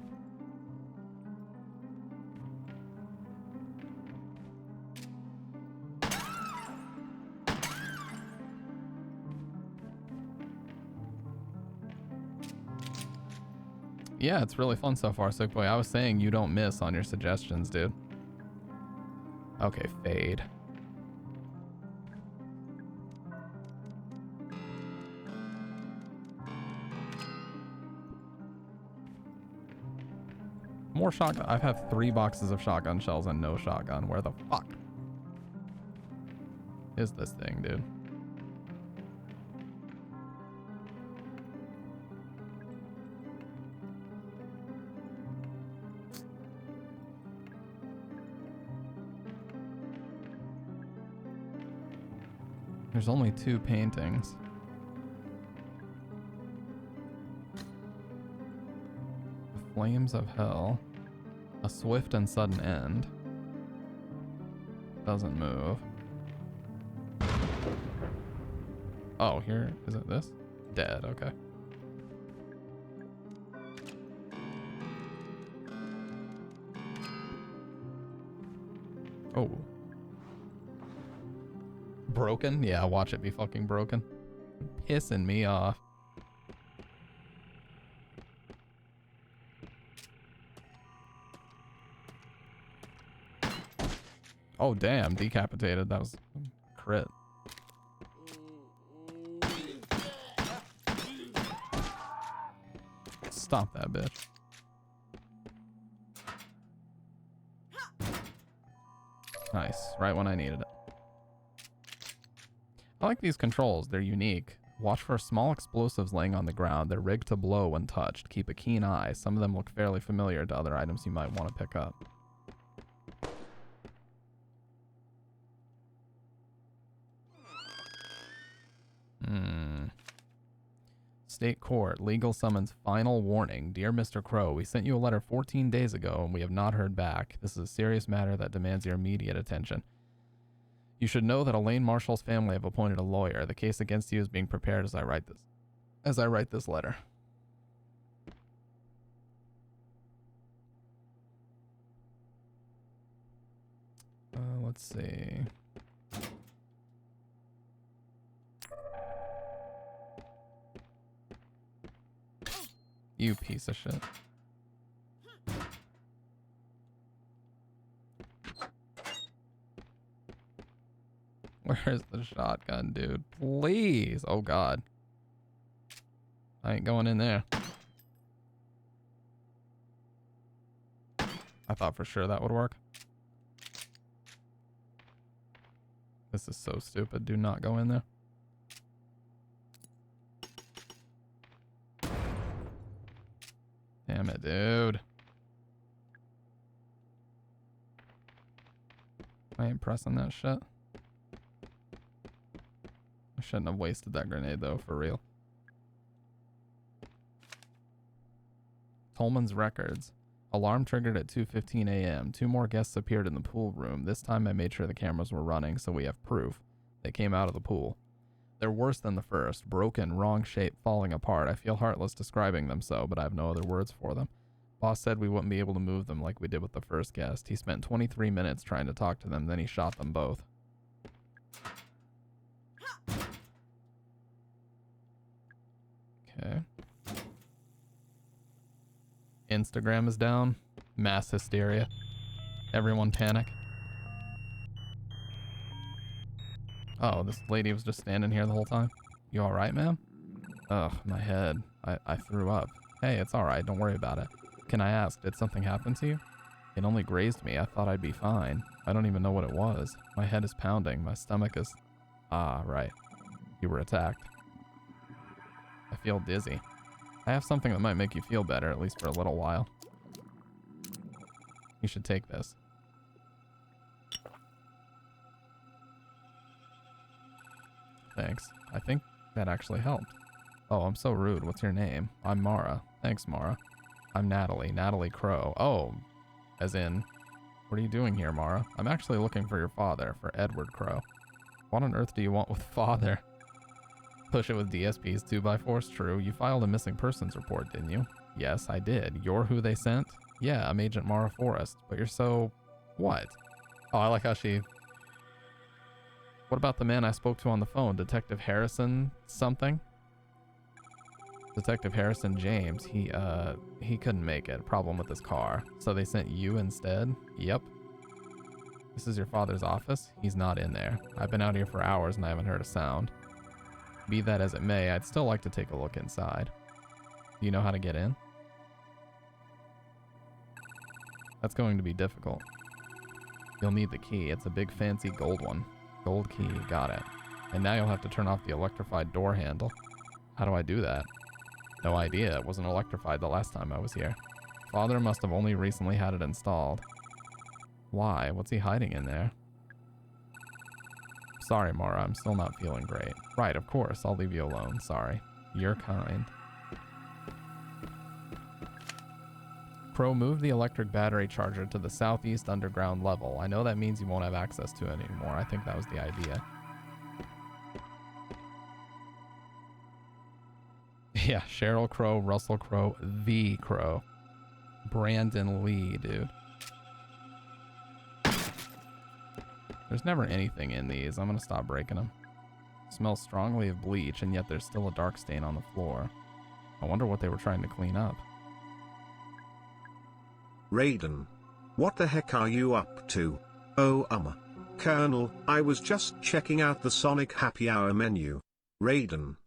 Yeah, it's really fun so far, Sick Boy. I was saying you don't miss on your suggestions, dude. Okay, fade. More shotgun. I've had 3 boxes of shotgun shells and no shotgun. Where the fuck is this thing, dude? There's only 2 paintings. The Flames of Hell. A swift and sudden end. Doesn't move. Oh, here, is it this? Dead, okay. Oh. Broken? Yeah, watch it be fucking broken. Pissing me off. Oh, damn. Decapitated. That was crit. Stop that bitch. Nice. Right when I needed it. I like these controls. They're unique. Watch for small explosives laying on the ground. They're rigged to blow when touched. Keep a keen eye. Some of them look fairly familiar to other items you might want to pick up. State Court. Legal summons final warning. Dear Mr. Crow, we sent you a letter 14 days ago and we have not heard back. This is a serious matter that demands your immediate attention. You should know that Elaine Marshall's family have appointed a lawyer. The case against you is being prepared as I write this letter. Let's see. You piece of shit. Where's the shotgun, dude? Please. Oh, God. I ain't going in there. I thought for sure that would work. This is so stupid. Do not go in there. Damn it, dude. I ain't pressing that shit. I shouldn't have wasted that grenade, though, for real. Tolman's records. Alarm triggered at 2:15 a.m. 2 more guests appeared in the pool room. This time I made sure the cameras were running, so we have proof. They came out of the pool. They're worse than the first. Broken, wrong shape, falling apart. I feel heartless describing them so, but I have no other words for them. Boss said we wouldn't be able to move them like we did with the first guest. He spent 23 minutes trying to talk to them, then he shot them both. Okay. Instagram is down. Mass hysteria. Everyone panic. Oh, this lady was just standing here the whole time. You alright, ma'am? Ugh, my head. I threw up. Hey, it's alright. Don't worry about it. Can I ask, did something happen to you? It only grazed me. I thought I'd be fine. I don't even know what it was. My head is pounding. My stomach is... Ah, right. You were attacked. I feel dizzy. I have something that might make you feel better, at least for a little while. You should take this. Thanks. I think that actually helped. Oh, I'm so rude. What's your name? I'm Mara. Thanks, Mara. I'm Natalie. Natalie Crow. Oh, as in, what are you doing here, Mara? I'm actually looking for your father, for Edward Crow. What on earth do you want with father? Push it with DSP's 2x4's true. You filed a missing persons report, didn't you? Yes, I did. You're who they sent? Yeah, I'm Agent Mara Forrest. But you're so... what? Oh, I like how she... What about the man I spoke to on the phone? Detective Harrison something? Detective Harrison James. He couldn't make it. Problem with his car. So they sent you instead? Yep. This is your father's office? He's not in there. I've been out here for hours and I haven't heard a sound. Be that as it may, I'd still like to take a look inside. Do you know how to get in? That's going to be difficult. You'll need the key. It's a big fancy gold one. Gold key, got it. And now you'll have to turn off the electrified door handle. How do I do that? No idea. It wasn't electrified the last time I was here. Father must have only recently had it installed. Why? What's he hiding in there? Sorry, Mara, I'm still not feeling great. Right, of course, I'll leave you alone, sorry. You're kind. Crow, move the electric battery charger to the southeast underground level. I know that means you won't have access to it anymore. I think that was the idea. Yeah, Cheryl Crow, Russell Crowe, the Crow. Brandon Lee, dude. There's never anything in these. I'm gonna stop breaking them. Smells strongly of bleach, and yet there's still a dark stain on the floor. I wonder what they were trying to clean up. Raiden. What the heck are you up to? Oh, Colonel, I was just checking out the Sonic Happy Hour menu. Raiden.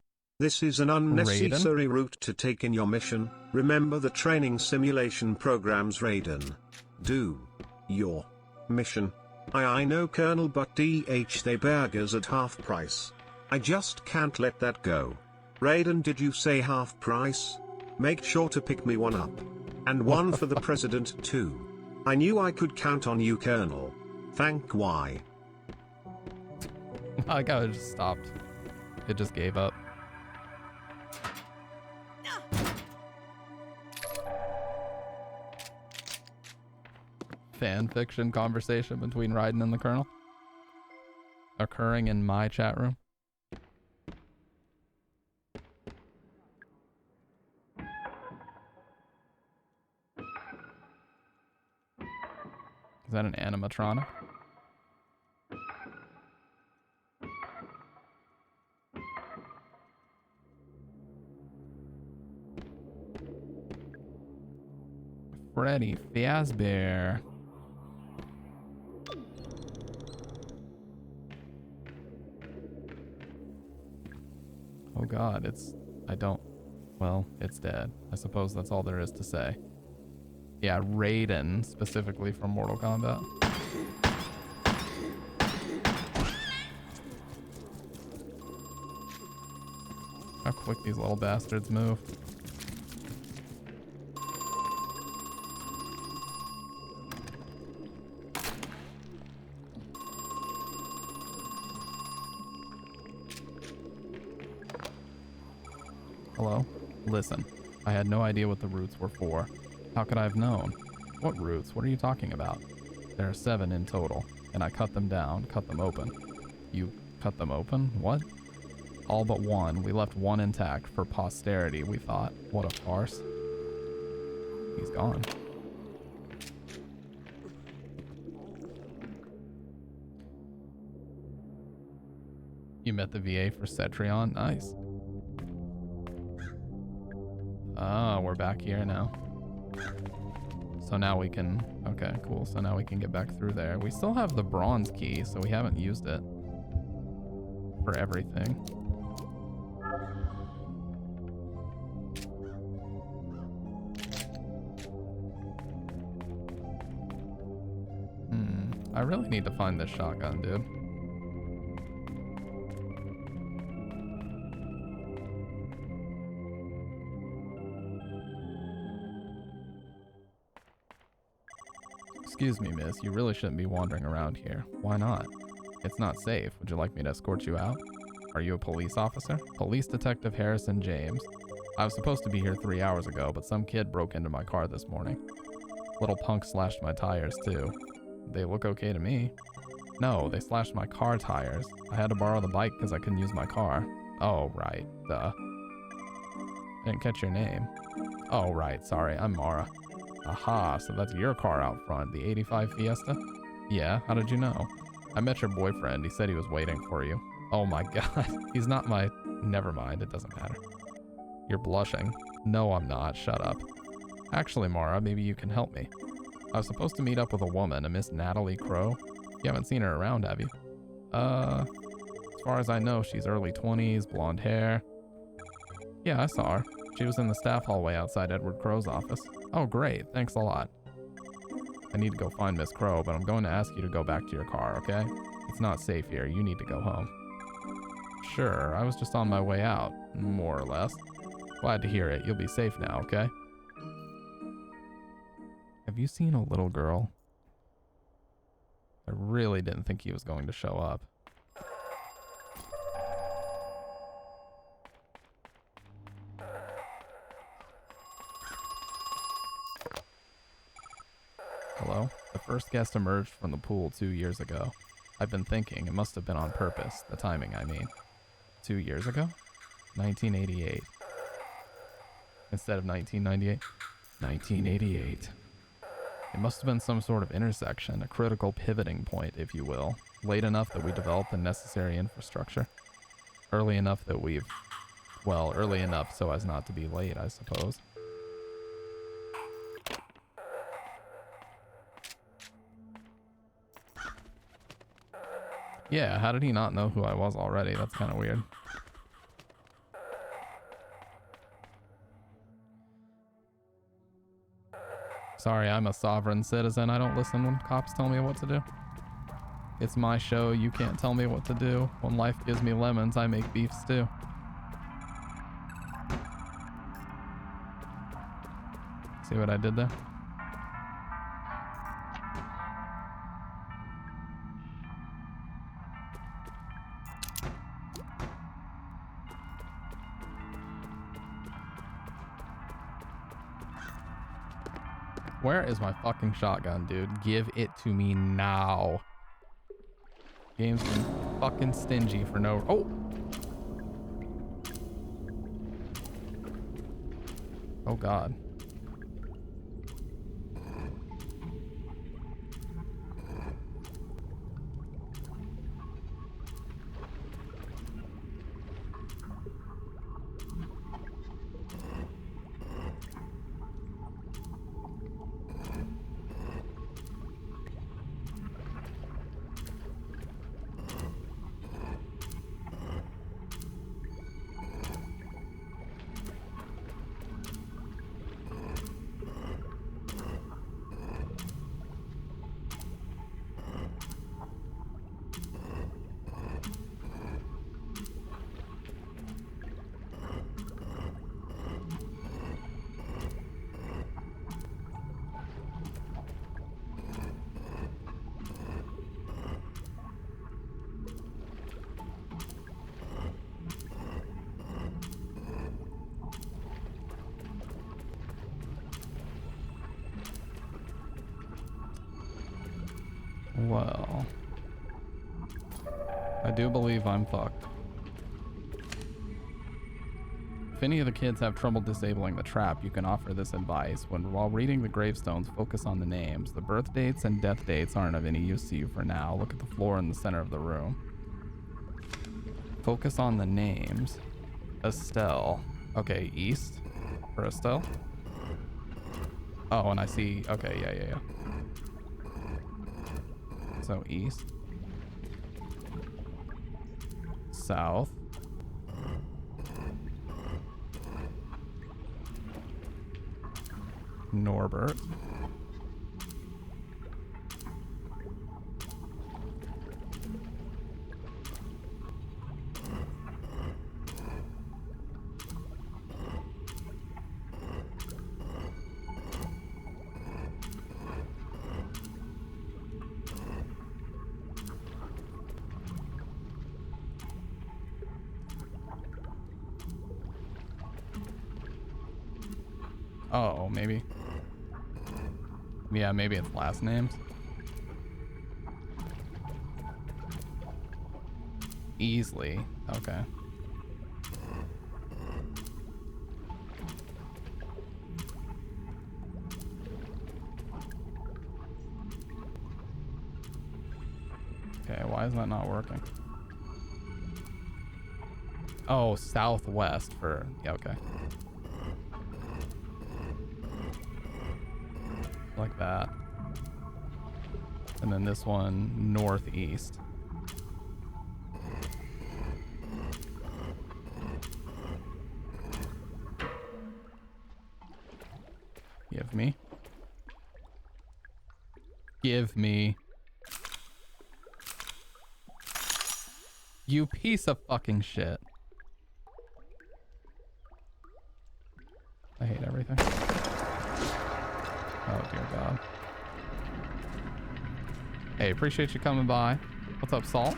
This is an unnecessary route to take in your mission. Remember the training simulation programs, Raiden. Do your mission. I know, Colonel, but they burgers at half price. I just can't let that go. Raiden, did you say half price? Make sure to pick me one up. And one for the president too. I knew I could count on you, Colonel. Thank why. I got it just stopped. It just gave up. Fan fiction conversation between Raiden and the Colonel occurring in my chat room. Is that an animatronic? Freddy Fazbear. Oh god, it's... Well, it's dead. I suppose that's all there is to say. Yeah, Raiden, specifically from Mortal Kombat. How quick these little bastards move. Hello? Listen, I had no idea what the roots were for. How could I have known? What roots? What are you talking about? There are 7 in total, and I cut them down, cut them open. You cut them open? What? All but one. We left one intact for posterity, we thought. What a farce. He's gone. You met the VA for Cetrion? Nice. Ah, we're back here now. So now we can... Okay, cool. So now we can get back through there. We still have the bronze key, so we haven't used it for everything. I really need to find this shotgun, dude. Excuse me, miss. You really shouldn't be wandering around here. Why not? It's not safe. Would you like me to escort you out? Are you a police officer? Police Detective Harrison James. I was supposed to be here 3 hours ago, but some kid broke into my car this morning. Little punk slashed my tires, too. They look okay to me. No, they slashed my car tires. I had to borrow the bike because I couldn't use my car. Oh, right. Duh. I didn't catch your name. Oh, right. Sorry. I'm Mara. Aha, so that's your car out front, the 85 Fiesta? Yeah, how did you know? I met your boyfriend. He said he was waiting for you. Oh my god. He's not my... Never mind, it doesn't matter. You're blushing. No, I'm not. Shut up. Actually, Mara, maybe you can help me. I was supposed to meet up with a woman, a Miss Natalie Crow. You haven't seen her around, have you? As far as I know, she's early 20s, blonde hair. Yeah, I saw her. She was in the staff hallway outside Edward Crow's office. Oh, great. Thanks a lot. I need to go find Miss Crow, but I'm going to ask you to go back to your car, okay? It's not safe here. You need to go home. Sure, I was just on my way out, more or less. Glad to hear it. You'll be safe now, okay? Have you seen a little girl? I really didn't think he was going to show up. Hello? The first guest emerged from the pool 2 years ago. I've been thinking it must have been on purpose, the timing I mean. 2 years ago? 1988. Instead of 1998? 1988. It must have been some sort of intersection, a critical pivoting point, if you will. Late enough that we developed the necessary infrastructure. Early enough that we've... Well, early enough so as not to be late, I suppose. Yeah, how did he not know who I was already? That's kind of weird. Sorry, I'm a sovereign citizen. I don't listen when cops tell me what to do. It's my show. You can't tell me what to do. When life gives me lemons, I make beef stew. See what I did there? Where is my fucking shotgun, dude? Give it to me now. Game's been fucking stingy for no... Oh! Oh, God. Well, I do believe I'm fucked. If any of the kids have trouble disabling the trap, you can offer this advice. While reading the gravestones, focus on the names. The birth dates and death dates aren't of any use to you for now. Look at the floor in the center of the room. Focus on the names. Estelle. Okay, east for Estelle. Oh, and I see. Okay, yeah. So east. South. Norbert. Oh, maybe. Yeah, maybe it's last names. Easily. Okay. Okay, why is that not working? Oh, southwest for... Yeah, okay. Like that. And then this one northeast. Give me. Give me. You piece of fucking shit. I hate everything. Oh dear God. Hey, appreciate you coming by. What's up, Salt?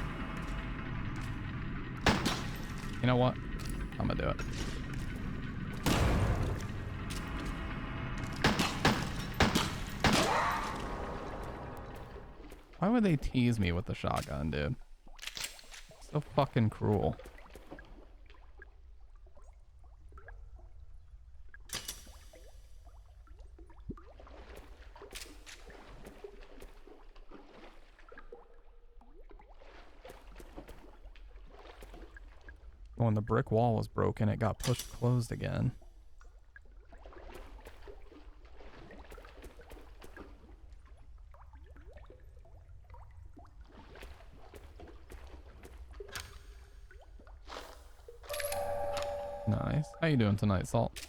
You know what? I'm gonna do it. Why would they tease me with the shotgun, dude? So fucking cruel. When the brick wall was broken, it got pushed closed again. Nice. How you doing tonight, Salt?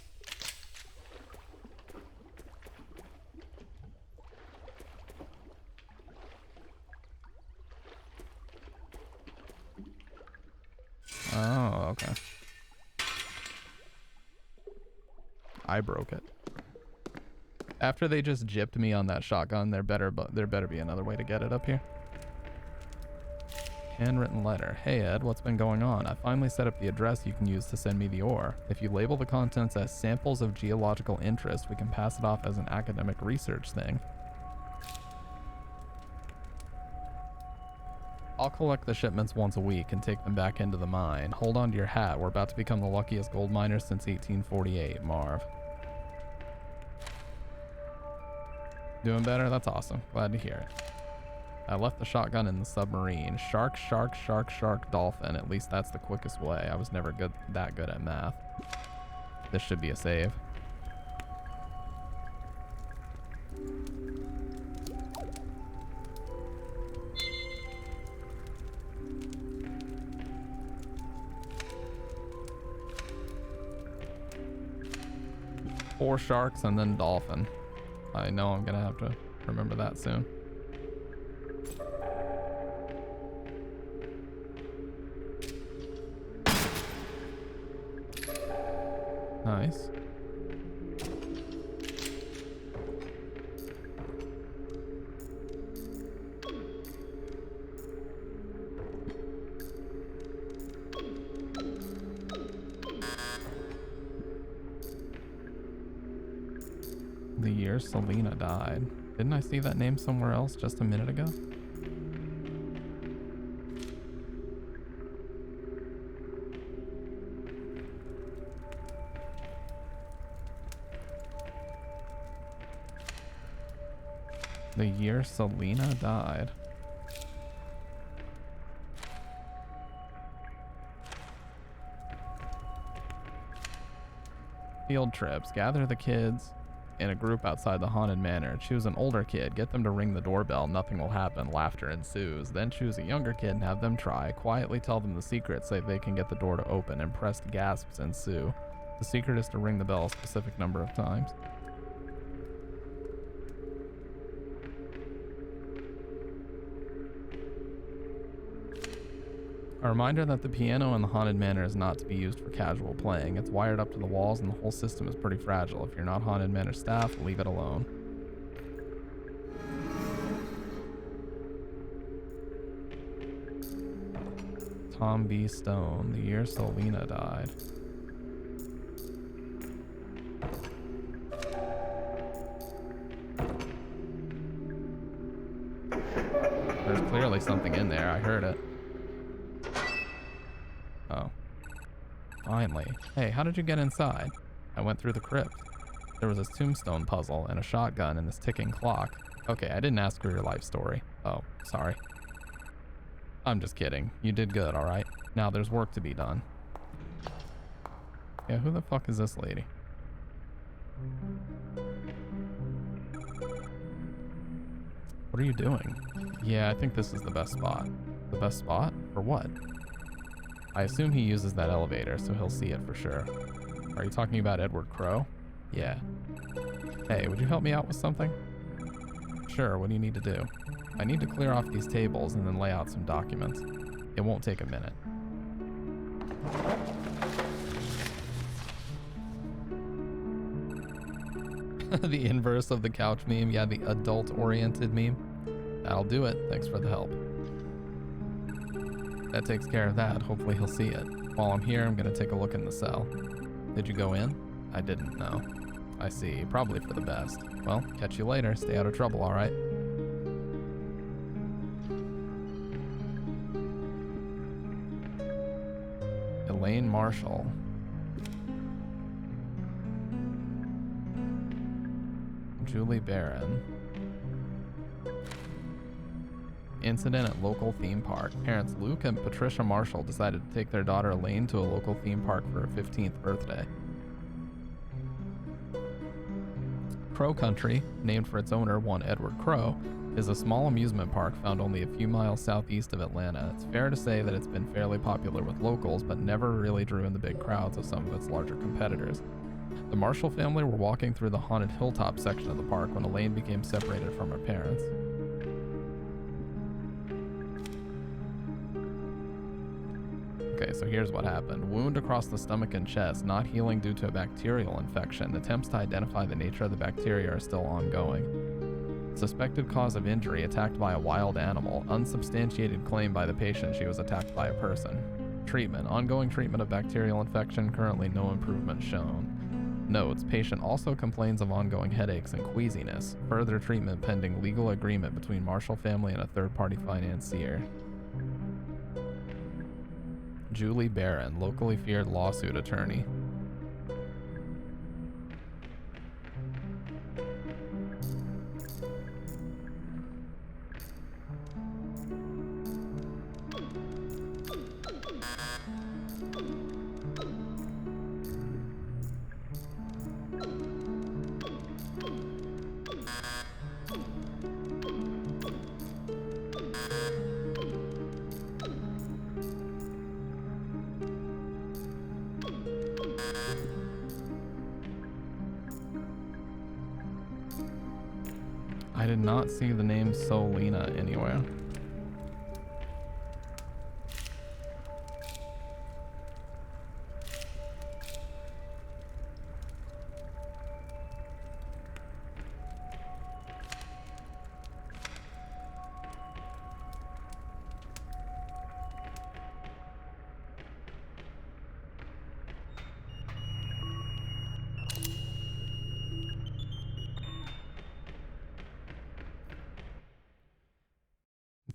Oh, okay. I broke it. After they just gypped me on that shotgun, there better be another way to get it up here. Handwritten letter. Hey Ed, what's been going on? I finally set up the address you can use to send me the ore. If you label the contents as samples of geological interest, we can pass it off as an academic research thing. I'll collect the shipments once a week and take them back into the mine. Hold on to your hat. We're about to become the luckiest gold miners since 1848, Marv. Doing better? That's awesome. Glad to hear it. I left the shotgun in the submarine. Shark, shark, shark, shark, dolphin. At least that's the quickest way. I was never that good at math. This should be a save. Four sharks and then dolphin. I know I'm gonna have to remember that soon. Nice. The year Selena died. Didn't I see that name somewhere else just a minute ago? The year Selena died. Field trips. Gather the kids in a group outside the haunted manor. Choose an older kid. Get them to ring the doorbell. Nothing will happen. Laughter ensues. Then choose a younger kid and have them try. Quietly tell them the secret so they can get the door to open. Impressed gasps ensue. The secret is to ring the bell a specific number of times. A reminder that the piano in the haunted manor is not to be used for casual playing. It's wired up to the walls and the whole system is pretty fragile. If you're not haunted manor staff, leave it alone. Tom B. Stone, the year Selena died. There's clearly something in there. I heard it. Oh. Finally. Hey, how did you get inside? I went through the crypt. There was this tombstone puzzle and a shotgun and this ticking clock. Okay, I didn't ask for your life story. Oh, sorry. I'm just kidding. You did good, alright? Now there's work to be done. Yeah, who the fuck is this lady? What are you doing? Yeah, I think this is the best spot. The best spot? For what? I assume he uses that elevator, so he'll see it for sure. Are you talking about Edward Crowe? Yeah. Hey, would you help me out with something? Sure, what do you need to do? I need to clear off these tables and then lay out some documents. It won't take a minute. The inverse of the couch meme. Yeah, the adult-oriented meme. That'll do it. Thanks for the help. That takes care of that. Hopefully he'll see it. While I'm here, I'm gonna take a look in the cell. Did you go in? I didn't know. I see. Probably for the best. Well, catch you later. Stay out of trouble, alright? Elaine Marshall. Julie Barron. Incident at local theme park. Parents Luke and Patricia Marshall decided to take their daughter Elaine to a local theme park for her 15th birthday. Crow Country, named for its owner, one Edward Crowe, is a small amusement park found only a few miles southeast of Atlanta. It's fair to say that it's been fairly popular with locals, but never really drew in the big crowds of some of its larger competitors. The Marshall family were walking through the haunted hilltop section of the park when Elaine became separated from her parents. Okay, so here's what happened. Wound across the stomach and chest, not healing due to a bacterial infection. Attempts to identify the nature of the bacteria are still ongoing. Suspected cause of injury, attacked by a wild animal. Unsubstantiated claim by the patient she was attacked by a person. Treatment, ongoing treatment of bacterial infection, currently no improvement shown. Notes, patient also complains of ongoing headaches and queasiness. Further treatment pending legal agreement between Marshall family and a third-party financier. Julie Barron, locally feared lawsuit attorney. I did not see the name Selena anywhere.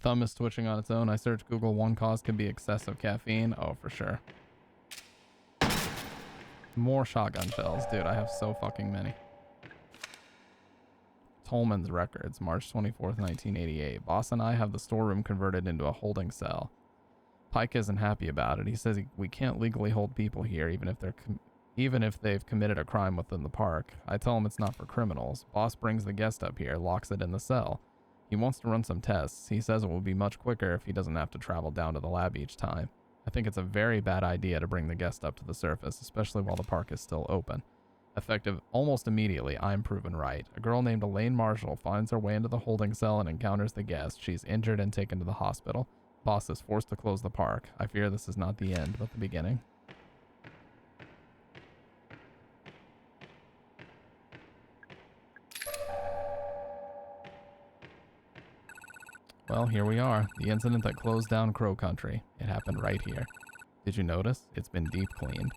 Thumb is twitching on its own. I searched Google. One cause could be excessive caffeine. Oh, for sure. More shotgun shells. Dude, I have so fucking many. Tolman's records, March 24th, 1988. Boss and I have the storeroom converted into a holding cell. Pike isn't happy about it. He says we can't legally hold people here, even if they've committed a crime within the park. I tell him it's not for criminals. Boss brings the guest up here, locks it in the cell. He wants to run some tests. He says it will be much quicker if he doesn't have to travel down to the lab each time. I think it's a very bad idea to bring the guest up to the surface, especially while the park is still open. Effective almost immediately, I'm proven right. A girl named Elaine Marshall finds her way into the holding cell and encounters the guest. She's injured and taken to the hospital. Boss is forced to close the park. I fear this is not the end, but the beginning. Well, here we are. The incident that closed down Crow Country. It happened right here. Did you notice? It's been deep cleaned.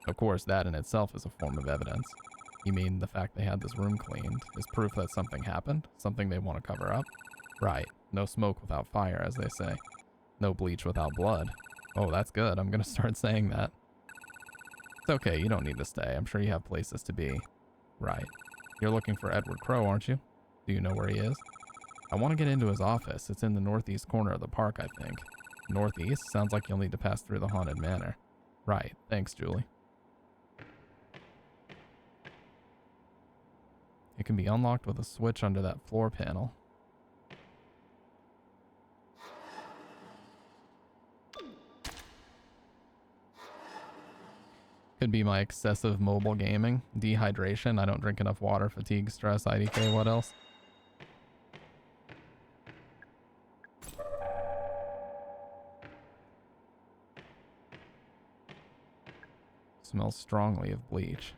Of course, that in itself is a form of evidence. You mean the fact they had this room cleaned is proof that something happened? Something they want to cover up? Right. No smoke without fire, as they say. No bleach without blood. Oh, that's good. I'm going to start saying that. It's okay. You don't need to stay. I'm sure you have places to be. Right. You're looking for Edward Crow, aren't you? Do you know where he is? I want to get into his office. It's in the northeast corner of the park, I think. Northeast? Sounds like you'll need to pass through the Haunted Manor. Right. Thanks, Julie. It can be unlocked with a switch under that floor panel. Could be my excessive mobile gaming, dehydration, I don't drink enough water, fatigue, stress, IDK, what else? Smells strongly of bleach.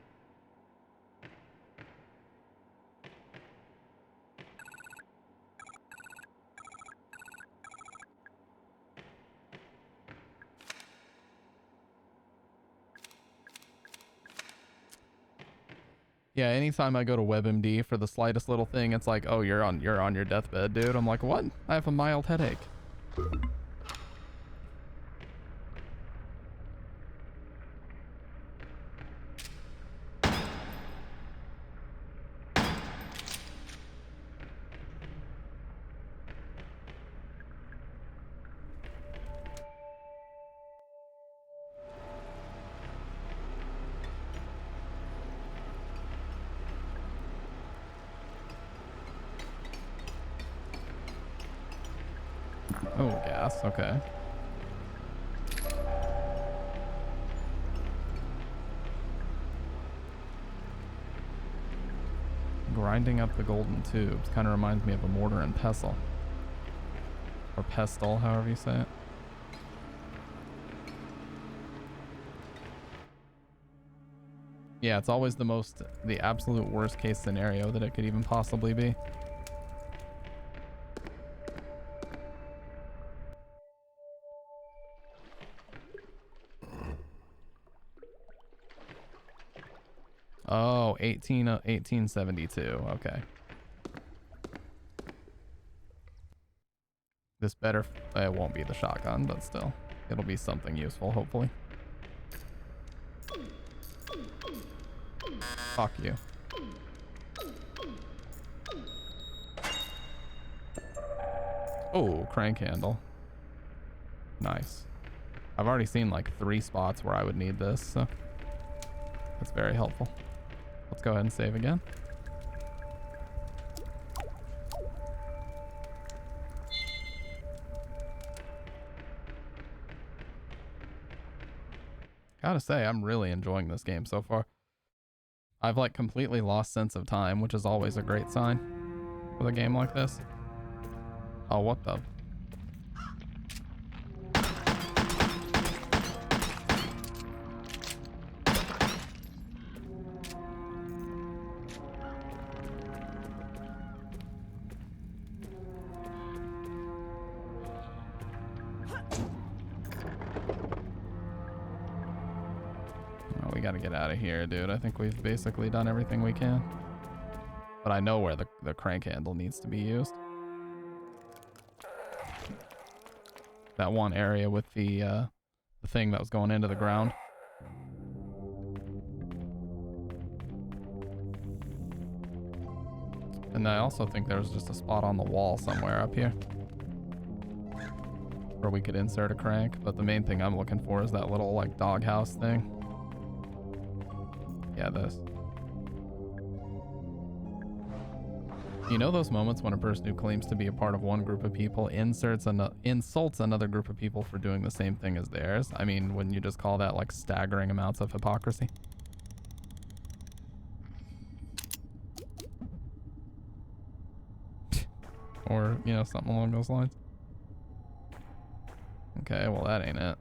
Yeah, anytime I go to WebMD for the slightest little thing, it's like, oh, you're on your deathbed, dude. I'm like, what? I have a mild headache. Oh, gas, okay. Grinding up the golden tubes kind of reminds me of a mortar and pestle. Or pestle, however you say it. Yeah, it's always the absolute worst case scenario that it could even possibly be. Oh, 1872. Okay. This better, it won't be the shotgun, but still, it'll be something useful, hopefully. Fuck you. Oh, crank handle. Nice. I've already seen like 3 spots where I would need this, so that's very helpful. Let's go ahead and save again. Gotta say, I'm really enjoying this game so far. I've like completely lost sense of time, which is always a great sign with a game like this. Oh, what the? Get out of here, dude. I think we've basically done everything we can. But I know where the crank handle needs to be used. That one area with the thing that was going into the ground. And I also think there's just a spot on the wall somewhere up here where we could insert a crank, but the main thing I'm looking for is that little like doghouse thing. Yeah, this. You know those moments when a person who claims to be a part of one group of people insults another group of people for doing the same thing as theirs? I mean, wouldn't you just call that like staggering amounts of hypocrisy? Or, you know, something along those lines. Okay, well that ain't it.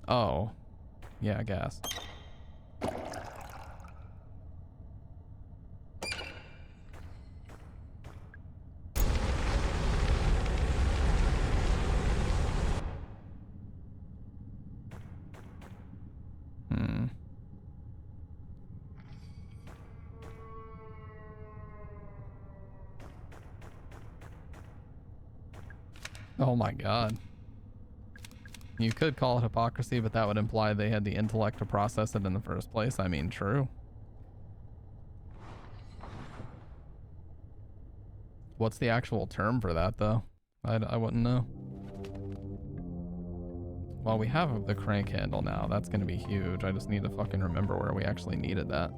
Oh, yeah, I guess. Oh my god. You could call it hypocrisy, but that would imply they had the intellect to process it in the first place. I mean, true. What's the actual term for that, though? I wouldn't know. Well, we have the crank handle now. That's going to be huge. I just need to fucking remember where we actually needed that.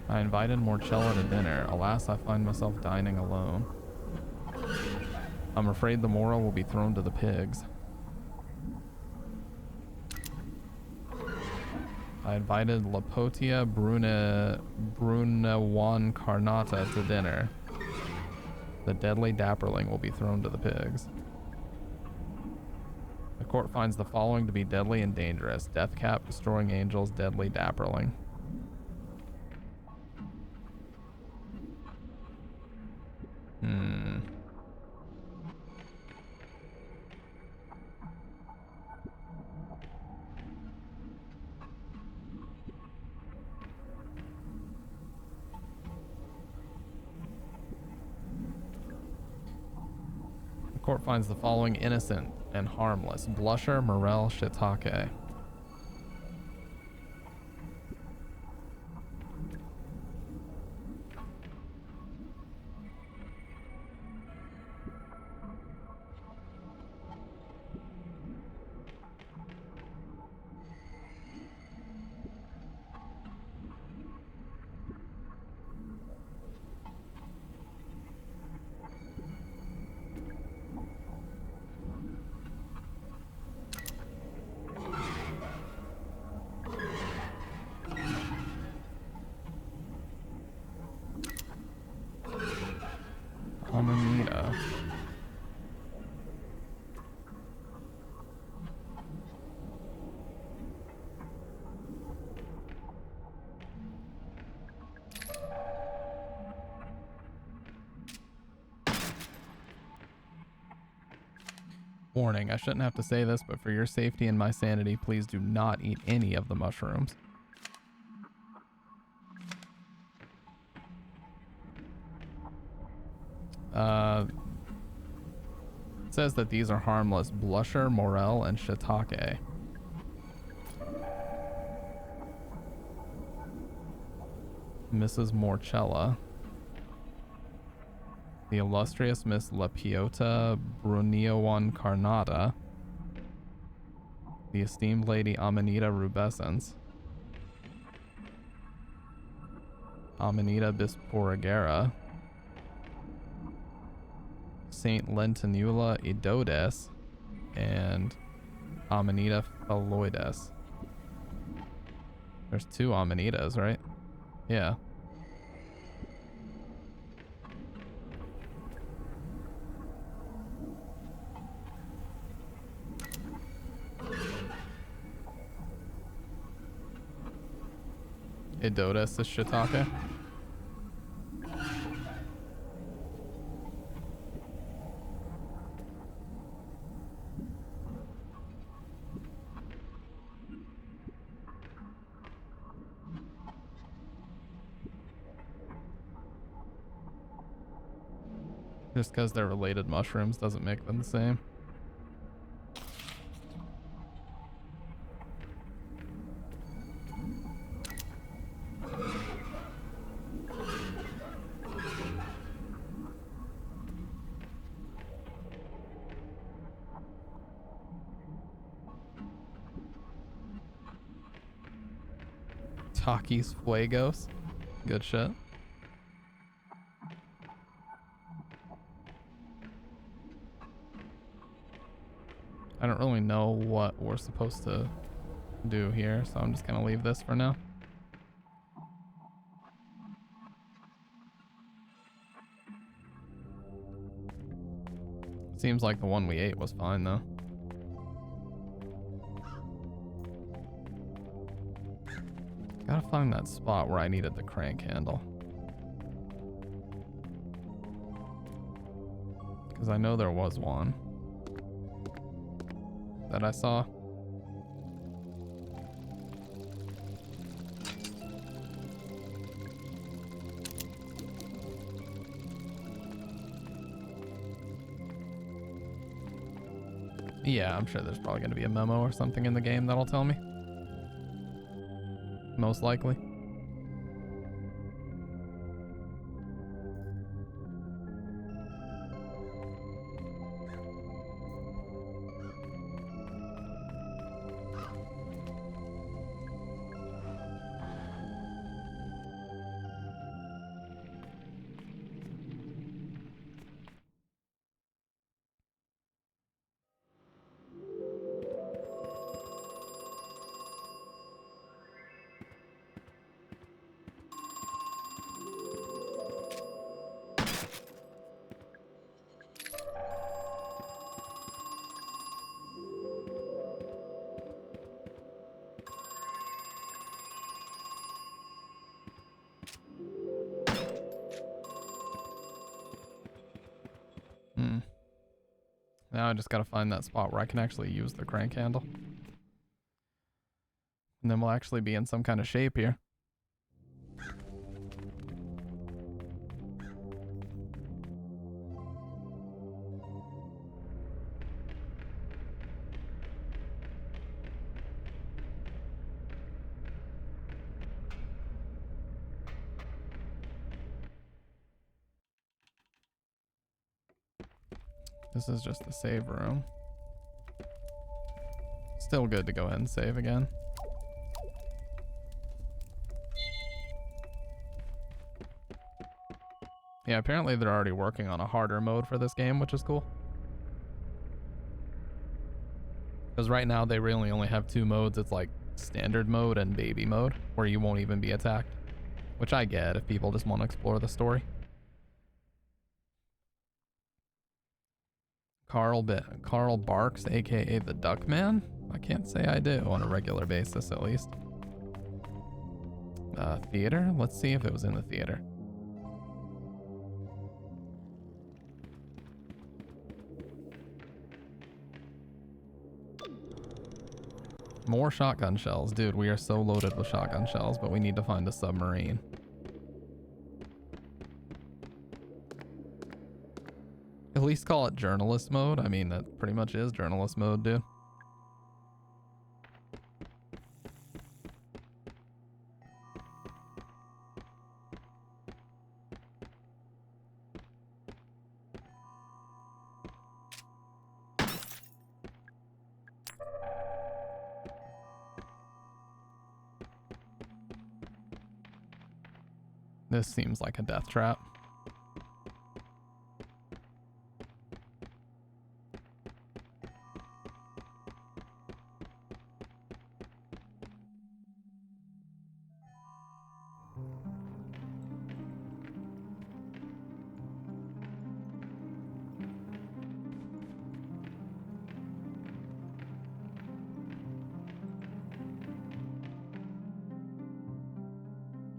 I invited Morcella to dinner. Alas, I find myself dining alone. I'm afraid the moral will be thrown to the pigs. I invited Lapotia Brunewan Carnata to dinner. The deadly dapperling will be thrown to the pigs. The court finds the following to be deadly and dangerous. Deathcap, destroying angels, deadly dapperling. The court finds the following innocent and harmless. Blusher, Morel, Shiitake. Amanita. Warning, I shouldn't have to say this, but for your safety and my sanity, please do not eat any of the mushrooms. It says that these are harmless. Blusher, Morel, and Shiitake. Mrs. Morcella. The illustrious Miss Lapiota Brunewan Carnata. The esteemed Lady Amanita Rubescens. Amanita Bisporagera. Saint Lentinula Idodes, and Amanita Phalloides. There's two Amanitas, right? Yeah. Idodes is Shiitake. Just because they're related mushrooms doesn't make them the same. Takis Fuegos. Good shit. I don't really know what we're supposed to do here, so I'm just gonna leave this for now. Seems like the one we ate was fine though. Gotta find that spot where I needed the crank handle. Because I know there was one that I saw. Yeah, I'm sure there's probably going to be a memo or something in the game that'll tell me. Most likely. Now I just gotta find that spot where I can actually use the crank handle. And then we'll actually be in some kind of shape here. This is just the save room. Still good to go ahead and save again. Yeah, apparently they're already working on a harder mode for this game, which is cool. Because right now they really only have two modes. It's like standard mode and baby mode, where you won't even be attacked. Which I get if people just want to explore the story. Carl Barks, aka the Duckman? I can't say I do on a regular basis, at least. Theater? Let's see if it was in the theater. More shotgun shells. Dude, we are so loaded with shotgun shells, but we need to find a submarine. At least call it journalist mode. I mean, that pretty much is journalist mode, dude. This seems like a death trap.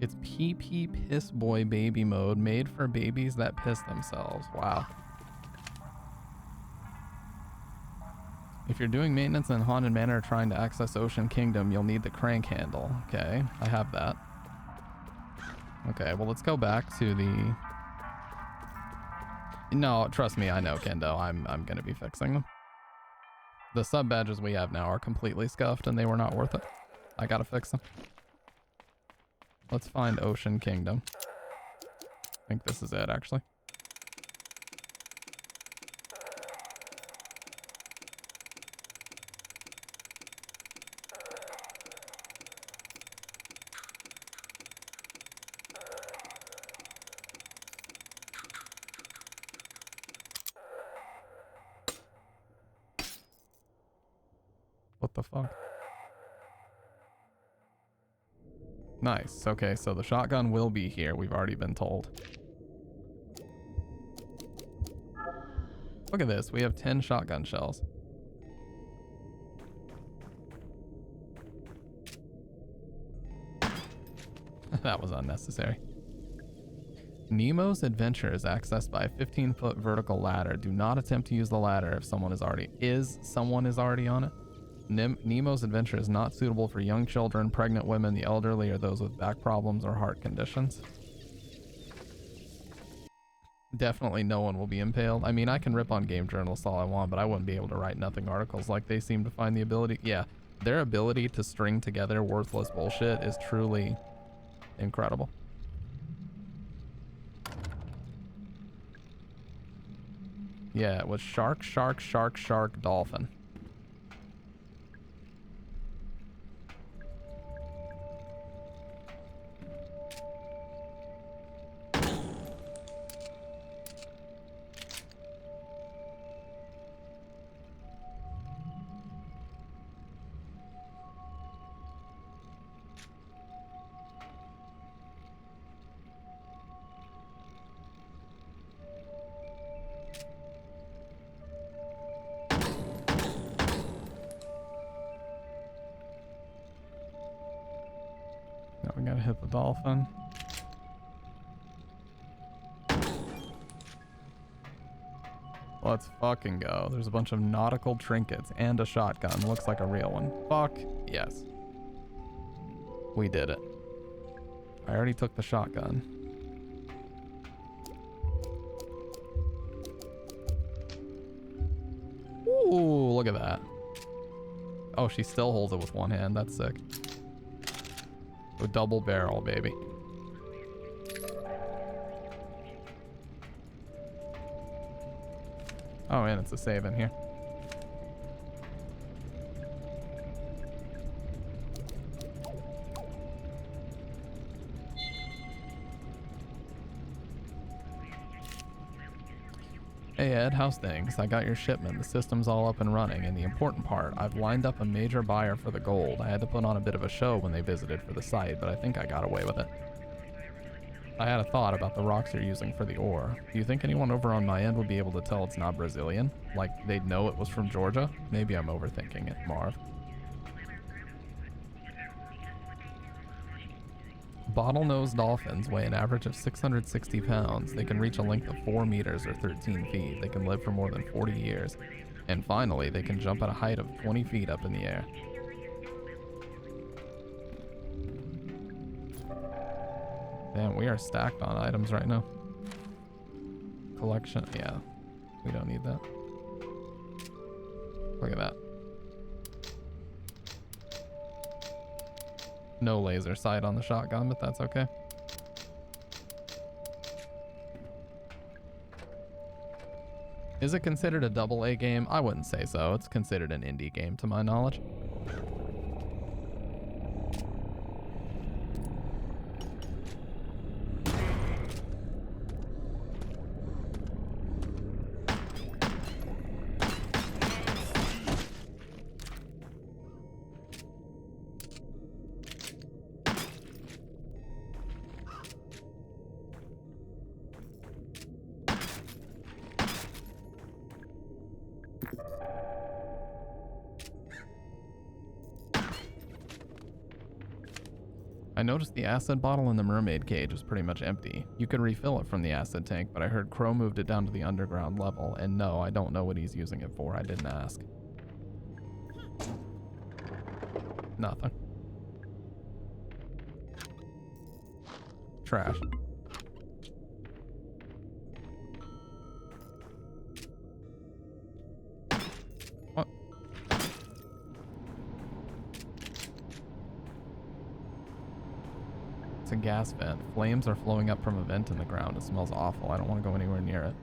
It's PP Piss Boy Baby mode, made for babies that piss themselves. Wow. If you're doing maintenance in Haunted Manor trying to access Ocean Kingdom, you'll need the crank handle. Okay, I have that. Okay, well, let's go back to the No, trust me, I know, Kendo. I'm gonna be fixing them. The sub badges we have now are completely scuffed and they were not worth it. I gotta fix them. Let's find Ocean Kingdom. I think this is it, actually. What the fuck? Nice. Okay, so the shotgun will be here. We've already been told. Look at this. We have 10 shotgun shells. That was unnecessary. Nemo's adventure is accessed by a 15-foot vertical ladder. Do not attempt to use the ladder if someone is already on it. Nemo's adventure is not suitable for young children, pregnant women, the elderly, or those with back problems or heart conditions. Definitely no one will be impaled. I mean, I can rip on game journalists all I want, but I wouldn't be able to write nothing articles like they seem to find the ability. Yeah, their ability to string together worthless bullshit is truly incredible. Yeah, it was shark, shark, shark, shark, dolphin. Now we gotta hit the dolphin. Let's fucking go. There's a bunch of nautical trinkets and a shotgun. Looks like a real one. Fuck yes. We did it. I already took the shotgun. Ooh, look at that. Oh, she still holds it with one hand. That's sick. A double barrel, baby. Oh, and it's a save in here. Hey Ed, how's things? I got your shipment. The system's all up and running, and the important part, I've lined up a major buyer for the gold. I had to put on a bit of a show when they visited for the site, but I think I got away with it. I had a thought about the rocks you're using for the ore. Do you think anyone over on my end would be able to tell it's not Brazilian? Like, they'd know it was from Georgia? Maybe I'm overthinking it, Marv. Bottlenose dolphins weigh an average of 660 pounds. They can reach a length of 4 meters or 13 feet. They can live for more than 40 years. And finally, they can jump at a height of 20 feet up in the air. Damn, we are stacked on items right now. Collection, yeah. We don't need that. Look at that. No laser sight on the shotgun, but that's okay. Is it considered a AA game? I wouldn't say so. It's considered an indie game to my knowledge. I noticed the acid bottle in the mermaid cage was pretty much empty. You could refill it from the acid tank, but I heard Crow moved it down to the underground level, and no, I don't know what he's using it for. I didn't ask. Nothing. Trash. gas vent. Flames are flowing up from a vent in the ground. It smells awful. I don't want to go anywhere near it.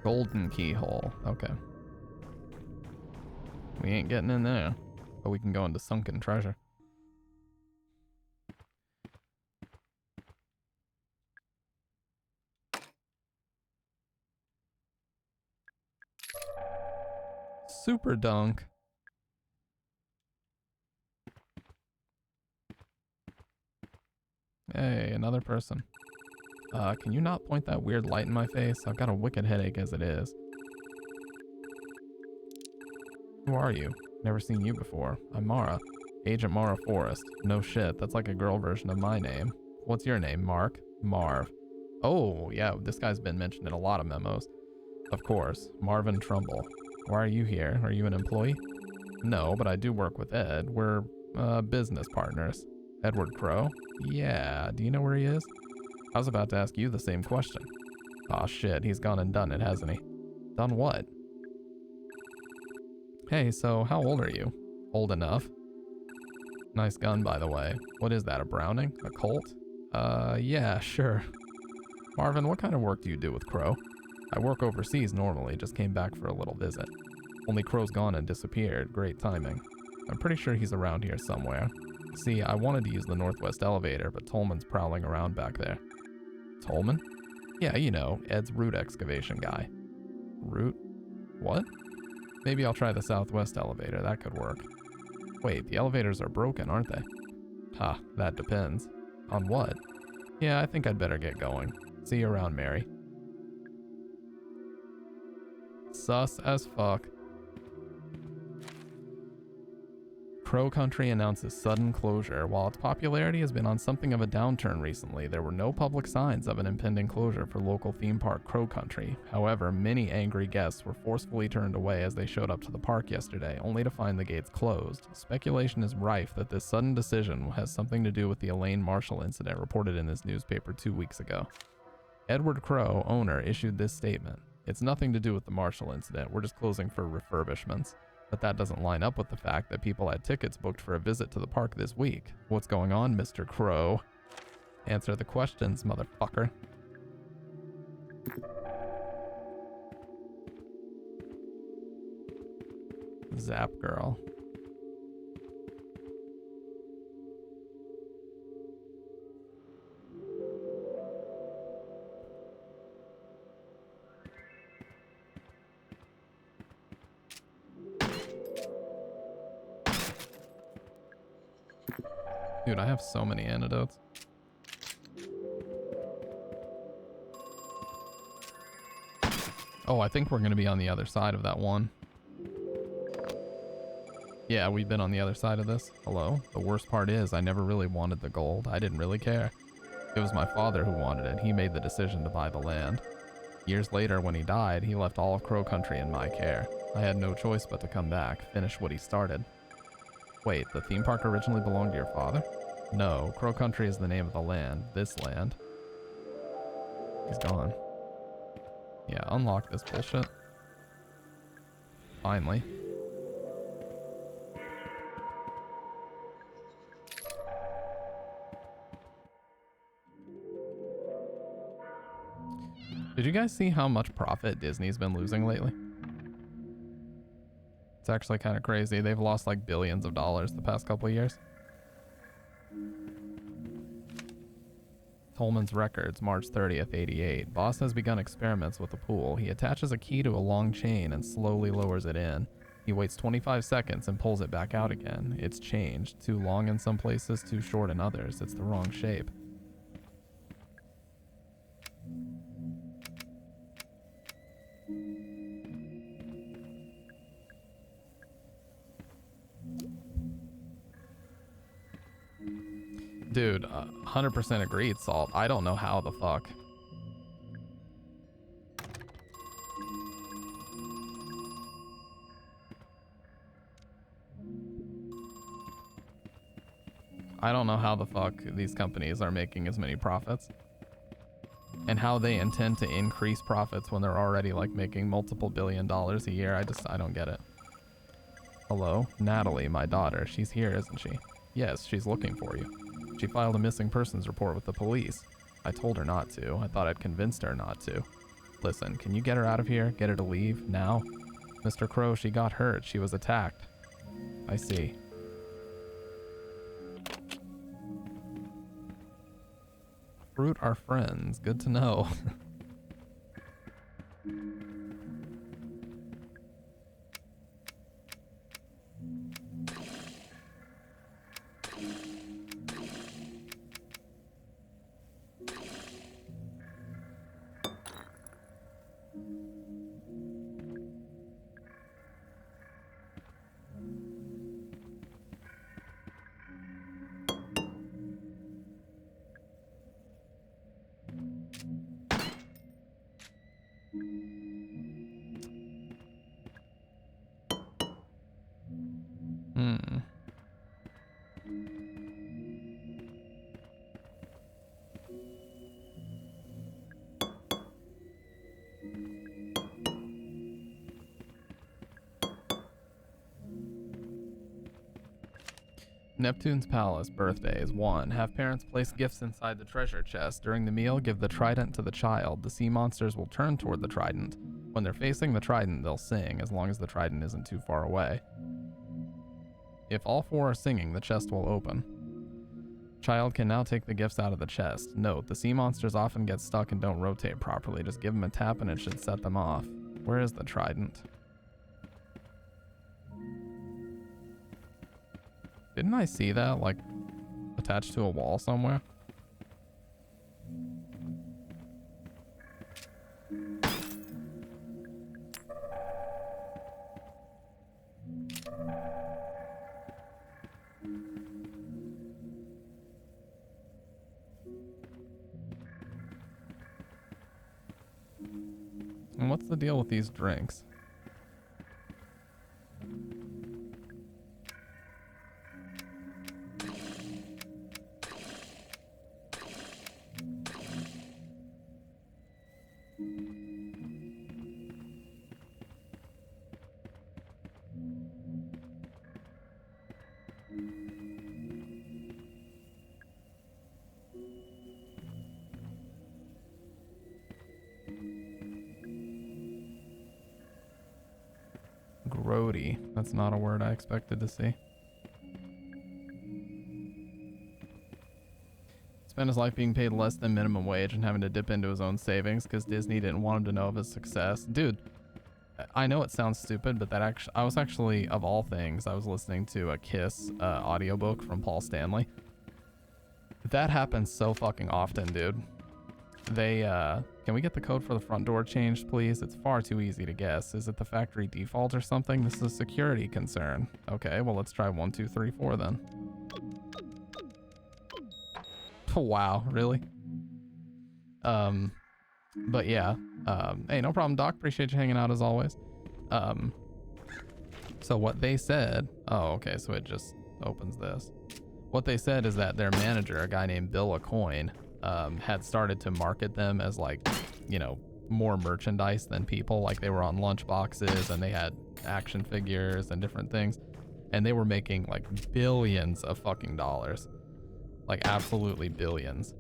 Golden keyhole. Okay. We ain't getting in there. But we can go into sunken treasure. Super dunk. Hey, another person. Can you not point that weird light in my face? I've got a wicked headache as it is. Who are you? Never seen you before. I'm Mara. Agent Mara Forrest. No shit, that's like a girl version of my name. What's your name, Mark? Marv. Oh, yeah, this guy's been mentioned in a lot of memos. Of course, Marvin Trumbull. Why are you here? Are you an employee? No, but I do work with Ed. We're, business partners. Edward Crow? Yeah, do you know where he is? I was about to ask you the same question. Aw shit, he's gone and done it, hasn't he? Done what? Hey, so how old are you? Old enough. Nice gun, by the way. What is that, a Browning? A Colt? Yeah, sure. Marvin, what kind of work do you do with Crow? I work overseas normally, just came back for a little visit. Only Crow's gone and disappeared, great timing. I'm pretty sure he's around here somewhere. See, I wanted to use the Northwest elevator, but Tolman's prowling around back there. Tolman? Yeah, you know, Ed's root excavation guy. Root? What? Maybe I'll try the Southwest elevator, that could work. Wait, the elevators are broken, aren't they? Ha, that depends. On what? Yeah, I think I'd better get going. See you around, Mary. Sus as fuck. Crow Country announces sudden closure. While its popularity has been on something of a downturn recently, there were no public signs of an impending closure for local theme park Crow Country. However, many angry guests were forcefully turned away as they showed up to the park yesterday, only to find the gates closed. Speculation is rife that this sudden decision has something to do with the Elaine Marshall incident reported in this newspaper 2 weeks ago. Edward Crow, owner, issued this statement. It's nothing to do with the Marshall incident, we're just closing for refurbishments. But that doesn't line up with the fact that people had tickets booked for a visit to the park this week. What's going on, Mr. Crow? Answer the questions, motherfucker. Zap girl. Dude, I have so many antidotes. Oh, I think we're going to be on the other side of that one. Yeah, we've been on the other side of this. Hello? The worst part is I never really wanted the gold. I didn't really care. It was my father who wanted it. He made the decision to buy the land. Years later, when he died, he left all of Crow Country in my care. I had no choice but to come back, finish what he started. Wait, the theme park originally belonged to your father? No, Crow Country is the name of the land. This land. He's gone. Yeah, unlock this bullshit. Finally. Did you guys see how much profit Disney's been losing lately? It's actually kind of crazy. They've lost like billions of dollars the past couple of years. Tolman's Records, March 30th, 88. Boss has begun experiments with the pool. He attaches a key to a long chain and slowly lowers it in. He waits 25 seconds and pulls it back out again. It's changed. Too long in some places, too short in others. It's the wrong shape. Dude, 100% agreed, Salt. I don't know how the fuck. I don't know how the fuck these companies are making as many profits. And how they intend to increase profits when they're already like making multiple $billion a year. I don't get it. Hello? Natalie, my daughter. She's here, isn't she? Yes, she's looking for you. She filed a missing persons report with the police. I told her not to. I thought I'd convinced her not to. Listen, can you get her out of here? Get her to leave? Now? Mr. Crow, she got hurt. She was attacked. I see. Fruit are friends. Good to know. Neptune's Palace birthdays. 1. Have parents place gifts inside the treasure chest. During the meal, give the trident to the child. The sea monsters will turn toward the trident. When they're facing the trident, they'll sing, as long as the trident isn't too far away. If all 4 are singing, the chest will open. Child can now take the gifts out of the chest. Note, the sea monsters often get stuck and don't rotate properly. Just give them a tap and it should set them off. Where is the trident? Didn't I see that, like, attached to a wall somewhere? And what's the deal with these drinks? Grody. That's not a word I expected to see. Spent his life being paid less than minimum wage and having to dip into his own savings because Disney didn't want him to know of his success. Dude, I know it sounds stupid, but I was actually, of all things, I was listening to a Kiss audiobook from Paul Stanley. That happens so fucking often, dude. They, can we get the code for the front door changed, please? It's far too easy to guess. Is it the factory default or something? This is a security concern. Okay, well, let's try 1, 2, 3, 4 then. Oh, wow, really? But yeah, hey, no problem, Doc. Appreciate you hanging out as always. So what they said, oh, okay, so it just opens this. What they said is that their manager, a guy named Bill Aucoin, had started to market them as, like, you know, more merchandise than people. Like, they were on lunch boxes and they had action figures and different things, and they were making like billions of fucking dollars, like absolutely billions.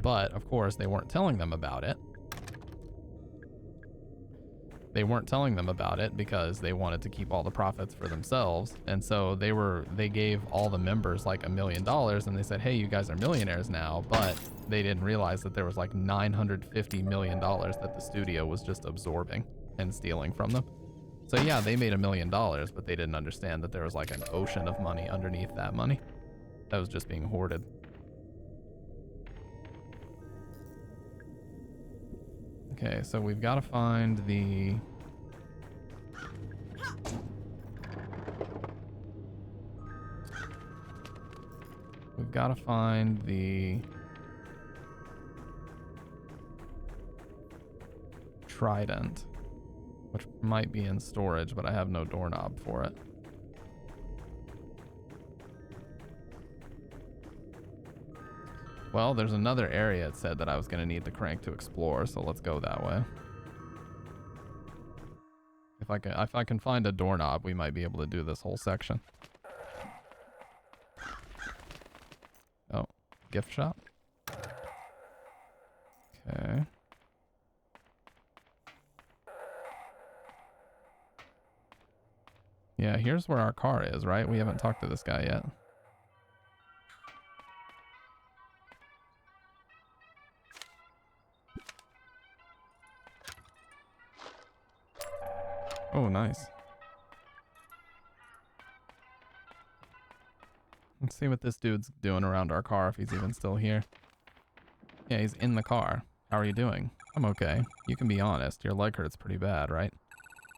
But of course they weren't telling them about it. They weren't telling them about it because they wanted to keep all the profits for themselves. And so they gave all the members like $1 million, and they said, hey, you guys are millionaires now. But they didn't realize that there was like $950 million that the studio was just absorbing and stealing from them. So yeah, they made $1 million, but they didn't understand that there was like an ocean of money underneath that money that was just being hoarded. Okay, so we've got to find the... We've got to find the... trident, which might be in storage, but I have no doorknob for it. Well, there's another area it said that I was going to need the crank to explore, so let's go that way. If I can find a doorknob, we might be able to do this whole section. Oh, gift shop. Okay. Yeah, here's where our car is, right? We haven't talked to this guy yet. Oh, nice. Let's see what this dude's doing around our car, if he's even still here. Yeah, he's in the car. How are you doing? I'm okay. You can be honest. Your leg hurts pretty bad, right?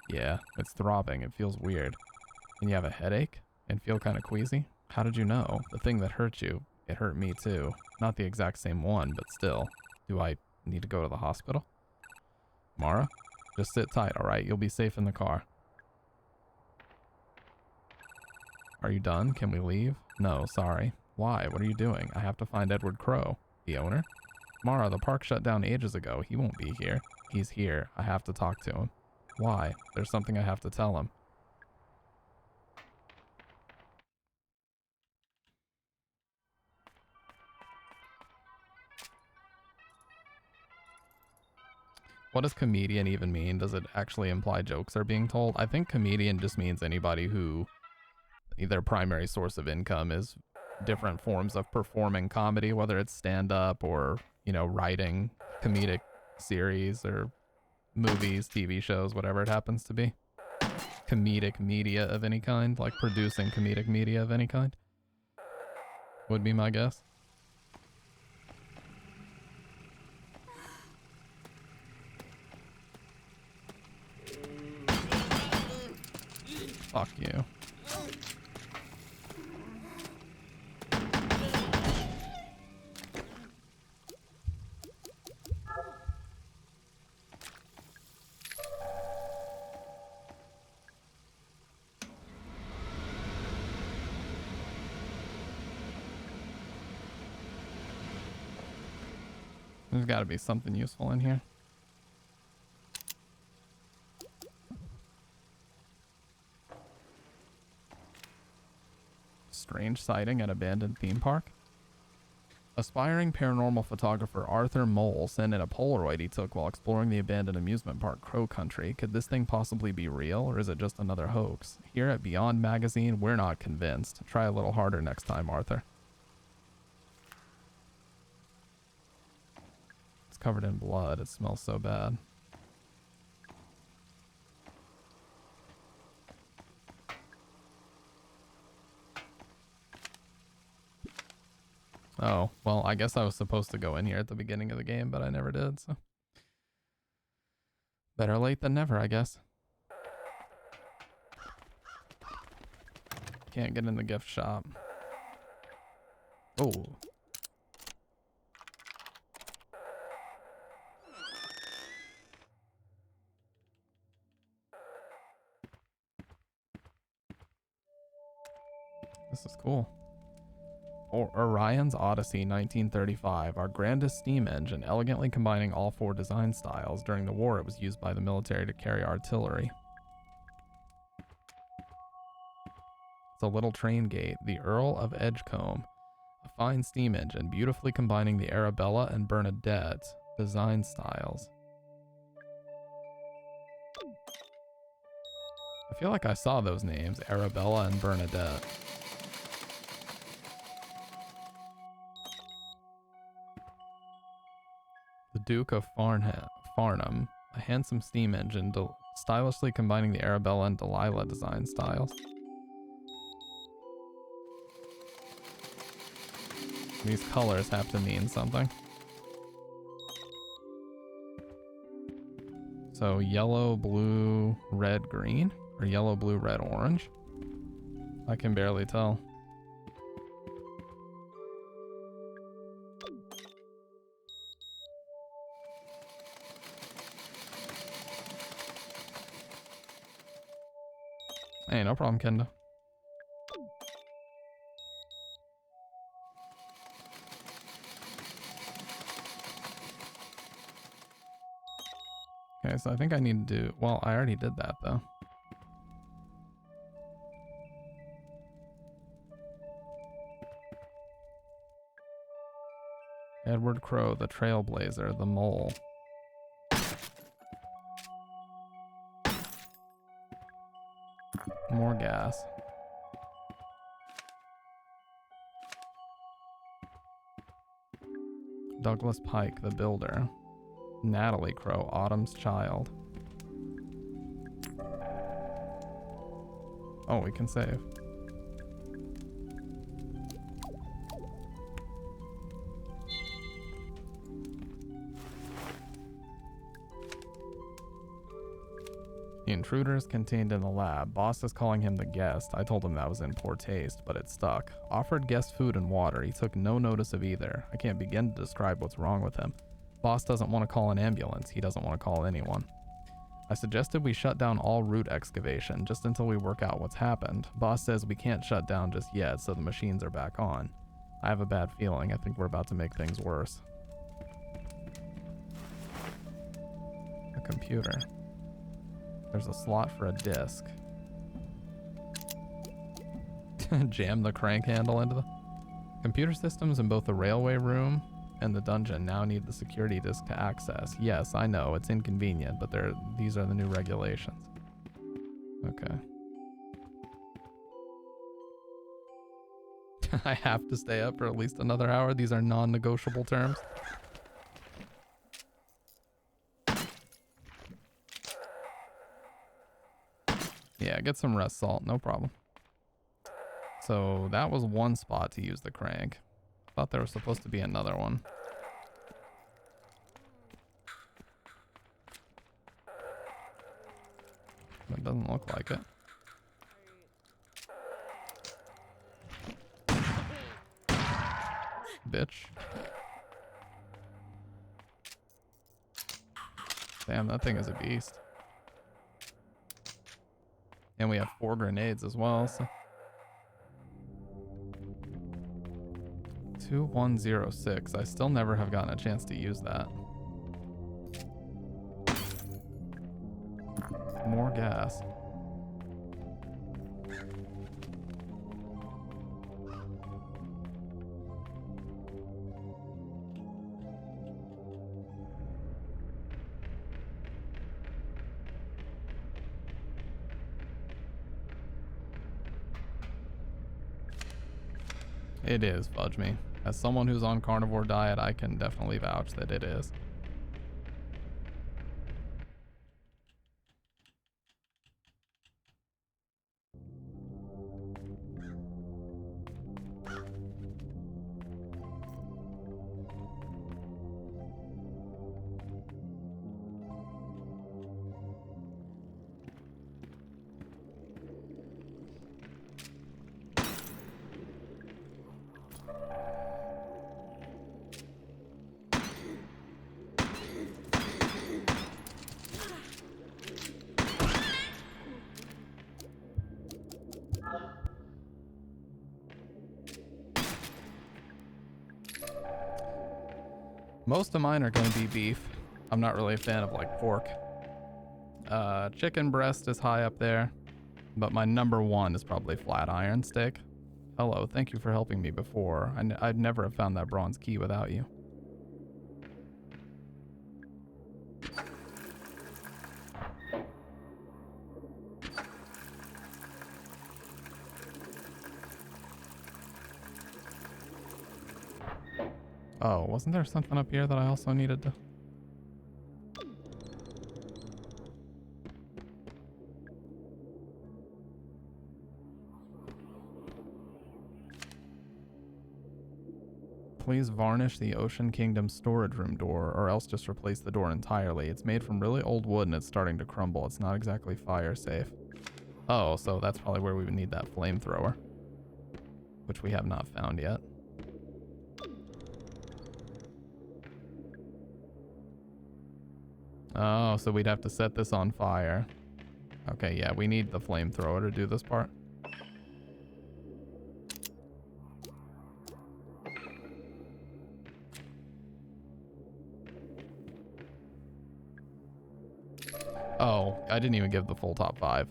Yeah, it's throbbing. It feels weird. And you have a headache? And feel kind of queasy? How did you know? The thing that hurt you, it hurt me too. Not the exact same one, but still. Do I need to go to the hospital? Mara? Just sit tight, alright? You'll be safe in the car. Are you done? Can we leave? No, sorry. Why? What are you doing? I have to find Edward Crow. The owner? Mara, the park shut down ages ago. He won't be here. He's here. I have to talk to him. Why? There's something I have to tell him. What does comedian even mean? Does it actually imply jokes are being told? I think comedian just means anybody who their primary source of income is different forms of performing comedy, whether it's stand-up or, you know, writing comedic series or movies, TV shows, whatever it happens to be. Comedic media of any kind, like producing comedic media of any kind, would be my guess. Fuck you. There's got to be something useful in here. Strange sighting at abandoned theme park. Aspiring paranormal photographer Arthur Mole sent in a Polaroid he took while exploring the abandoned amusement park Crow Country. Could this thing possibly be real, or is it just another hoax? Here at Beyond Magazine, we're not convinced. Try a little harder next time, Arthur. It's covered in blood. It smells so bad. Oh, well, I guess I was supposed to go in here at the beginning of the game, but I never did, so. Better late than never, I guess. Can't get in the gift shop. Oh. This is cool. Orion's Odyssey 1935, our grandest steam engine, elegantly combining all four design styles. During the war, it was used by the military to carry artillery. It's a little train gate, the Earl of Edgecombe. A fine steam engine, beautifully combining the Arabella and Bernadette design styles. I feel like I saw those names, Arabella and Bernadette. The Duke of Farnham, a handsome steam engine, stylishly combining the Arabella and Delilah design styles. These colors have to mean something. So yellow, blue, red, green? Or yellow, blue, red, orange? I can barely tell. Hey, no problem, Kendo. Okay, so I think I need to do... Well, I already did that, though. Edward Crow, the Trailblazer, the Mole. More gas. Douglas Pike, the Builder. Natalie Crow, Autumn's Child. Oh, we can save. The intruder is contained in the lab. Boss is calling him the guest. I told him that was in poor taste, but it stuck. Offered guest food and water. He took no notice of either. I can't begin to describe what's wrong with him. Boss doesn't want to call an ambulance. He doesn't want to call anyone. I suggested we shut down all root excavation just until we work out what's happened. Boss says we can't shut down just yet, so the machines are back on. I have a bad feeling. I think we're about to make things worse. A computer. There's a slot for a disc. Jam the crank handle into the... Computer systems in both the railway room and the dungeon now need the security disc to access. Yes, I know, it's inconvenient, but these are the new regulations. Okay. I have to stay up for at least another hour. These are non-negotiable terms. Yeah, get some rest salt, no problem. So that was one spot to use the crank. Thought there was supposed to be another one. But it doesn't look like it. Bitch. Damn, that thing is a beast. And we have 4 grenades as well, so. 2106. I still never have gotten a chance to use that. More gas. It is, fudge me. As someone who's on carnivore diet, I can definitely vouch that it is. Most of mine are going to be beef. I'm not really a fan of like pork. Chicken breast is high up there, but my number one is probably flat iron steak. Hello, thank you for helping me before. I'd never have found that bronze key without you. Oh, wasn't there something up here that I also needed to... Please varnish the Ocean Kingdom storage room door, or else just replace the door entirely. It's made from really old wood and it's starting to crumble. It's not exactly fire safe. Oh, so that's probably where we would need that flamethrower, which we have not found yet. Oh, so we'd have to set this on fire. Okay, yeah, we need the flamethrower to do this part. Oh, I didn't even give the full top 5.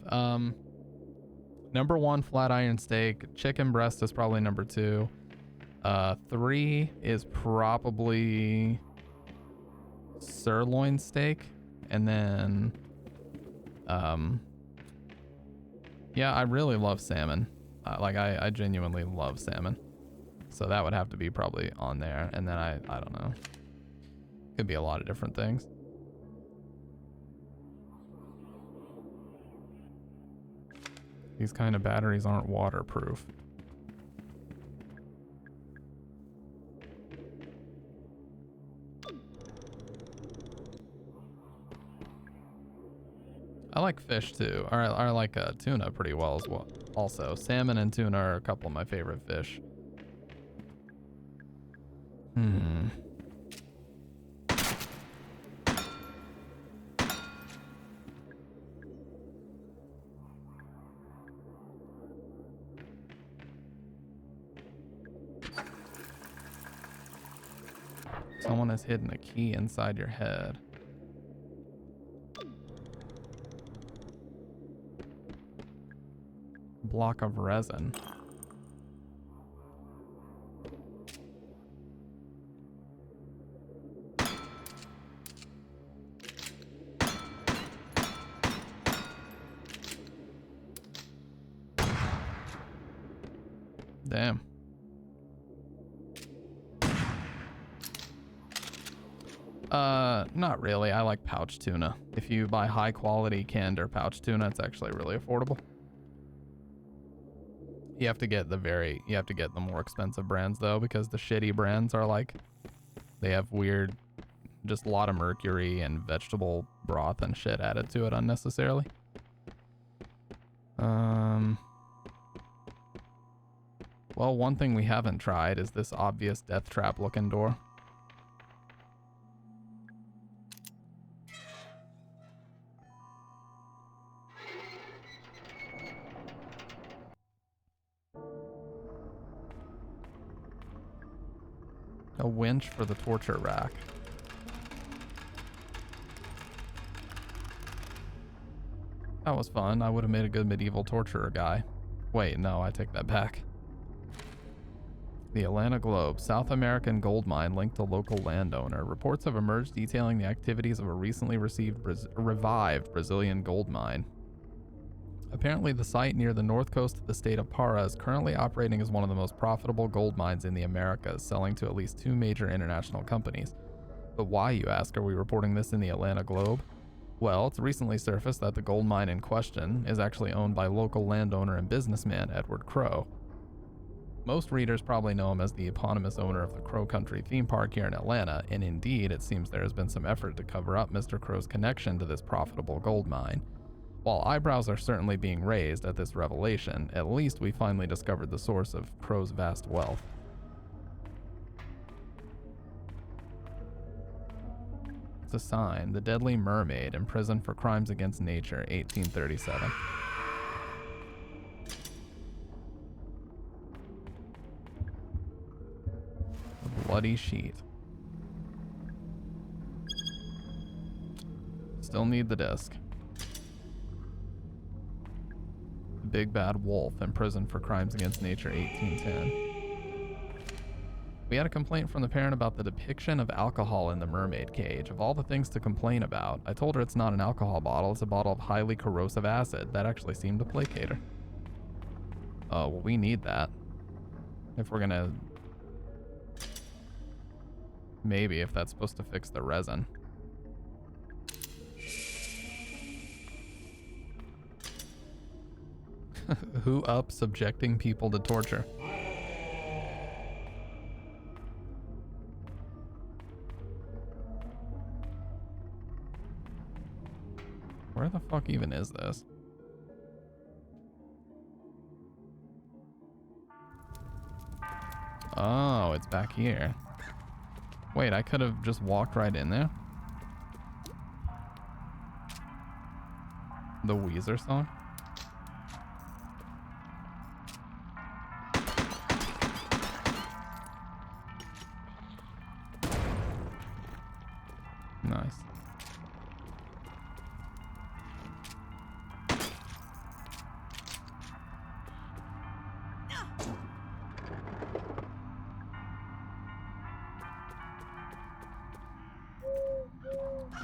Number 1, flat iron steak. Chicken breast is probably number 2. 3 is probably sirloin steak. And then, yeah, I really love salmon. I genuinely love salmon. So that would have to be probably on there. And then I don't know. Could be a lot of different things. These kind of batteries aren't waterproof. I like fish too. I like tuna pretty well as well. Also, salmon and tuna are a couple of my favorite fish. Someone has hidden a key inside your head. Block of resin. Damn. Not really. I like pouch tuna. If you buy high quality canned or pouch tuna, it's actually really affordable. You have to get the more expensive brands though, because the shitty brands are like, they have weird, just a lot of mercury and vegetable broth and shit added to it unnecessarily. Well, one thing we haven't tried is this obvious death trap looking door. A winch for the torture rack. That was fun. I would have made a good medieval torturer guy. Wait, no, I take that back. The Atlanta Globe. South American gold mine linked to local landowner. Reports have emerged detailing the activities of a recently revived Brazilian gold mine. Apparently, the site near the north coast of the state of Pará is currently operating as one of the most profitable gold mines in the Americas, selling to at least 2 major international companies. But why, you ask, are we reporting this in the Atlanta Globe? Well, it's recently surfaced that the gold mine in question is actually owned by local landowner and businessman Edward Crow. Most readers probably know him as the eponymous owner of the Crow Country theme park here in Atlanta, and indeed, it seems there has been some effort to cover up Mr. Crow's connection to this profitable gold mine. While eyebrows are certainly being raised at this revelation, at least we finally discovered the source of Crow's vast wealth. It's a sign. The Deadly Mermaid, imprisoned for crimes against nature, 1837. A bloody sheet. Still need the disc. Big Bad Wolf, imprisoned for crimes against nature, 1810. We had a complaint from the parent about the depiction of alcohol in the mermaid cage. Of all the things to complain about, I told her it's not an alcohol bottle, it's a bottle of highly corrosive acid. That actually seemed to placate her. Oh, well, we need that. If we're gonna... Maybe, if that's supposed to fix the resin. Who up subjecting people to torture? Where the fuck even is this? Oh, it's back here. Wait, I could have just walked right in there? The Weezer song? Nice.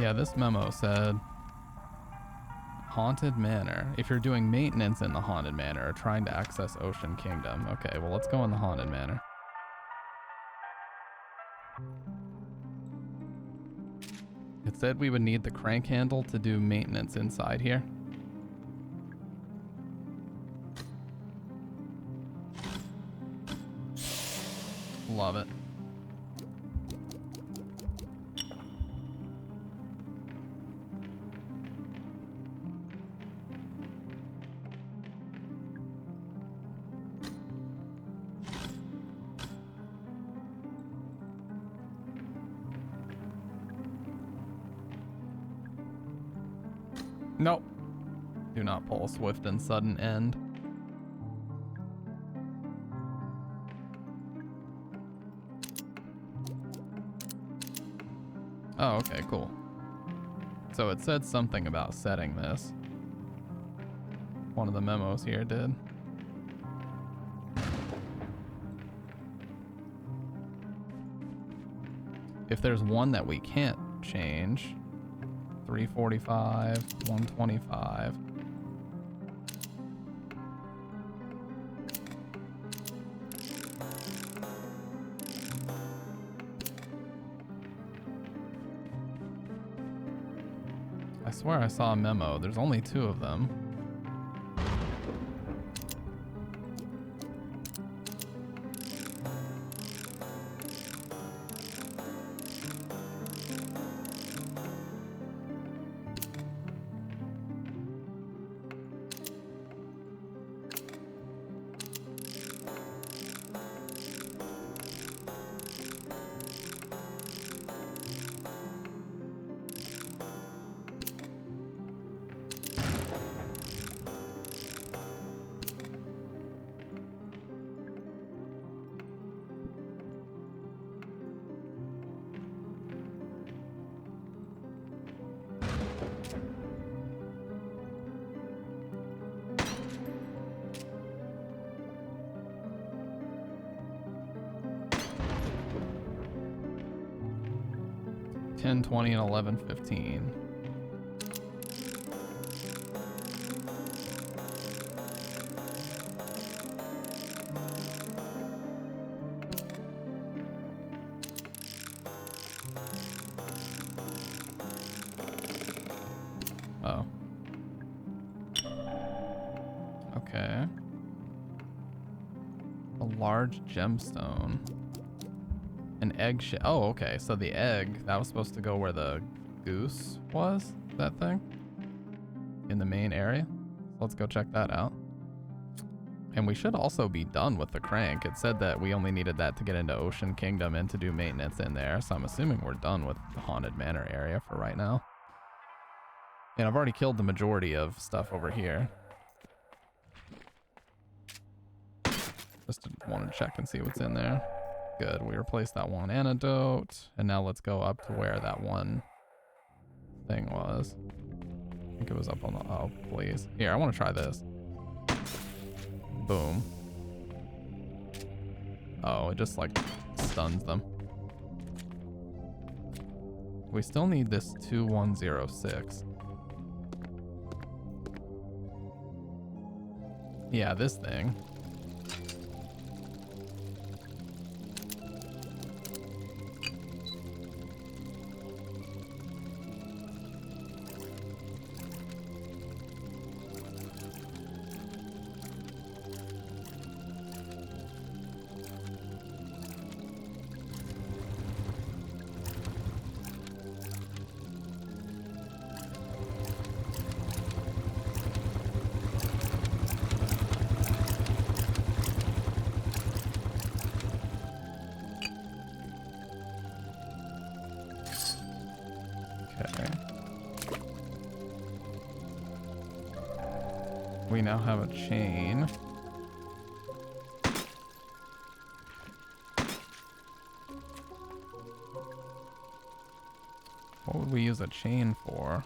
Yeah, this memo said Haunted Manor. If you're doing maintenance in the Haunted Manor or trying to access Ocean Kingdom. Okay, well, let's go in the Haunted Manor. It said we would need the crank handle to do maintenance inside here. Love it. Nope. Do not pull swift and sudden end. Oh, okay, cool. So it said something about setting this. One of the memos here did. If there's one that we can't change, 345, 125. I swear I saw a memo. There's only 2 of them. Ten, 20, and 11, 15. Oh. Okay. A large gemstone. An egg shell. Oh, okay. So the egg, that was supposed to go where the goose was, that thing? In the main area. Let's go check that out. And we should also be done with the crank. It said that we only needed that to get into Ocean Kingdom and to do maintenance in there. So I'm assuming we're done with the Haunted Manor area for right now. And I've already killed the majority of stuff over here. Just wanted to check and see what's in there. Good, we replaced that one antidote, and now let's go up to where that one thing was. I think it was up on the, oh, please. Here, I want to try this. Boom. Oh, it just like stuns them. We still need this 2106. Yeah, this thing. We now have a chain. What would we use a chain for?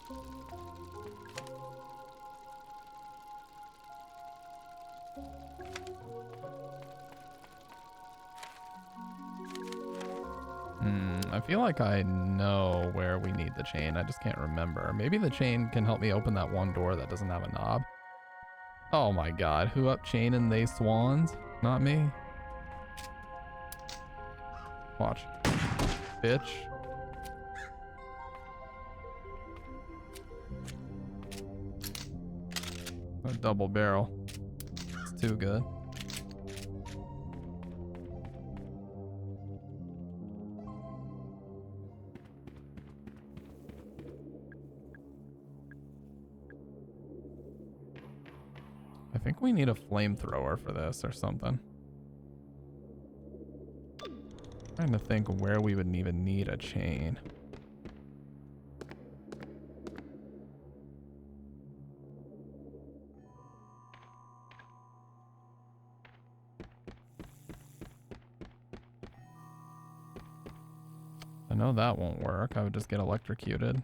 I feel like I know where we need the chain. I just can't remember. Maybe the chain can help me open that one door that doesn't have a knob. Oh my god. Who up chain and they swans? Not me. Watch. Bitch. A double barrel. It's too good. I think we need a flamethrower for this or something. Trying to think where we would even need a chain. I know that won't work. I would just get electrocuted.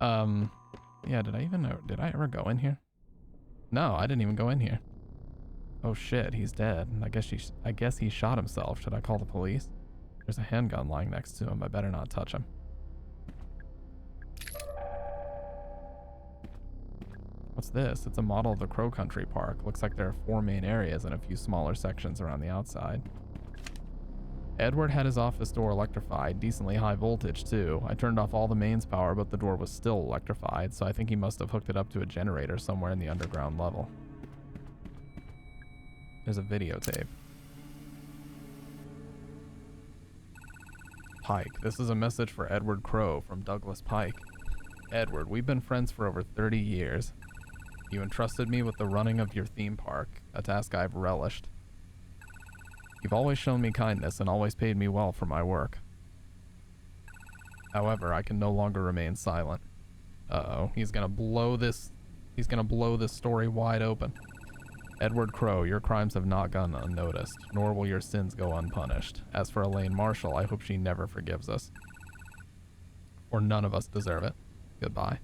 Yeah, did I ever go in here? No, I didn't even go in here. Oh shit, he's dead. I guess he shot himself. Should I call the police? There's a handgun lying next to him. I better not touch him. What's this? It's a model of the Crow Country Park. Looks like there are 4 main areas and a few smaller sections around the outside. Edward had his office door electrified, decently high voltage too. I turned off all the mains power, but the door was still electrified, so I think he must have hooked it up to a generator somewhere in the underground level. There's a videotape. Pike. This is a message for Edward Crow from Douglas Pike. Edward, we've been friends for over 30 years. You entrusted me with the running of your theme park, a task I've relished. You've always shown me kindness and always paid me well for my work. However, I can no longer remain silent. Uh-oh, he's gonna blow this story wide open. Edward Crow, your crimes have not gone unnoticed, nor will your sins go unpunished. As for Elaine Marshall, I hope she never forgives us. Or none of us deserve it. Goodbye.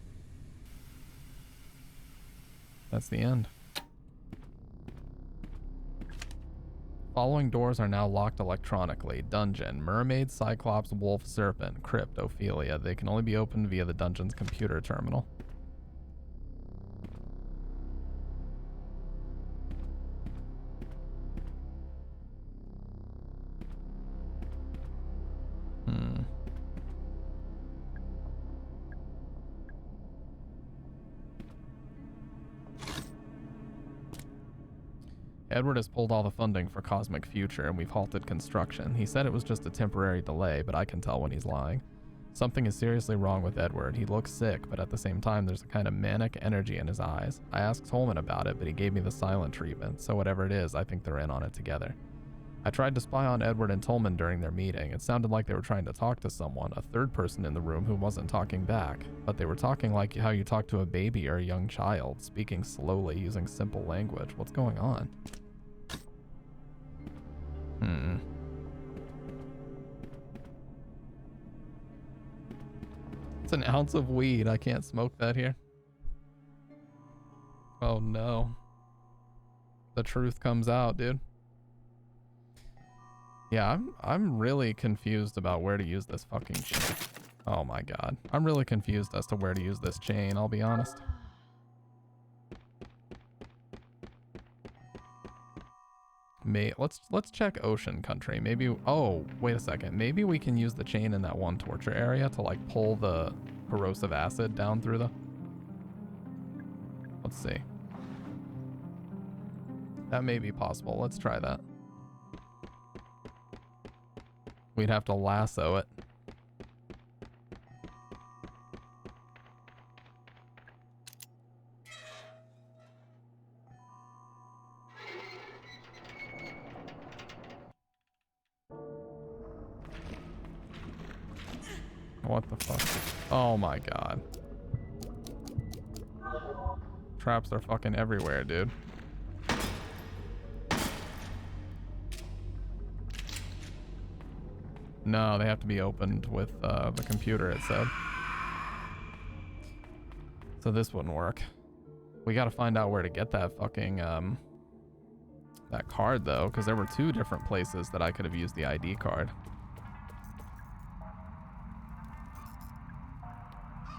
That's the end. Following doors are now locked electronically. Dungeon, Mermaid, Cyclops, Wolf, Serpent, Crypt, Ophelia. They can only be opened via the dungeon's computer terminal. Edward has pulled all the funding for Cosmic Future, and we've halted construction. He said it was just a temporary delay, but I can tell when he's lying. Something is seriously wrong with Edward. He looks sick, but at the same time, there's a kind of manic energy in his eyes. I asked Tolman about it, but he gave me the silent treatment, so whatever it is, I think they're in on it together. I tried to spy on Edward and Tolman during their meeting. It sounded like they were trying to talk to someone, a third person in the room who wasn't talking back, but they were talking like how you talk to a baby or a young child, speaking slowly, using simple language. What's going on? It's an ounce of weed. I can't smoke that here. Oh no. The truth comes out, dude. Yeah, I'm really confused about where to use this fucking chain. Oh my god. I'm really confused as to where to use this chain, I'll be honest. Let's check Ocean Country. Maybe, oh, wait a second. Maybe we can use the chain in that one torture area to like pull the corrosive acid down through the... Let's see. That may be possible. Let's try that. We'd have to lasso it. What the fuck? Oh my god. Traps are fucking everywhere, dude. No, they have to be opened with the computer, it said. So this wouldn't work. We gotta find out where to get that fucking, that card though, because there were 2 different places that I could have used the ID card.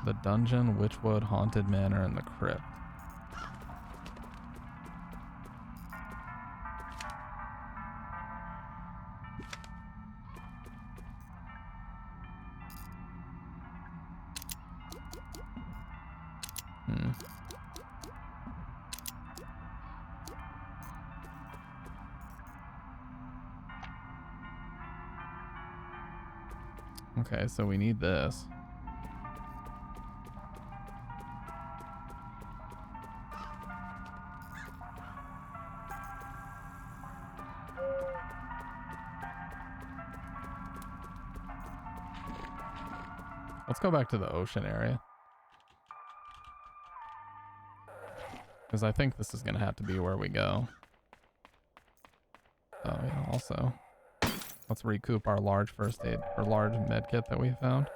The dungeon, Witchwood, Haunted Manor, and the crypt. Okay, so we need this. Let's go back to the ocean area. Because I think this is going to have to be where we go. Oh, yeah, also. Let's recoup our large first aid or large med kit that we found.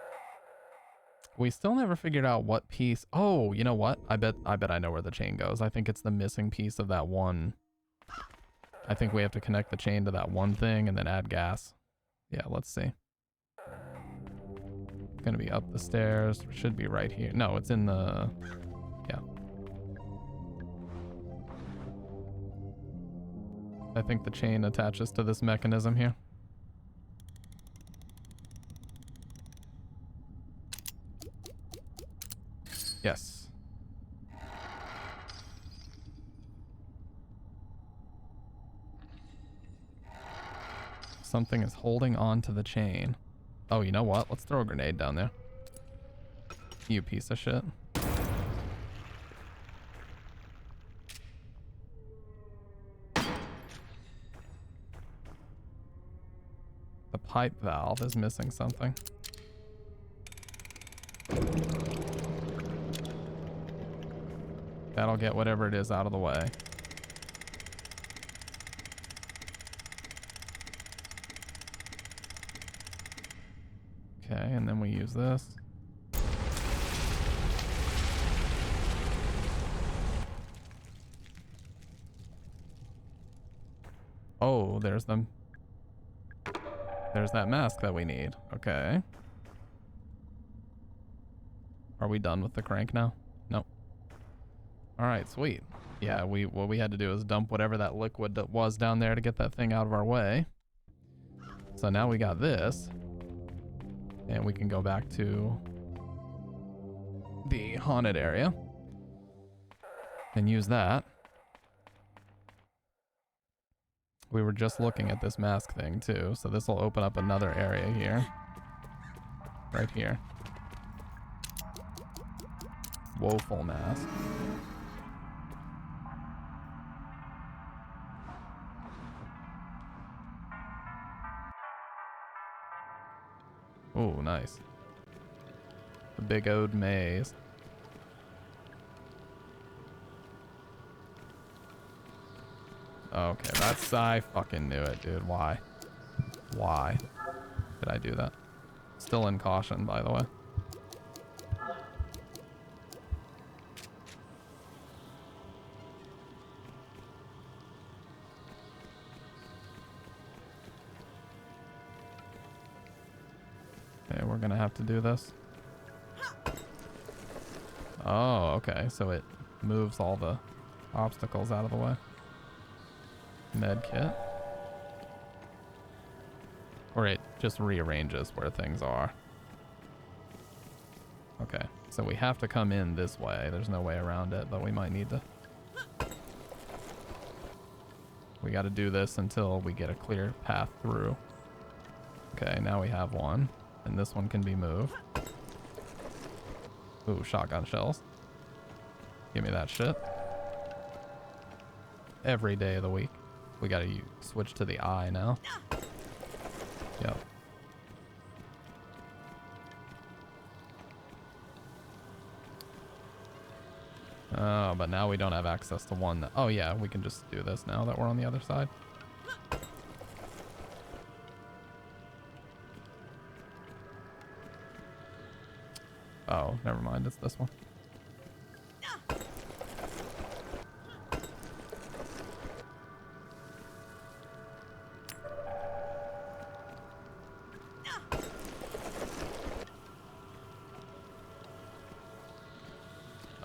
We still never figured out what piece. Oh, you know what? I bet I know where the chain goes. I think it's the missing piece of that one. I think we have to connect the chain to that one thing and then add gas. Yeah, let's see. It's gonna be up the stairs. It should be right here. No, it's in the. Yeah. I think the chain attaches to this mechanism here. Yes. Something is holding on to the chain. Oh, you know what? Let's throw a grenade down there. You piece of shit. The pipe valve is missing something. That'll get whatever it is out of the way. Okay, and then we use this. Oh, there's them. There's that mask that we need. Okay. Are we done with the crank now? Nope. All right, sweet. Yeah, what we had to do is dump whatever that liquid that was down there to get that thing out of our way. So now we got this. And we can go back to the haunted area and use that. We were just looking at this mask thing too, so this will open up another area here. Right here. Woeful mask. Oh, nice. The big ode maze. Okay, that's, I fucking knew it, dude. Why? Why did I do that? Still in caution, by the way. Okay, we're gonna have to do this. Oh, okay, so it moves all the obstacles out of the way. Med kit. Or it just rearranges where things are. Okay, so we have to come in this way. There's no way around it, but we might need to. We got to do this until we get a clear path through. Okay, now we have one. And this one can be moved. Ooh, shotgun shells. Give me that shit. Every day of the week. We gotta switch to the eye now. Yep. Oh, but now we don't have access to one that... Oh yeah, we can just do this now that we're on the other side. Oh, never mind. It's this one.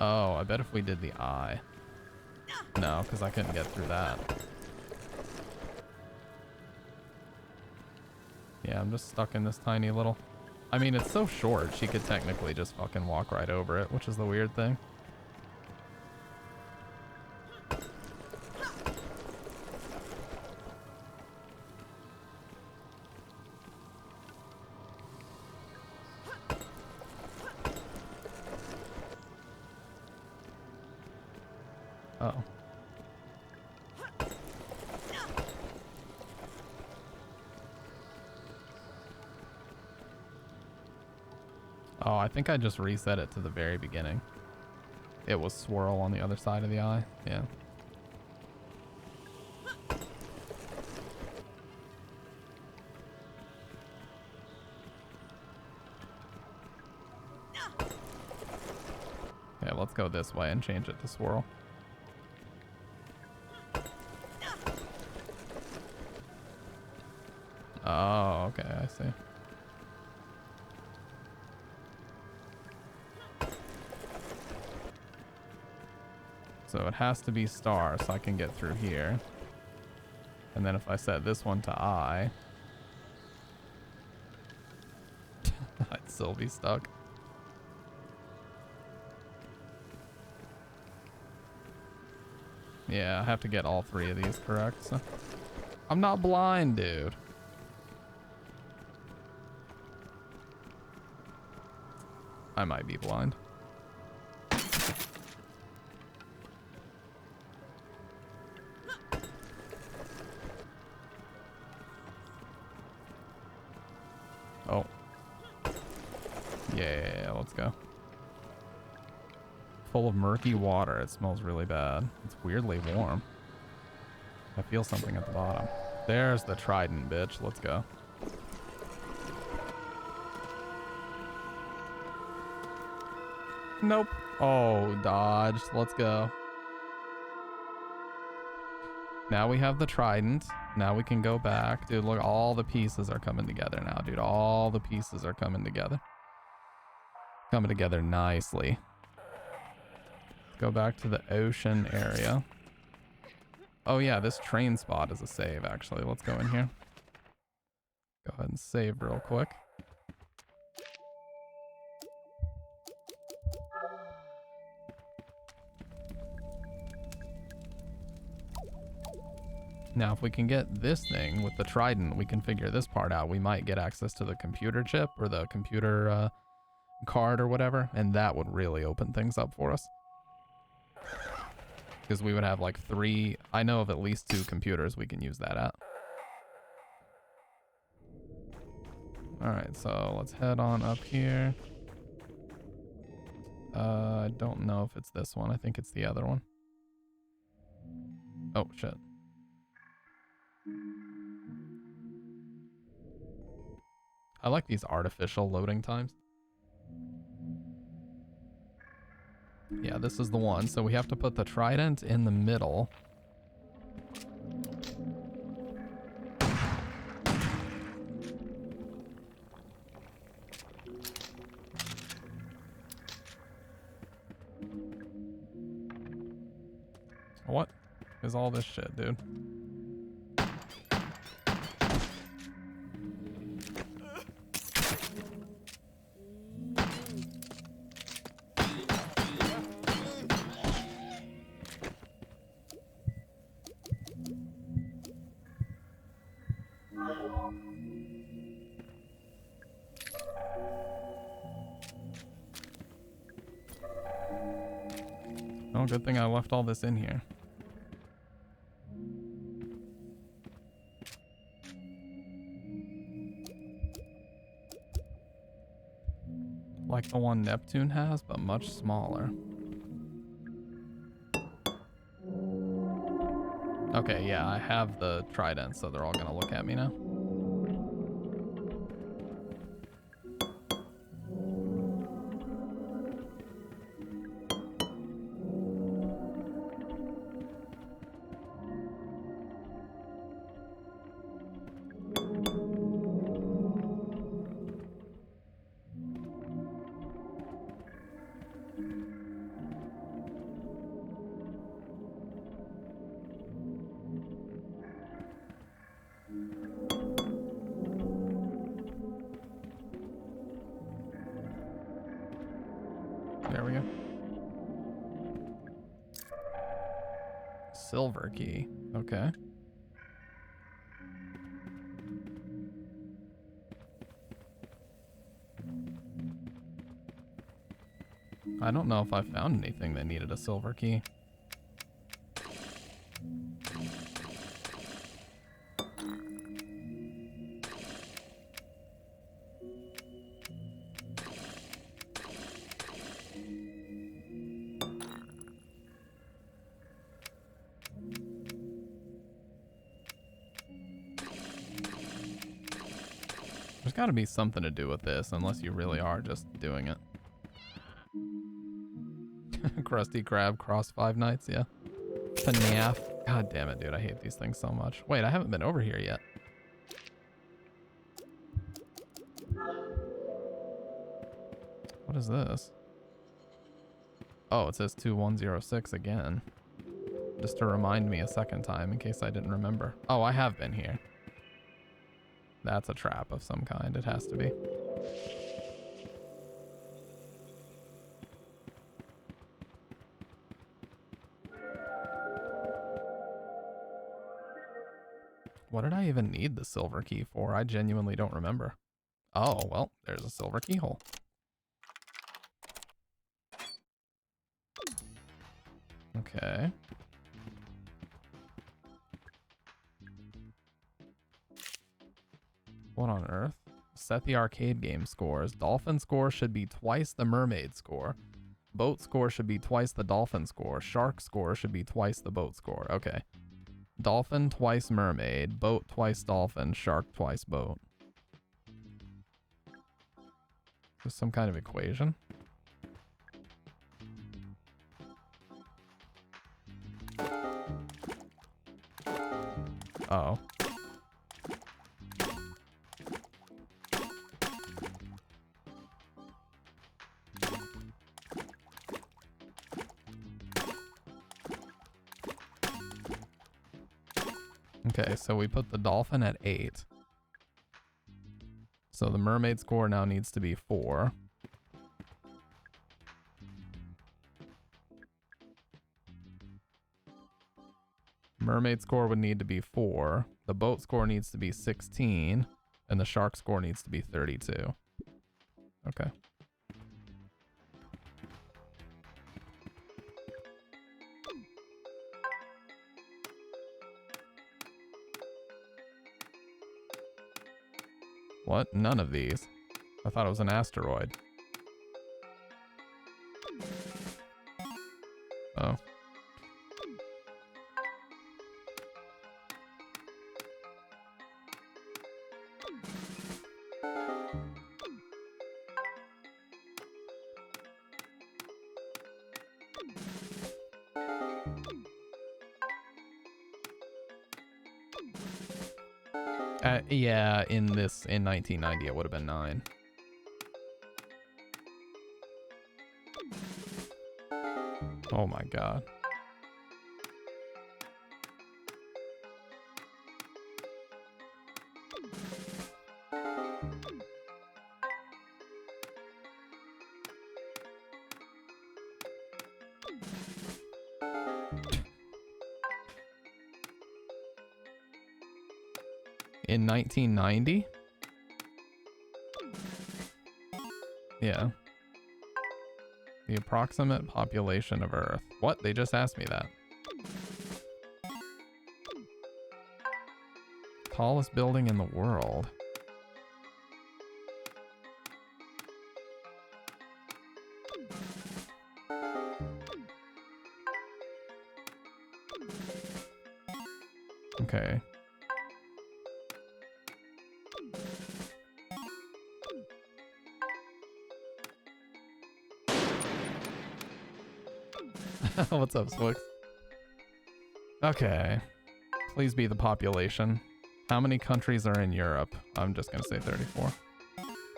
Oh, I bet if we did the eye. No, because I couldn't get through that. Yeah, I'm just stuck in this tiny little... I mean, it's so short, she could technically just fucking walk right over it, which is the weird thing. Oh. Oh, I think I just reset it to the very beginning. It was swirl on the other side of the eye. Yeah. Okay, let's go this way and change it to swirl. Oh, okay, I see. So it has to be star so I can get through here. And then if I set this one to eye, I'd still be stuck. Yeah, I have to get all three of these correct. So I'm not blind, dude. I might be blind. Oh. Yeah, let's go. Full of murky water. It smells really bad. It's weirdly warm. I feel something at the bottom. There's the trident, bitch. Let's go. Nope. Oh, dodged. Let's go. Now we have the trident. Now we can go back. Dude, look, all the pieces are coming together now, dude. All the pieces are coming together. Coming together nicely. Go back to the ocean area. Oh yeah, this train spot is a save, actually. Let's go in here. Go ahead and save real quick. Now, if we can get this thing with the trident, we can figure this part out. We might get access to the computer chip or the computer card or whatever, and that would really open things up for us. Because we would have like 3, I know of at least 2 computers we can use that at. Alright, so let's head on up here. I don't know if it's this one. I think it's the other one. Oh, shit. I like these artificial loading times. Yeah, this is the one. So we have to put the trident in the middle. What is all this shit, dude? Oh, good thing I left all this in here. Like the one Neptune has, but much smaller. Okay, yeah, I have the trident, so they're all gonna look at me now. silver key. Okay. I don't know if I found anything that needed a silver key. There's got to be something to do with this, unless you really are just doing it. Krusty Krab cross Five Nights, yeah. FNAF. God damn it, dude. I hate these things so much. Wait, I haven't been over here yet. What is this? Oh, it says 2106 again. Just to remind me a second time in case I didn't remember. Oh, I have been here. That's a trap of some kind. It has to be. What did I even need the silver key for? I genuinely don't remember. Oh, well, there's a silver keyhole. Okay. What on earth? Set the arcade game scores. Dolphin score should be twice the mermaid score. Boat score should be twice the dolphin score. Shark score should be twice the boat score. Okay. Dolphin twice mermaid. Boat twice dolphin. Shark twice boat. Just some kind of equation. Uh-oh. Okay, so we put the dolphin at 8. So the mermaid score now needs to be 4. Mermaid score would need to be 4. The boat score needs to be 16. And the shark score needs to be 32. Okay. What? None of these. I thought it was an asteroid. Oh. Yeah, in 1990 it would have been 9. Oh my god. In 1990? Yeah. The approximate population of Earth. What? They just asked me that. Tallest building in the world. Okay. What's up, Swix? Okay. Please be the population. How many countries are in Europe? I'm just gonna say 34.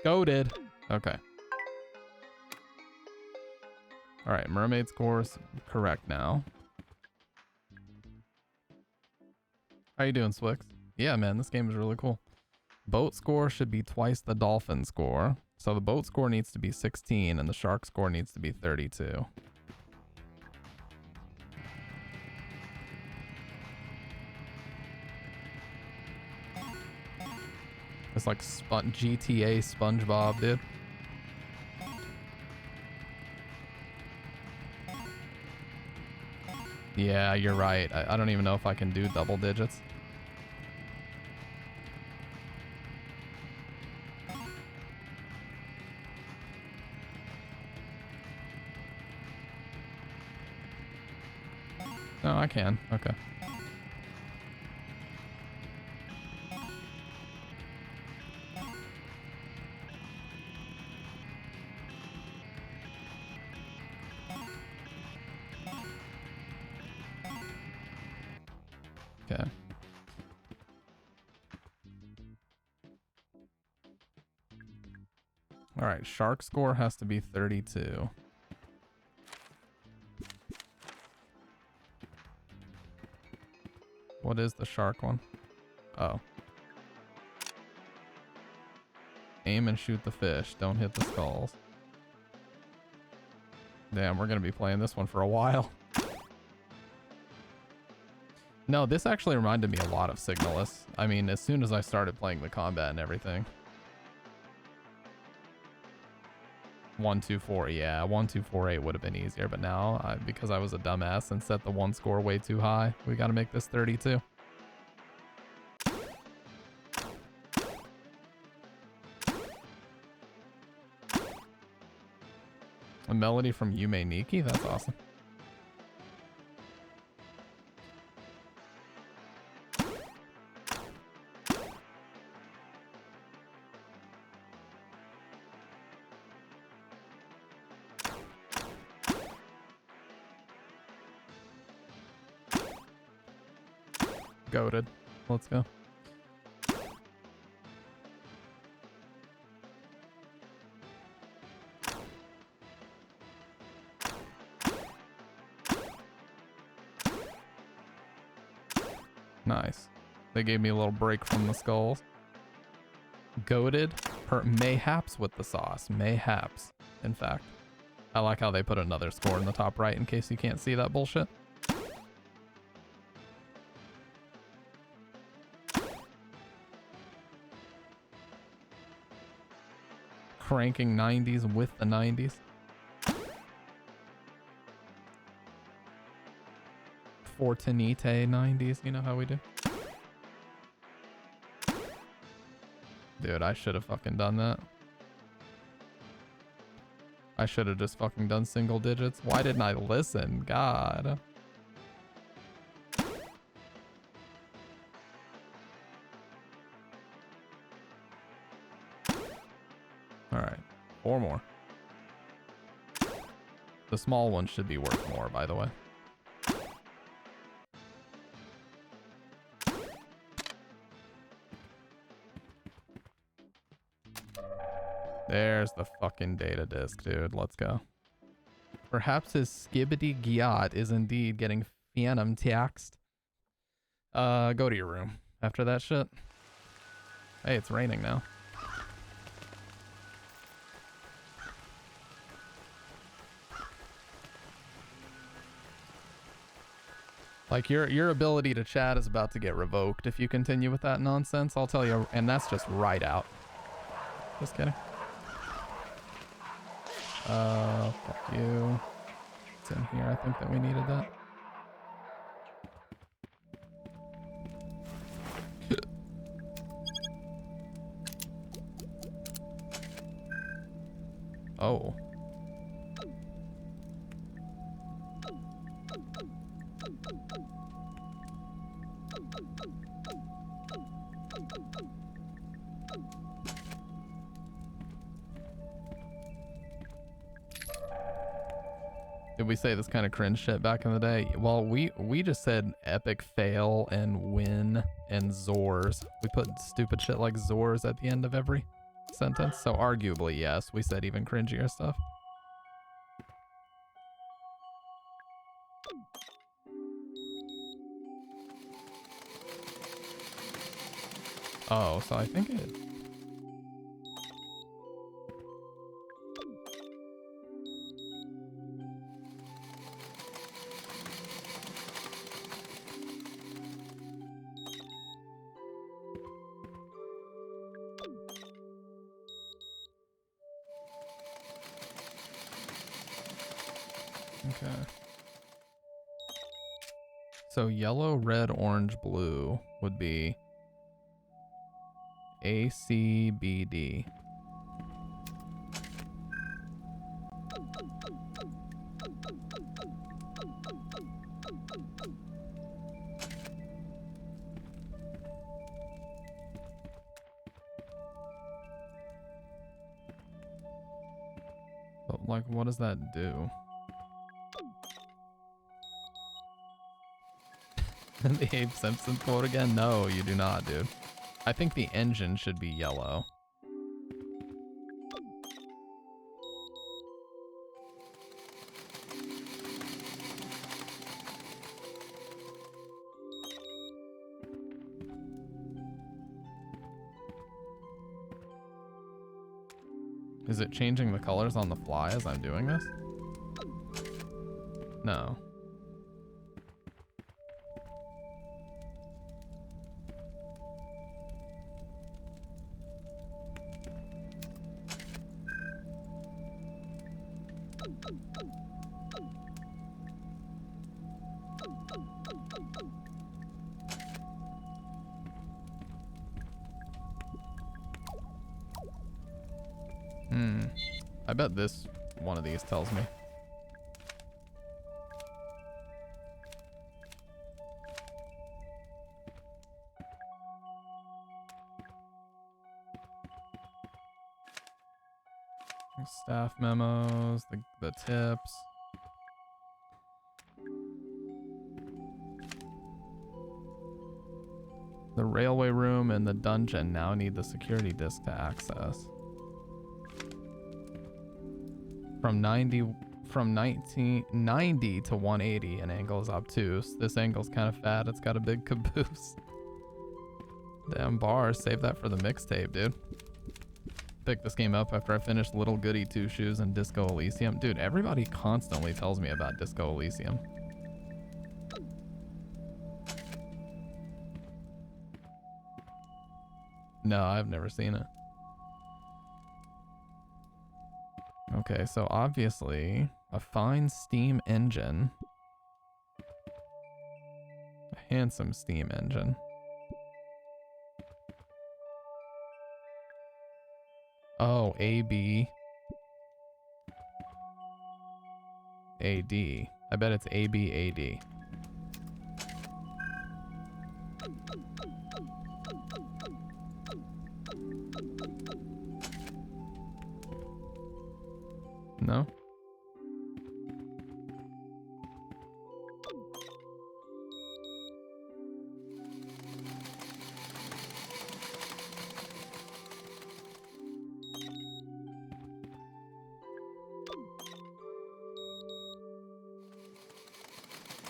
Goated. Okay. Alright, mermaid scores correct now. How you doing, Swix? Yeah, man, this game is really cool. Boat score should be twice the dolphin score. So the boat score needs to be 16 and the shark score needs to be 32. It's like GTA SpongeBob, dude. Yeah, you're right. I don't even know if I can do double digits. No, I can. Okay. Okay. All right, shark score has to be 32. What is the shark one? Oh. Aim and shoot the fish. Don't hit the skulls. Damn, we're gonna be playing this one for a while. No, this actually reminded me a lot of Signalis. I mean, as soon as I started playing the combat and everything. 1, 2, 4, yeah, 1, 2, 4, 8 would have been easier, but now, because I was a dumbass and set the one score way too high, we gotta make this 32. A melody from Yume Nikki? That's awesome. Goated. Let's go. Nice. They gave me a little break from the skulls. Goated, mayhaps with the sauce. Mayhaps, in fact. I like how they put another score in the top right in case you can't see that bullshit. Cranking 90s with the 90s. Fortinite 90s, you know how we do. Dude, I should have fucking done that. I should have just fucking done single digits. Why didn't I listen? God. Alright, 4 more. The small one should be worth more, by the way. There's the fucking data disk, dude. Let's go. Perhaps his skibbity gyat is indeed getting phantom taxed. Go to your room after that shit. Hey, it's raining now. Like, your ability to chat is about to get revoked if you continue with that nonsense, I'll tell you, and that's just right out. Just kidding. Fuck you. It's in here, I think that we needed that. Oh. Did we say this kind of cringe shit back in the day? Well, we just said epic fail and win and Zors. We put stupid shit like Zors at the end of every sentence. So arguably, yes, we said even cringier stuff. Oh, so I think it... Okay. So yellow, red, orange, blue would be A, C, B, D. But like, what does that do? The Abe Simpson quote again? No, you do not, dude. I think the engine should be yellow. Is it changing the colors on the fly as I'm doing this? No. I bet this one of these tells me. Staff memos, the tips. The railway room and the dungeon now need the security disc to access. From 1990 to 180, an angle is obtuse. This angle's kind of fat. It's got a big caboose. Damn bars. Save that for the mixtape, dude. Picked this game up after I finished Little Goody Two Shoes and Disco Elysium. Dude, everybody constantly tells me about Disco Elysium. No, I've never seen it. Okay, so obviously a fine steam engine. A handsome steam engine. Oh, AB. AD. I bet it's ABAD. No?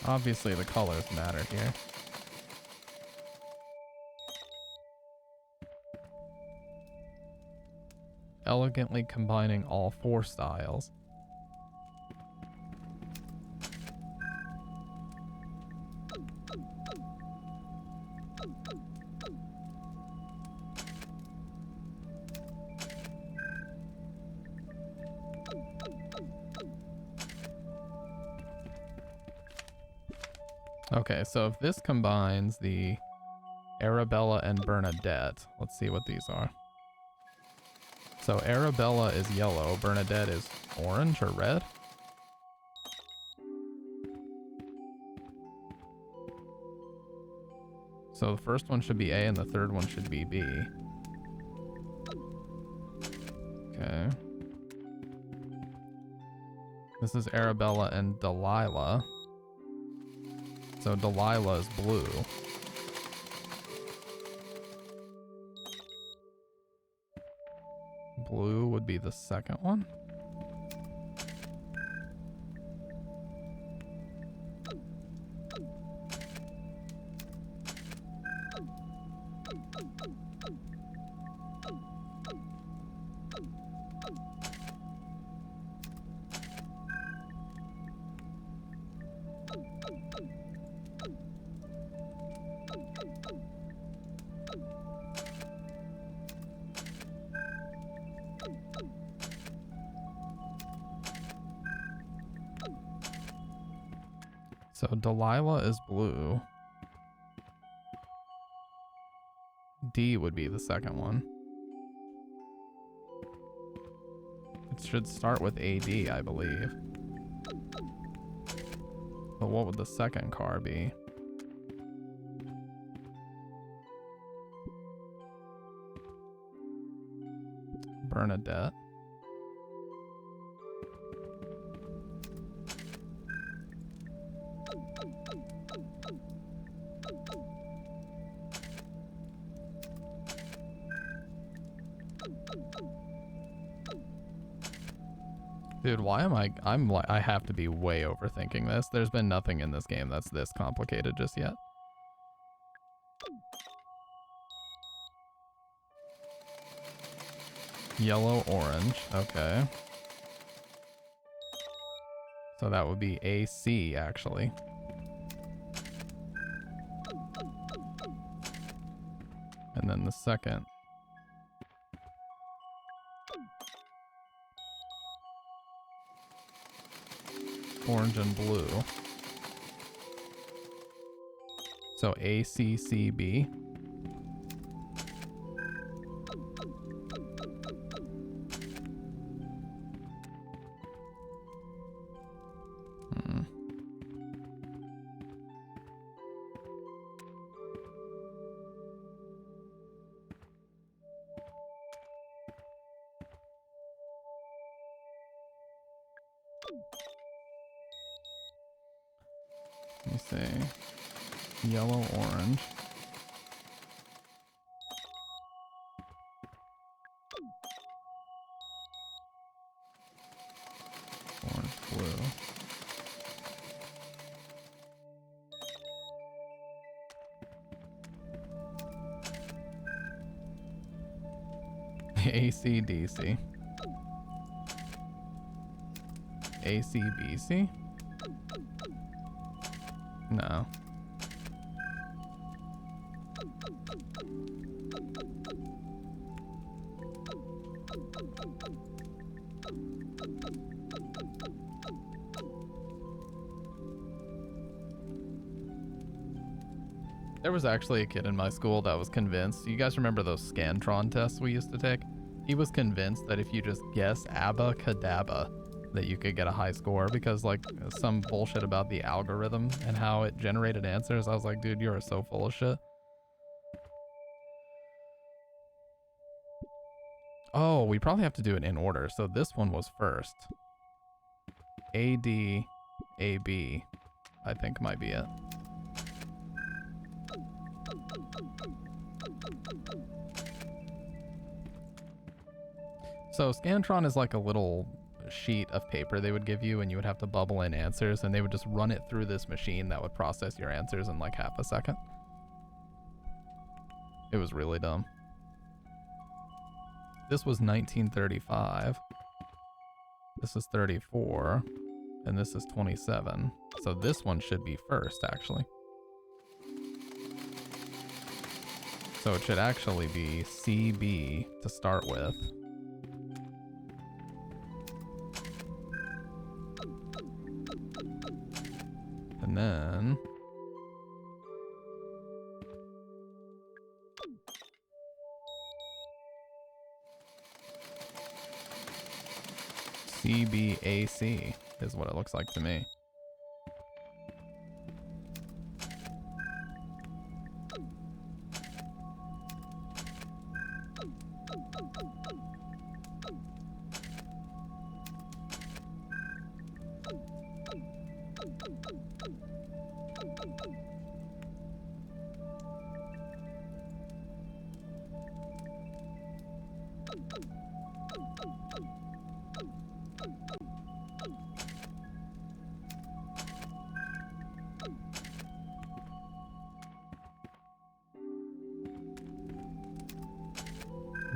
Obviously the colors matter here. Elegantly combining all four styles. Okay, so if this combines the Arabella and Bernadette, let's see what these are. So Arabella is yellow, Bernadette is orange or red? So the first one should be A and the third one should be B. Okay. This is Arabella and Delilah. So Delilah is blue. Blue would be the second one. So Delilah is blue. D would be the second one. It should start with AD, I believe. But what would the second car be? Bernadette. Dude, why am I have to be way overthinking this. There's been nothing in this game that's this complicated just yet. Yellow, orange, okay. So that would be AC, actually. And then the second. Orange and blue. So ACCB. Let me see. Yellow, orange. Orange, blue. ACDC. ACBC? No. There was actually a kid in my school that was convinced. You guys remember those Scantron tests we used to take? He was convinced that if you just guess Abba Cadabba, that you could get a high score because like some bullshit about the algorithm and how it generated answers. I was like, dude, you're so full of shit. Oh, we probably have to do it in order. So this one was first. AD, AB, I think might be it. So Scantron is like a little sheet of paper they would give you, and you would have to bubble in answers, and they would just run it through this machine that would process your answers in like half a second. It was really dumb. This was 1935. This is 34. And this is 27. So this one should be first, actually. So it should actually be CB to start with. And then CBAC is what it looks like to me.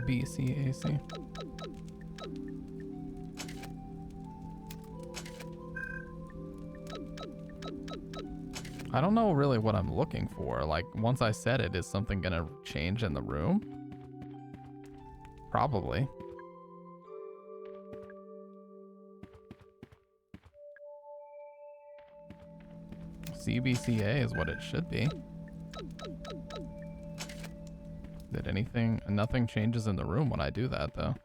BCAC. I don't know really what I'm looking for. Like, once I set it, is something gonna change in the room? Probably. CBCA is what it should be. Did anything... Nothing changes in the room when I do that, though.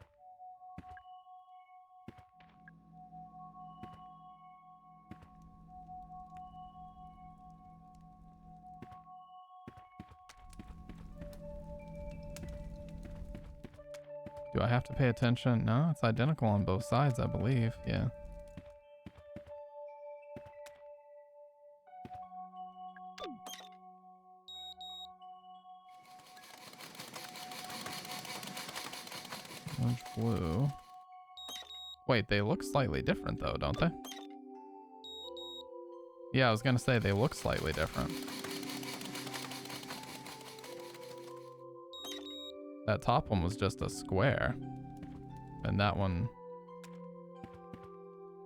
Do I have to pay attention? No, it's identical on both sides, I believe. Yeah. Orange, blue. Wait, they look slightly different though, don't they? Yeah, I was gonna say they look slightly different. That top one was just a square. And that one...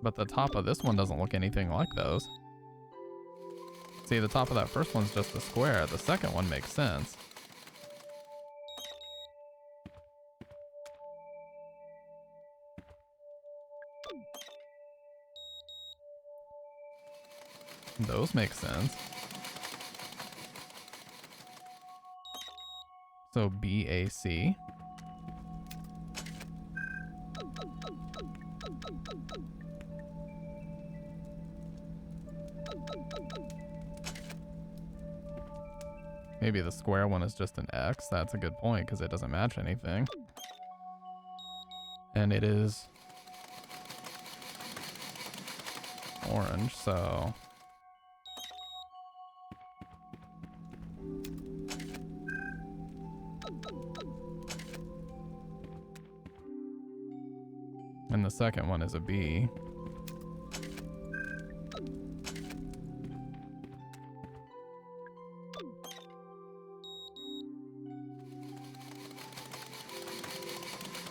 But the top of this one doesn't look anything like those. See, the top of that first one's just a square. The second one makes sense. Those make sense. So BAC. Maybe the square one is just an X. That's a good point because it doesn't match anything. And it is orange, so... And the second one is a B.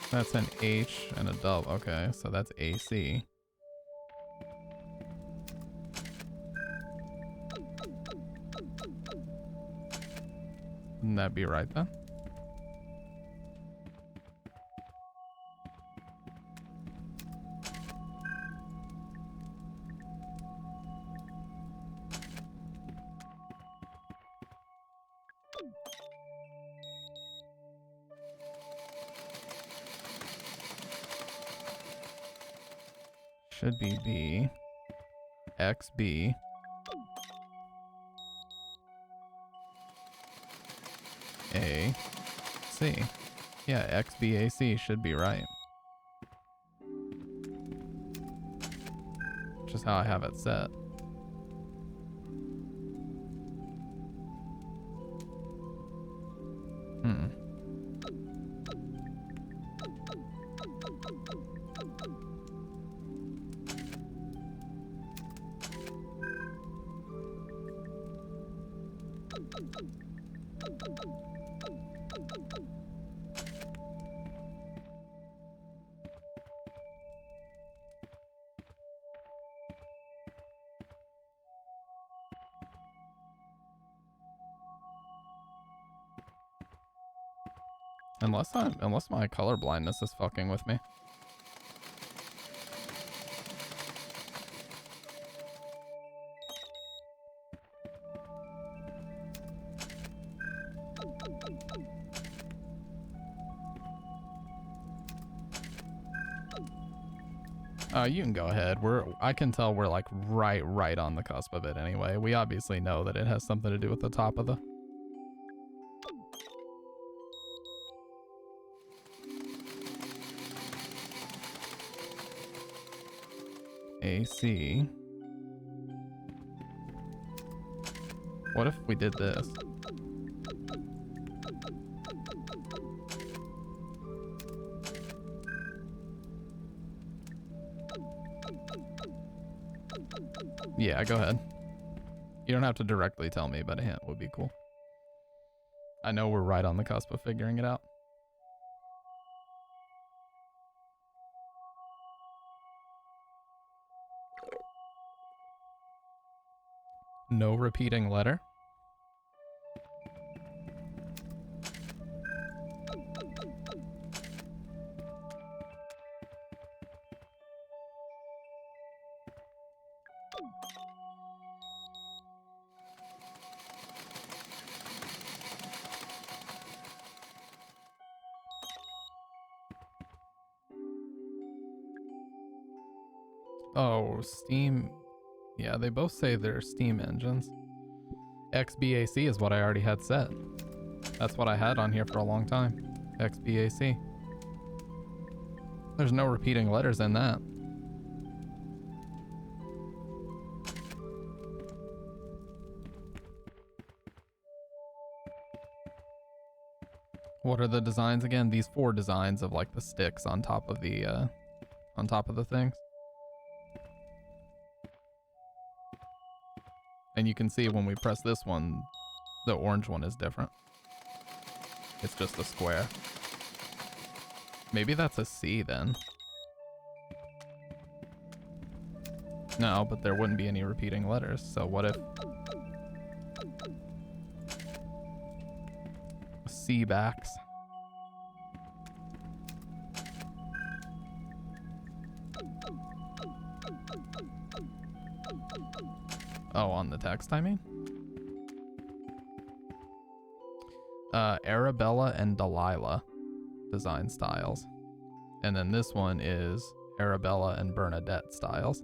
That's an H and a double. Okay, so that's AC. Wouldn't that be right then? Should be B, XB, AC. Yeah, XBAC should be right. Which is how I have it set. Unless my color blindness is fucking with me. You can go ahead. I can tell we're like right on the cusp of it anyway. We obviously know that it has something to do with the top of the... AC. What if we did this? Yeah, go ahead. You don't have to directly tell me, but a hint would be cool. I know we're right on the cusp of figuring it out. No repeating letter. Oh, Steam. Yeah, they both say they're Steam engines. XBAC is what I already had set. That's what I had on here for a long time. XBAC. There's no repeating letters in that. What are the designs again? These 4 designs of like the sticks on top of the things. And you can see when we press this one, the orange one is different. It's just a square. Maybe that's a C then. No, but there wouldn't be any repeating letters. So what if C backs? Oh, on the text, I mean? Arabella and Delilah design styles. And then this one is Arabella and Bernadette styles.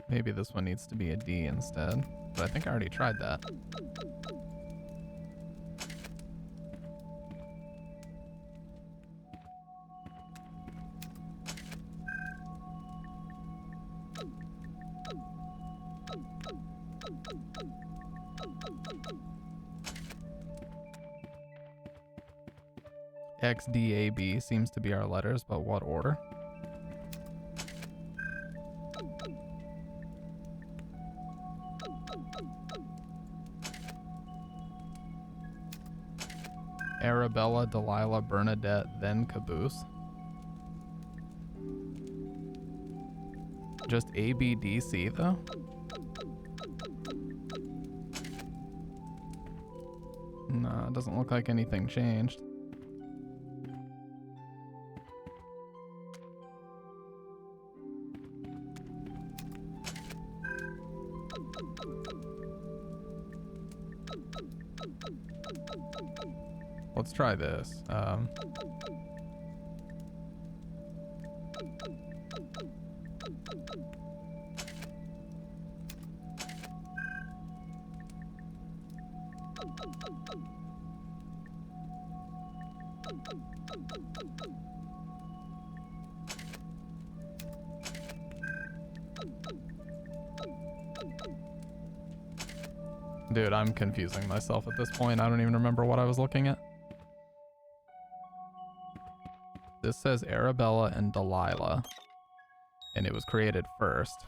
Maybe this one needs to be a D instead, but I think I already tried that. X, D, A, B seems to be our letters, but what order? Arabella, Delilah, Bernadette, then Caboose. Just A, B, D, C though? No, it doesn't look like anything changed. Let's try this. Dude, I'm confusing myself at this point. I don't even remember what I was looking at. This says Arabella and Delilah, and it was created first.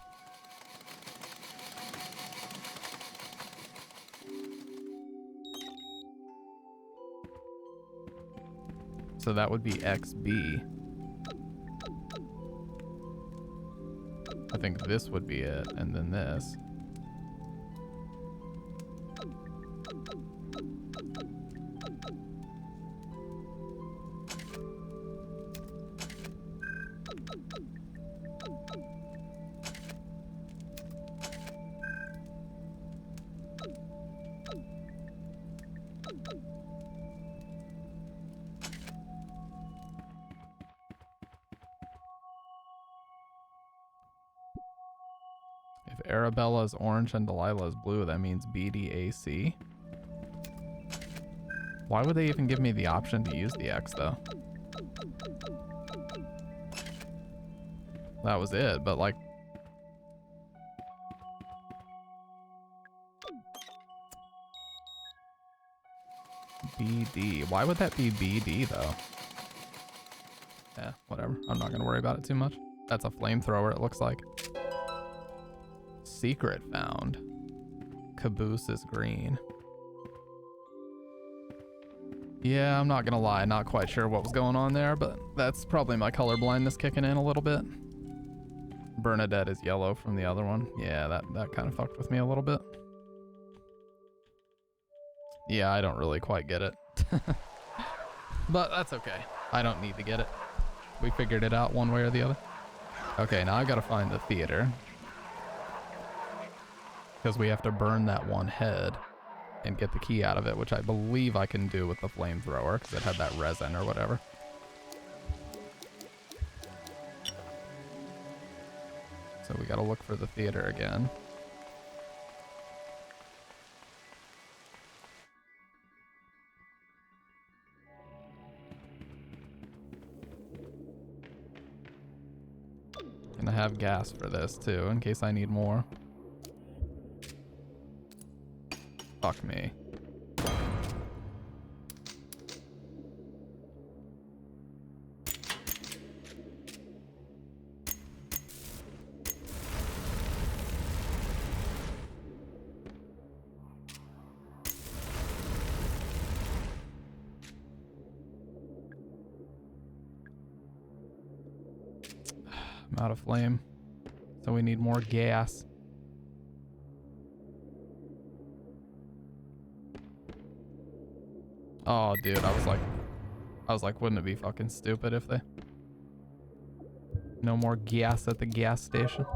So that would be XB. I think this would be it, and then this. Arabella is orange and Delilah is blue, that means BDAC. Why would they even give me the option to use the X though? That was it, but like... BD. Why would that be BD though? Yeah, whatever. I'm not gonna worry about it too much. That's a flamethrower, it looks like. Secret found. Caboose is green. Yeah, I'm not gonna lie, not quite sure what was going on there, but that's probably my color blindness kicking in a little bit. Bernadette is yellow from the other one. Yeah, that kind of fucked with me a little bit. Yeah, I don't really quite get it. But that's okay. I don't need to get it. We figured it out one way or the other. Okay, now I gotta find the theater. because we have to burn that one head and get the key out of it, which I believe I can do with the flamethrower because it had that resin or whatever. So we gotta look for the theater again. And I have gas for this too, in case I need more. Fuck me. I'm out of flame, so we need more gas. Oh, dude, I was like, wouldn't it be fucking stupid if they... No more gas at the gas station.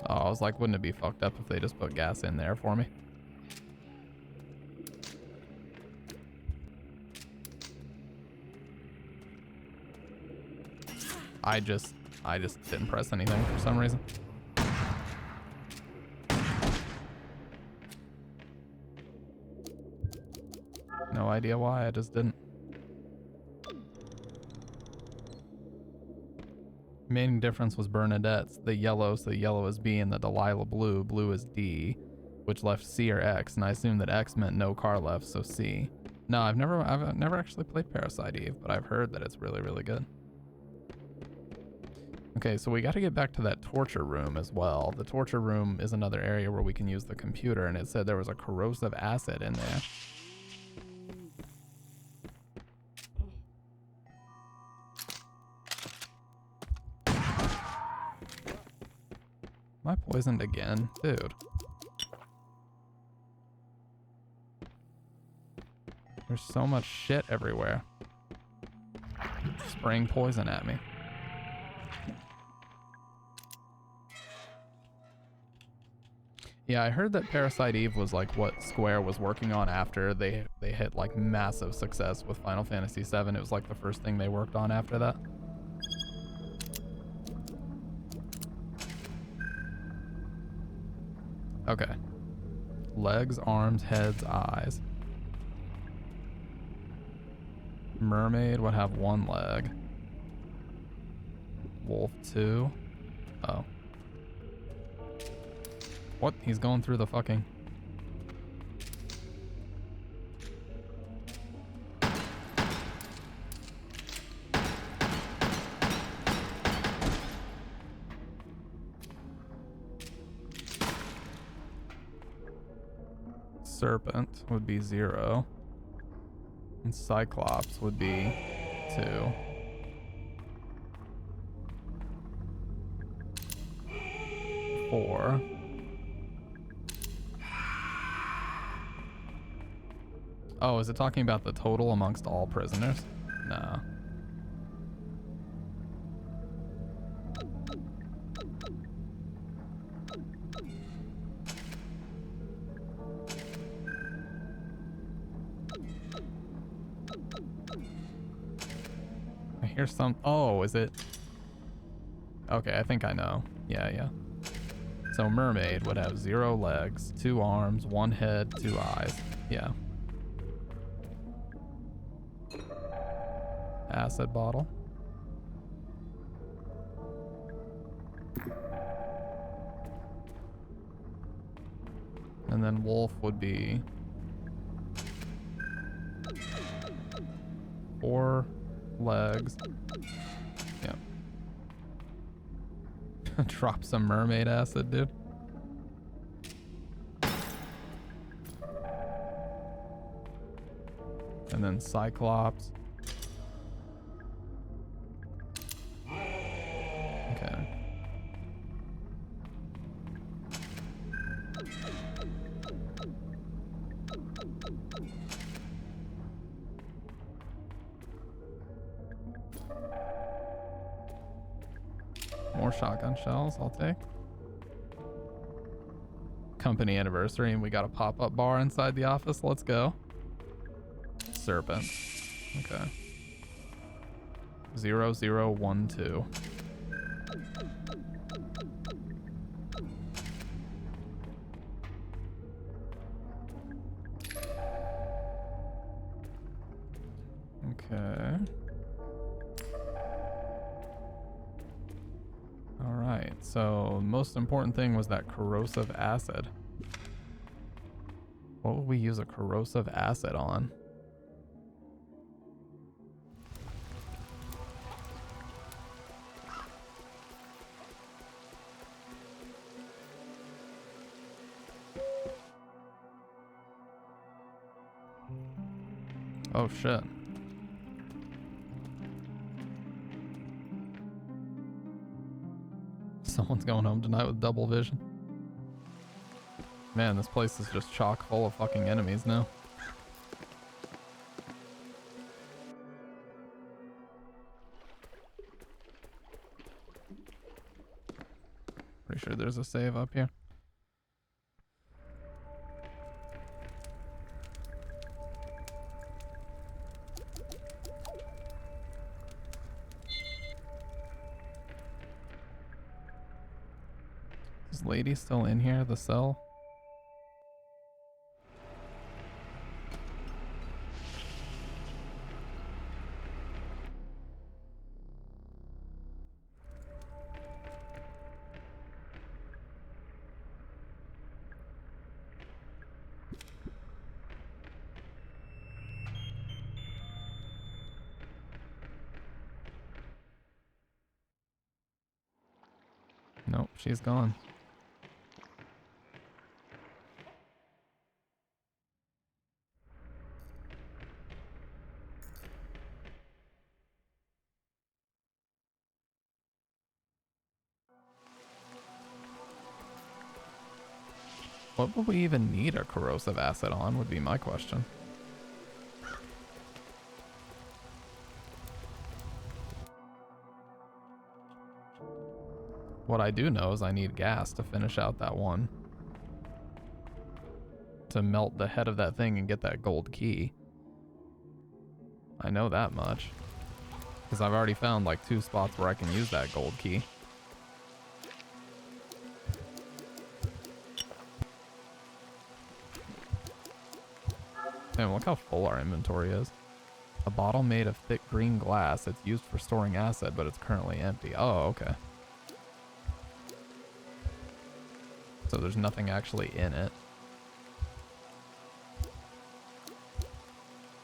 Oh, I was like, wouldn't it be fucked up if they just put gas in there for me? I just didn't press anything for some reason. No idea why, I just didn't. Main difference was Bernadette's. The yellow, so yellow is B, and the Delilah blue, blue is D, which left C or X, and I assumed that X meant no car left, so C. No, I've never actually played Parasite Eve, but I've heard that it's really, really good. Okay, so we got to get back to that torture room as well. The torture room is another area where we can use the computer, and it said there was a corrosive acid in there. Am I poisoned again? Dude. There's so much shit everywhere. Spraying poison at me. Yeah, I heard that Parasite Eve was like what Square was working on after they hit like massive success with Final Fantasy VII. It was like the first thing they worked on after that. Okay. Legs, arms, heads, eyes. Mermaid would have one leg. Wolf 2. Oh. What? He's going through the fucking... Serpent would be 0. And Cyclops would be 2. Four. Oh, is it talking about the total amongst all prisoners? No. I hear some... Oh, is it... Okay, I think I know. Yeah. So Mermaid would have 0 legs, 2 arms, 1 head, 2 eyes. Yeah. Acid bottle. And then wolf would be 4 legs. Yeah. Drop some mermaid acid, dude. And then Cyclops. Okay. More shotgun shells, I'll take. Company anniversary, and we got a pop-up bar inside the office. Let's go. Serpent. Okay. 0012. Okay. Alright, so most important thing was that corrosive acid. What would we use a corrosive acid on? Oh shit. Someone's going home tonight with double vision. Man, this place is just chock full of fucking enemies now. Pretty sure there's a save up here. Is this lady still in here, the cell? Nope, she's gone. What would we even need a corrosive acid on would be my question. What I do know is I need gas to finish out that one. To melt the head of that thing and get that gold key. I know that much. Because I've already found like 2 spots where I can use that gold key. Damn, look how full our inventory is. A bottle made of thick green glass. It's used for storing acid, but it's currently empty. Oh, okay. So there's nothing actually in it.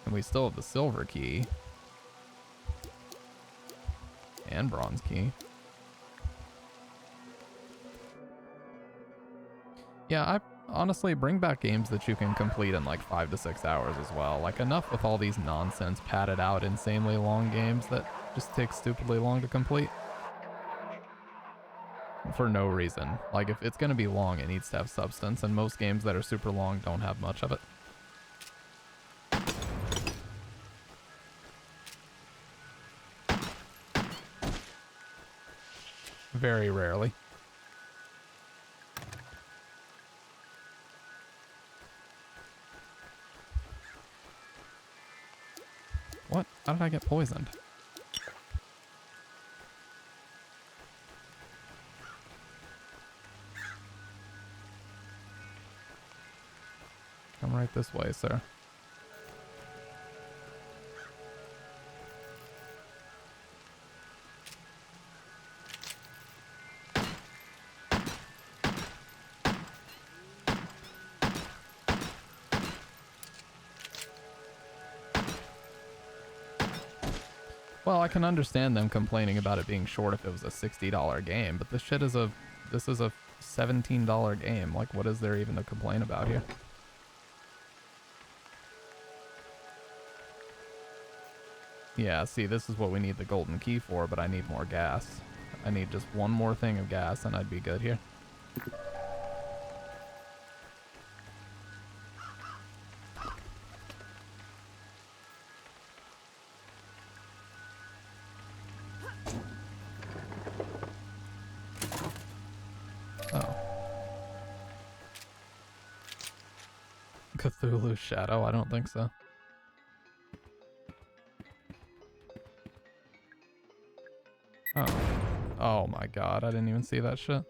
And we still have the silver key. And bronze key. Yeah, I honestly bring back games that you can complete in like 5 to 6 hours as well. Like enough with all these nonsense padded out insanely long games that just take stupidly long to complete. For no reason. Like if it's gonna be long, it needs to have substance, and most games that are super long don't have much of it. Very rarely. What? How did I get poisoned? Come right this way, sir. Well, I can understand them complaining about it being short if it was a $60 game, but this is a $17 game. Like, what is there even to complain about here? Yeah, see, this is what we need the golden key for, but I need more gas. I need just one more thing of gas and I'd be good here. Cthulhu Shadow? I don't think so. Oh. Oh my god, I didn't even see that shit.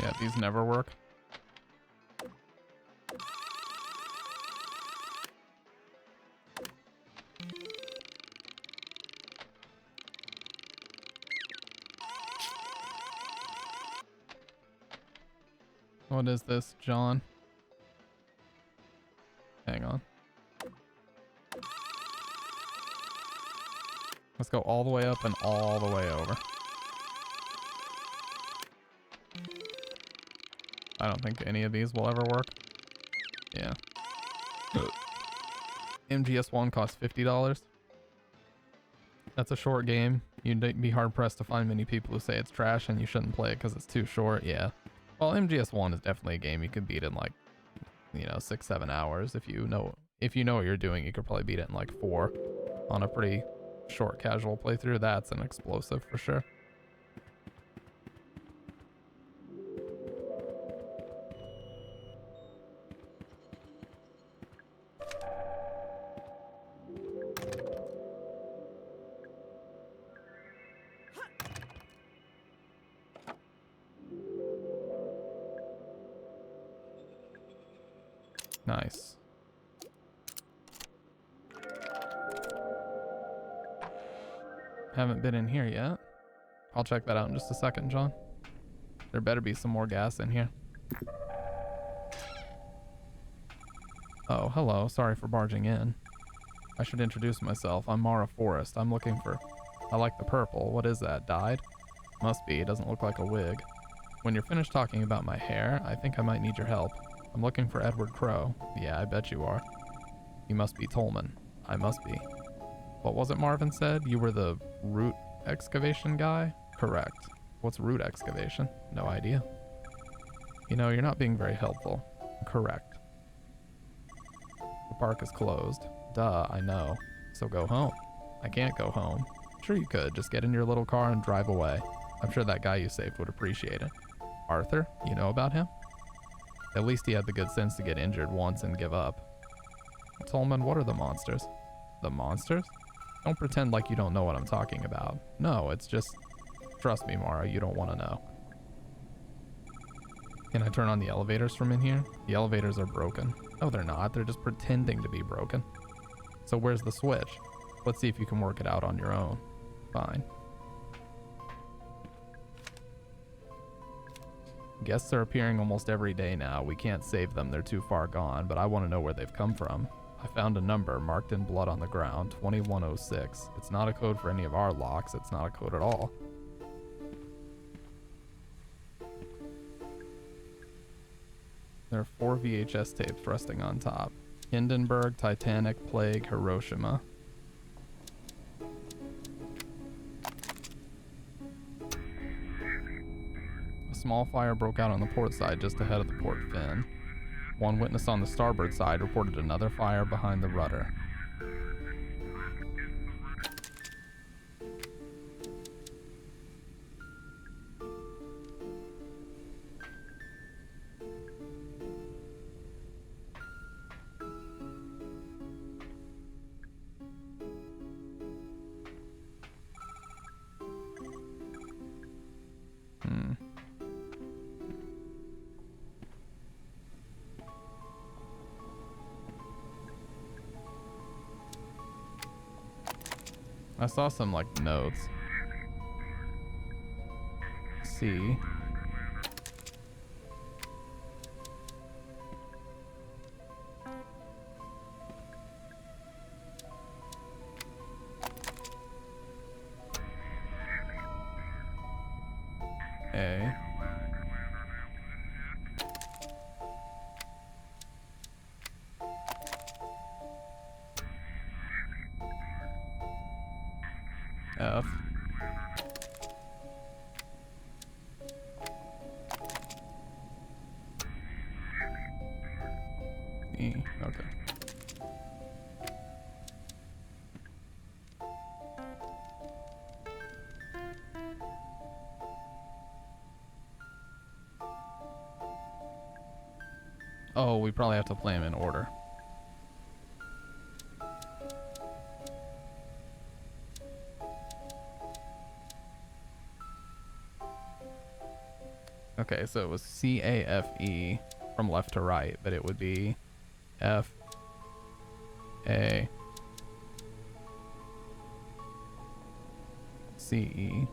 Yeah, these never work. What is this, John? Hang on. Let's go all the way up and all the way over. I don't think any of these will ever work. Yeah. MGS1 costs $50. That's a short game. You'd be hard pressed to find many people who say it's trash and you shouldn't play it because it's too short. Yeah. Well, MGS1 is definitely a game you could beat in like, 6-7 hours. If you know what you're doing, you could probably beat it in like 4 on a pretty short casual playthrough. That's an explosive for sure. Nice. Haven't been in here yet. I'll check that out in just a second, John. There better be some more gas in here. Oh, hello. Sorry for barging in. I should introduce myself. I'm Mara Forrest. I'm looking for... I like the purple. What is that? Dyed? Must be. It doesn't look like a wig. When you're finished talking about my hair, I think I might need your help. I'm looking for Edward Crow. Yeah, I bet you are. You must be Tolman. I must be. What was it Marvin said? You were the root excavation guy? Correct. What's root excavation? No idea. You're not being very helpful. Correct. The park is closed. Duh, I know. So go home. I can't go home. Sure you could. Just get in your little car and drive away. I'm sure that guy you saved would appreciate it. Arthur? You know about him? At least he had the good sense to get injured once and give up. Tolman, what are the monsters? The monsters? Don't pretend like you don't know what I'm talking about. No, it's just... Trust me, Mara, you don't want to know. Can I turn on the elevators from in here? The elevators are broken. No, they're not. They're just pretending to be broken. So where's the switch? Let's see if you can work it out on your own. Fine. Guests are appearing almost every day now. We can't save them. They're too far gone, but I want to know where they've come from. I found a number marked in blood on the ground, 2106. It's not a code for any of our locks. It's not a code at all. There are 4 VHS tapes resting on top. Hindenburg, Titanic, Plague, Hiroshima. A small fire broke out on the port side just ahead of the port fin. One witness on the starboard side reported another fire behind the rudder. I saw some like notes. C. A. F. E. Okay. Oh, we probably have to play them in order. Okay, so it was C, A, F, E from left to right, but it would be F, A, C, E.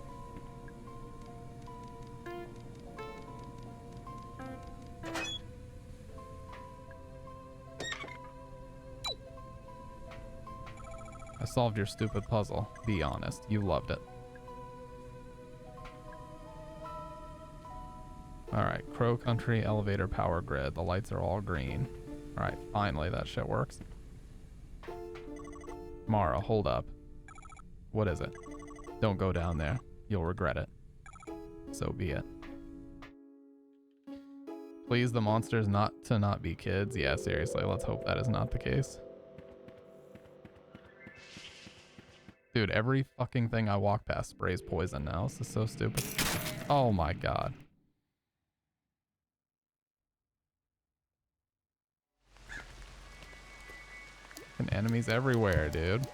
I solved your stupid puzzle. Be honest, you loved it. Alright, Crow Country, elevator, power grid. The lights are all green. Alright, finally that shit works. Mara, hold up. What is it? Don't go down there. You'll regret it. So be it. Please the monsters not be kids. Yeah, seriously, let's hope that is not the case. Dude, every fucking thing I walk past sprays poison now. This is so stupid. Oh my god. And enemies everywhere, dude.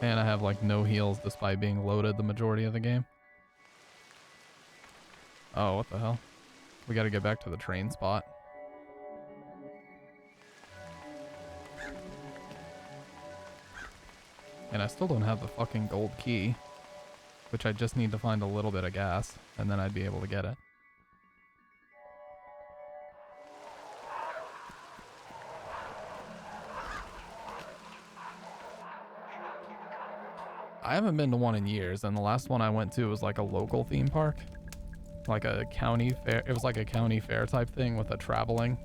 And I have like no heals despite being loaded the majority of the game. Oh, what the hell? We gotta get back to the train spot. And I still don't have the fucking gold key, which I just need to find a little bit of gas, and then I'd be able to get it. I haven't been to one in years, and the last one I went to was like a local theme park. Like a county fair. It was like a county fair type thing with a traveling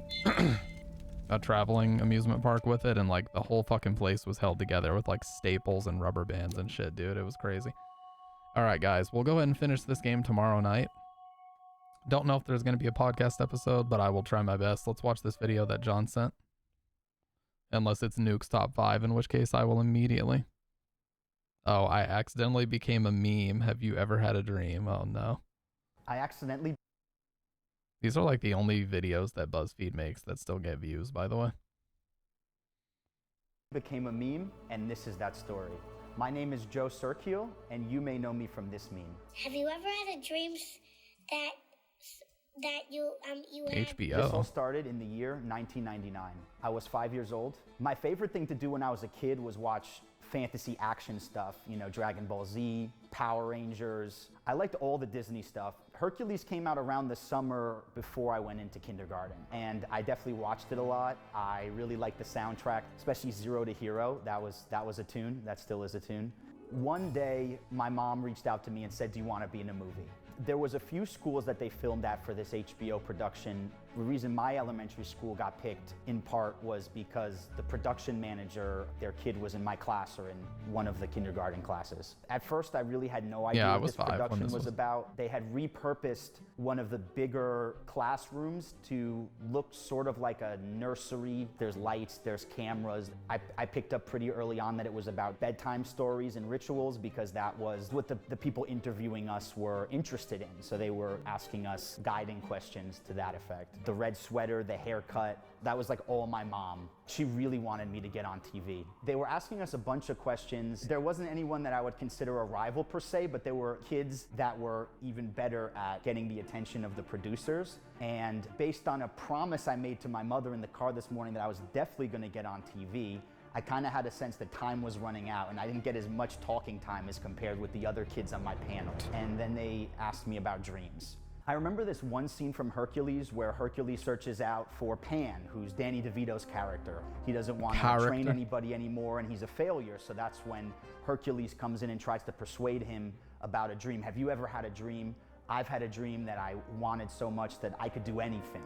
amusement park with it, and like the whole fucking place was held together with like staples and rubber bands and shit, dude. It was crazy. Alright guys, we'll go ahead and finish this game tomorrow night. Don't know if there's going to be a podcast episode, but I will try my best. Let's watch this video that John sent. Unless it's Nuke's top 5, in which case I will immediately. Oh, I accidentally became a meme. Have you ever had a dream? Oh no. I accidentally... These are like the only videos that BuzzFeed makes that still get views, by the way. became a meme, and this is that story. My name is Joe Serkiel, and you may know me from this meme. Have you ever had a dream that you HBO. This all started in the year 1999. I was 5 years old. My favorite thing to do when I was a kid was watch fantasy action stuff, you know, Dragon Ball Z, Power Rangers. I liked all the Disney stuff. Hercules came out around the summer before I went into kindergarten, and I definitely watched it a lot. I really liked the soundtrack, especially Zero to Hero. That was a tune. That still is a tune. One day, my mom reached out to me and said, "Do you want to be in a movie?" There was a few schools that they filmed at for this HBO production. The reason my elementary school got picked in part was because the production manager, their kid was in my class or in one of the kindergarten classes. At first, I really had no idea what this production was about. They had repurposed one of the bigger classrooms to look sort of like a nursery. There's lights, there's cameras. I picked up pretty early on that it was about bedtime stories and rituals because that was what the people interviewing us were interested in. So they were asking us guiding questions to that effect. The red sweater, the haircut, that was like all my mom. She really wanted me to get on TV. They were asking us a bunch of questions. There wasn't anyone that I would consider a rival per se, but there were kids that were even better at getting the attention of the producers. And based on a promise I made to my mother in the car this morning that I was definitely gonna get on TV, I kind of had a sense that time was running out and I didn't get as much talking time as compared with the other kids on my panel. And then they asked me about dreams. I remember this one scene from Hercules where Hercules searches out for Pan, who's Danny DeVito's character. He doesn't want to train anybody anymore and he's a failure, so that's when Hercules comes in and tries to persuade him about a dream. Have you ever had a dream? I've had a dream that I wanted so much that I could do anything.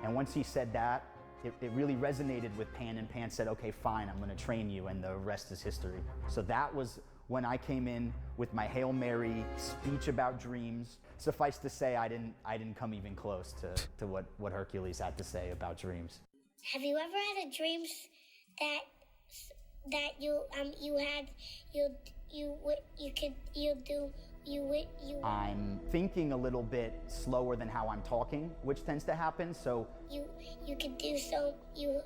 And once he said that, it really resonated with Pan, and Pan said, okay, fine, I'm gonna train you, and the rest is history. So that was when I came in with my Hail Mary speech about dreams. Suffice to say, I didn't come even close to what Hercules had to say about dreams. Have you ever had a dream that you I'm thinking a little bit slower than how I'm talking, which tends to happen. So you could do so you.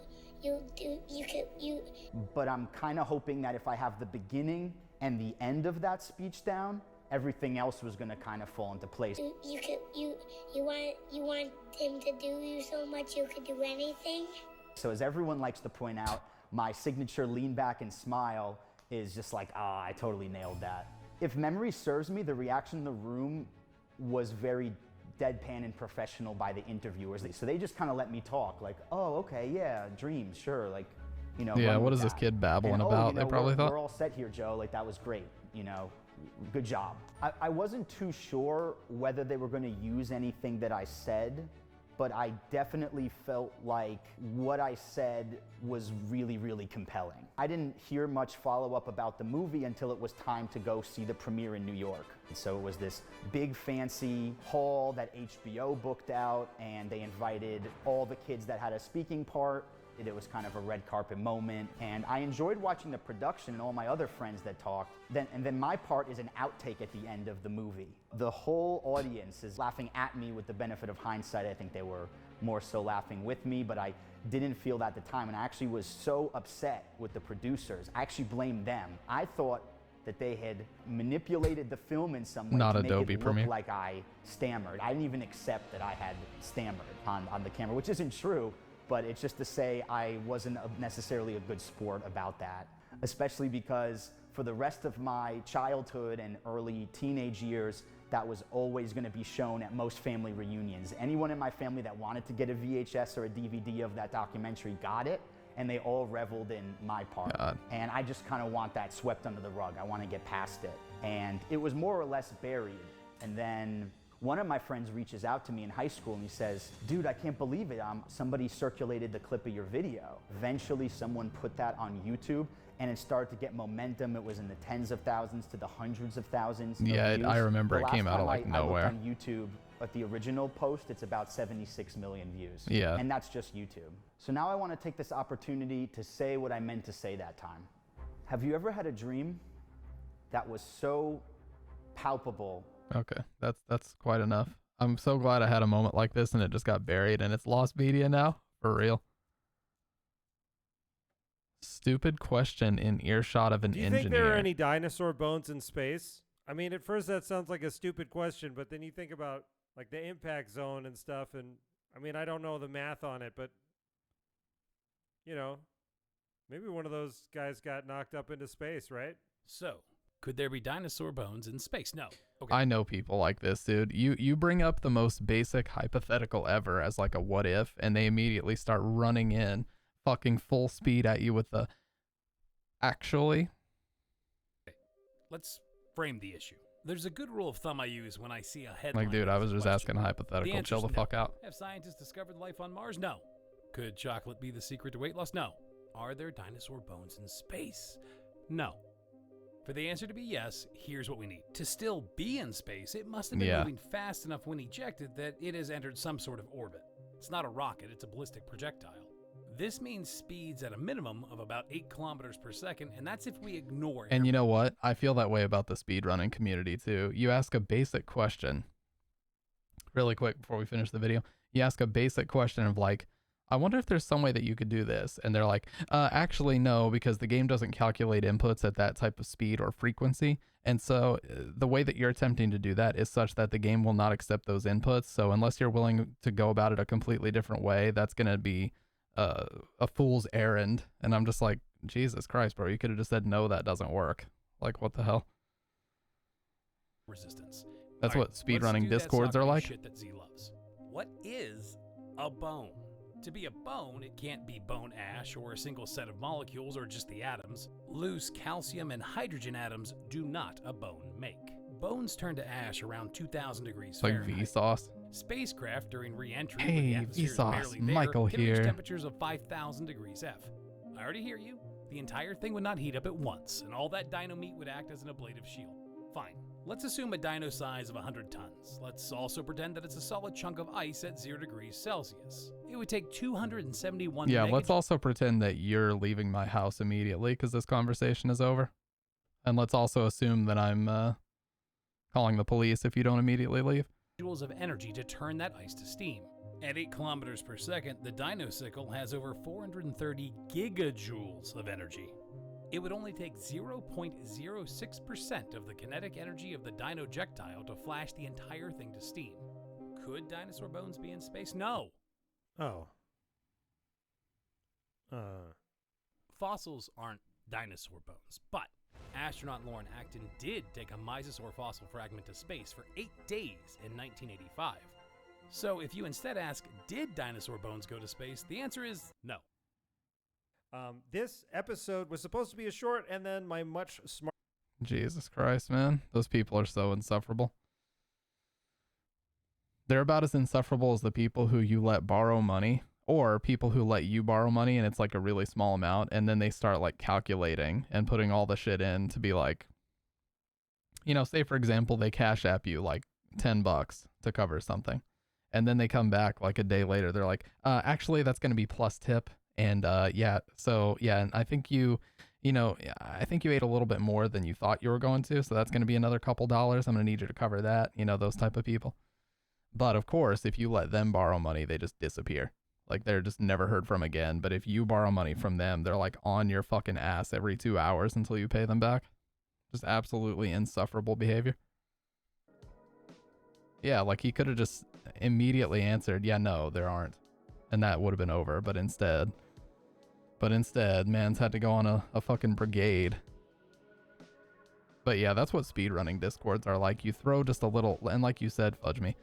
But I'm kind of hoping that if I have the beginning and the end of that speech down, everything else was going to kind of fall into place. You want him to do you so much you could do anything. So as everyone likes to point out, my signature lean back and smile is just like, I totally nailed that. If memory serves me, the reaction in the room was very deadpan and professional by the interviewers. So they just kind of let me talk, like, oh, okay, yeah, dreams, sure, like, you know. Yeah, what is this kid babbling about? They probably thought. We're all set here, Joe, like, that was great, you know, good job. I wasn't too sure whether they were gonna use anything that I said, but I definitely felt like what I said was really, really compelling. I didn't hear much follow-up about the movie until it was time to go see the premiere in New York. And so it was this big fancy hall that HBO booked out, and they invited all the kids that had a speaking part. It was kind of a red carpet moment, and I enjoyed watching the production and all my other friends that talked. Then my part is an outtake at the end of the movie. The whole audience is laughing at me. With the benefit of hindsight, I think they were more so laughing with me, but I didn't feel that at the time, and I actually was so upset with the producers. I actually blamed them. I thought that they had manipulated the film in some way to make Adobe it look Premiere. like I stammered. I didn't even accept that I had stammered on the camera, which isn't true. But it's just to say I wasn't necessarily a good sport about that, especially because for the rest of my childhood and early teenage years, that was always going to be shown at most family reunions. Anyone in my family that wanted to get a VHS or a DVD of that documentary got it, and they all reveled in my part. God. And I just kind of want that swept under the rug. I want to get past it. And it was more or less buried. And then one of my friends reaches out to me in high school and he says, dude, I can't believe it. Somebody circulated the clip of your video. Eventually someone put that on YouTube and it started to get momentum. It was in the tens of thousands to the hundreds of thousands. Yeah, of views. I remember The it came last out of time like I nowhere. looked on YouTube at the original post, it's about 76 million views. Yeah. And that's just YouTube. So now I want to take this opportunity to say what I meant to say that time. Have you ever had a dream that was so palpable? Okay, that's quite enough. I'm so glad I had a moment like this and it just got buried and it's lost media now, for real. Stupid question in earshot of an Do you engineer. think there are any dinosaur bones in space? I mean, at first that sounds like a stupid question, but then you think about like the impact zone and stuff, and I mean, I don't know the math on it, but you know, maybe one of those guys got knocked up into space, right? So, could there be dinosaur bones in space? No. Okay. I know people like this, dude. You bring up the most basic hypothetical ever as like a what if, and they immediately start running in fucking full speed at you with the actually. Let's frame the issue. There's a good rule of thumb I use when I see a headline. Like, dude, I was just asking a The hypothetical. answer's Chill the no. fuck out. Have scientists discovered life on Mars? No. Could chocolate be the secret to weight loss? No. Are there dinosaur bones in space? No. For the answer to be yes, here's what we need. To still be in space, it must have been Yeah. moving fast enough when ejected that it has entered some sort of orbit. It's not a rocket, it's a ballistic projectile. This means speeds at a minimum of about 8 kilometers per second, and that's if we ignore And you know what? I feel that way about the speedrunning community too. You ask a basic question really quick before we finish the video. You ask a basic question of like, I wonder if there's some way that you could do this. And they're like, actually, no, because the game doesn't calculate inputs at that type of speed or frequency. And so the way that you're attempting to do that is such that the game will not accept those inputs. So unless you're willing to go about it a completely different way, that's going to be a fool's errand. And I'm just like, Jesus Christ, bro, you could have just said, no, that doesn't work. Like, what the hell? resistance. That's All what let's speedrunning do that discords are Socrates like. Shit that Z loves. What is a bone? To be a bone, it can't be bone ash or a single set of molecules or just the atoms. Loose calcium and hydrogen atoms do not a bone make. bones turn to ash around 2,000 degrees It's like Fahrenheit. Vsauce. Spacecraft during re-entry, Hey, when the atmosphere is Vsauce, barely there, Michael can reach here. temperatures of 5,000 degrees F. I already hear you. The entire thing would not heat up at once, and all that dino meat would act as an ablative shield. Fine. Let's assume a dino size of 100 tons. Let's also pretend that it's a solid chunk of ice at 0 degrees Celsius. It would take 271 Yeah, mega- let's also pretend that you're leaving my house immediately because this conversation is over. And let's also assume that I'm calling the police if you don't immediately leave. joules of energy to turn that ice to steam. At 8 kilometers per second, the Dinosicle has over 430 gigajoules of energy. It would only take 0.06% of the kinetic energy of the Dinojectile to flash the entire thing to steam. Could dinosaur bones be in space? No. Oh. Fossils aren't dinosaur bones, but astronaut Lauren Acton did take a Mysosaur fossil fragment to space for 8 days in 1985. So if you instead ask, did dinosaur bones go to space? The answer is no. This episode was supposed to be a short, and then my much smarter... Jesus Christ, man. Those people are so insufferable. They're about as insufferable as the people who you let borrow money, or people who let you borrow money and it's like a really small amount, and then they start like calculating and putting all the shit in to be like, you know, say for example, they Cash App you like $10 to cover something. And then they come back like a day later. They're like, actually, that's going to be plus tip. And yeah, so yeah, and I think you ate a little bit more than you thought you were going to. So that's going to be another couple dollars. I'm going to need you to cover that. You know, those type of people. But of course, if you let them borrow money, they just disappear. Like they're just never heard from again. But if you borrow money from them, they're like on your fucking ass every 2 hours until you pay them back. Just absolutely insufferable behavior. Yeah, like he could have just immediately answered, yeah, no, there aren't. And that would have been over. But instead, man's had to go on a fucking brigade. But yeah, that's what speedrunning discords are like. You throw just a little, and like you said, Fudge Me,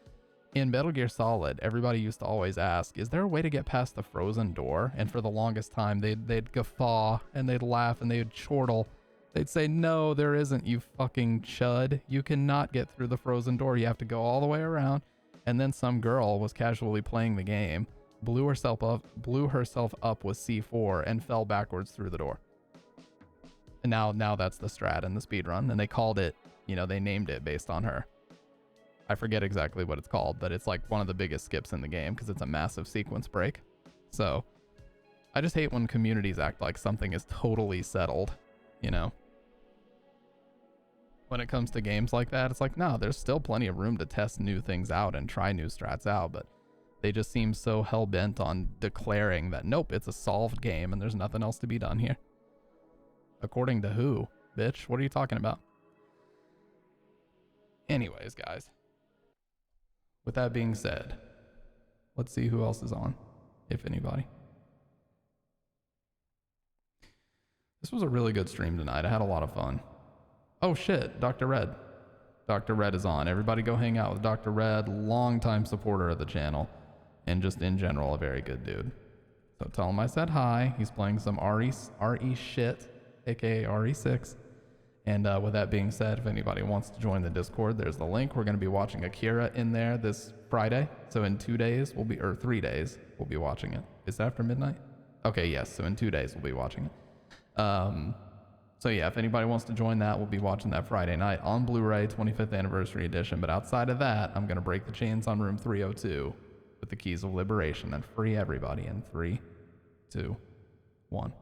in Metal Gear Solid, everybody used to always ask, is there a way to get past the frozen door? And for the longest time, they'd guffaw and they'd laugh and they'd chortle. They'd say, no, there isn't, you fucking chud. You cannot get through the frozen door. You have to go all the way around. And then some girl was casually playing the game, blew herself up with C4 and fell backwards through the door. And now that's the strat in the speedrun. And they called it, you know, they named it based on her. I forget exactly what it's called, but it's like one of the biggest skips in the game because it's a massive sequence break. So I just hate when communities act like something is totally settled, you know? When it comes to games like that, it's like, no, there's still plenty of room to test new things out and try new strats out, but they just seem so hell-bent on declaring that, nope, it's a solved game and there's nothing else to be done here. According to who, bitch? What are you talking about? Anyways, guys. With that being said, let's see who else is on, if anybody. This was a really good stream tonight. I had a lot of fun. Oh shit, Dr. Red. Dr. Red is on. Everybody go hang out with Dr. Red, longtime supporter of the channel, and just in general, a very good dude. So tell him I said hi. He's playing some RE shit, aka RE6. And with that being said, if anybody wants to join the Discord, there's the link. We're going to be watching Akira in there this Friday. So in 2 days, or 3 days, we'll be watching it. Is that after midnight? Okay, yes. So in 2 days, we'll be watching it. So yeah, if anybody wants to join that, we'll be watching that Friday night on Blu-ray, 25th Anniversary Edition. But outside of that, I'm going to break the chains on room 302 with the Keys of Liberation and free everybody in 3, 2, 1.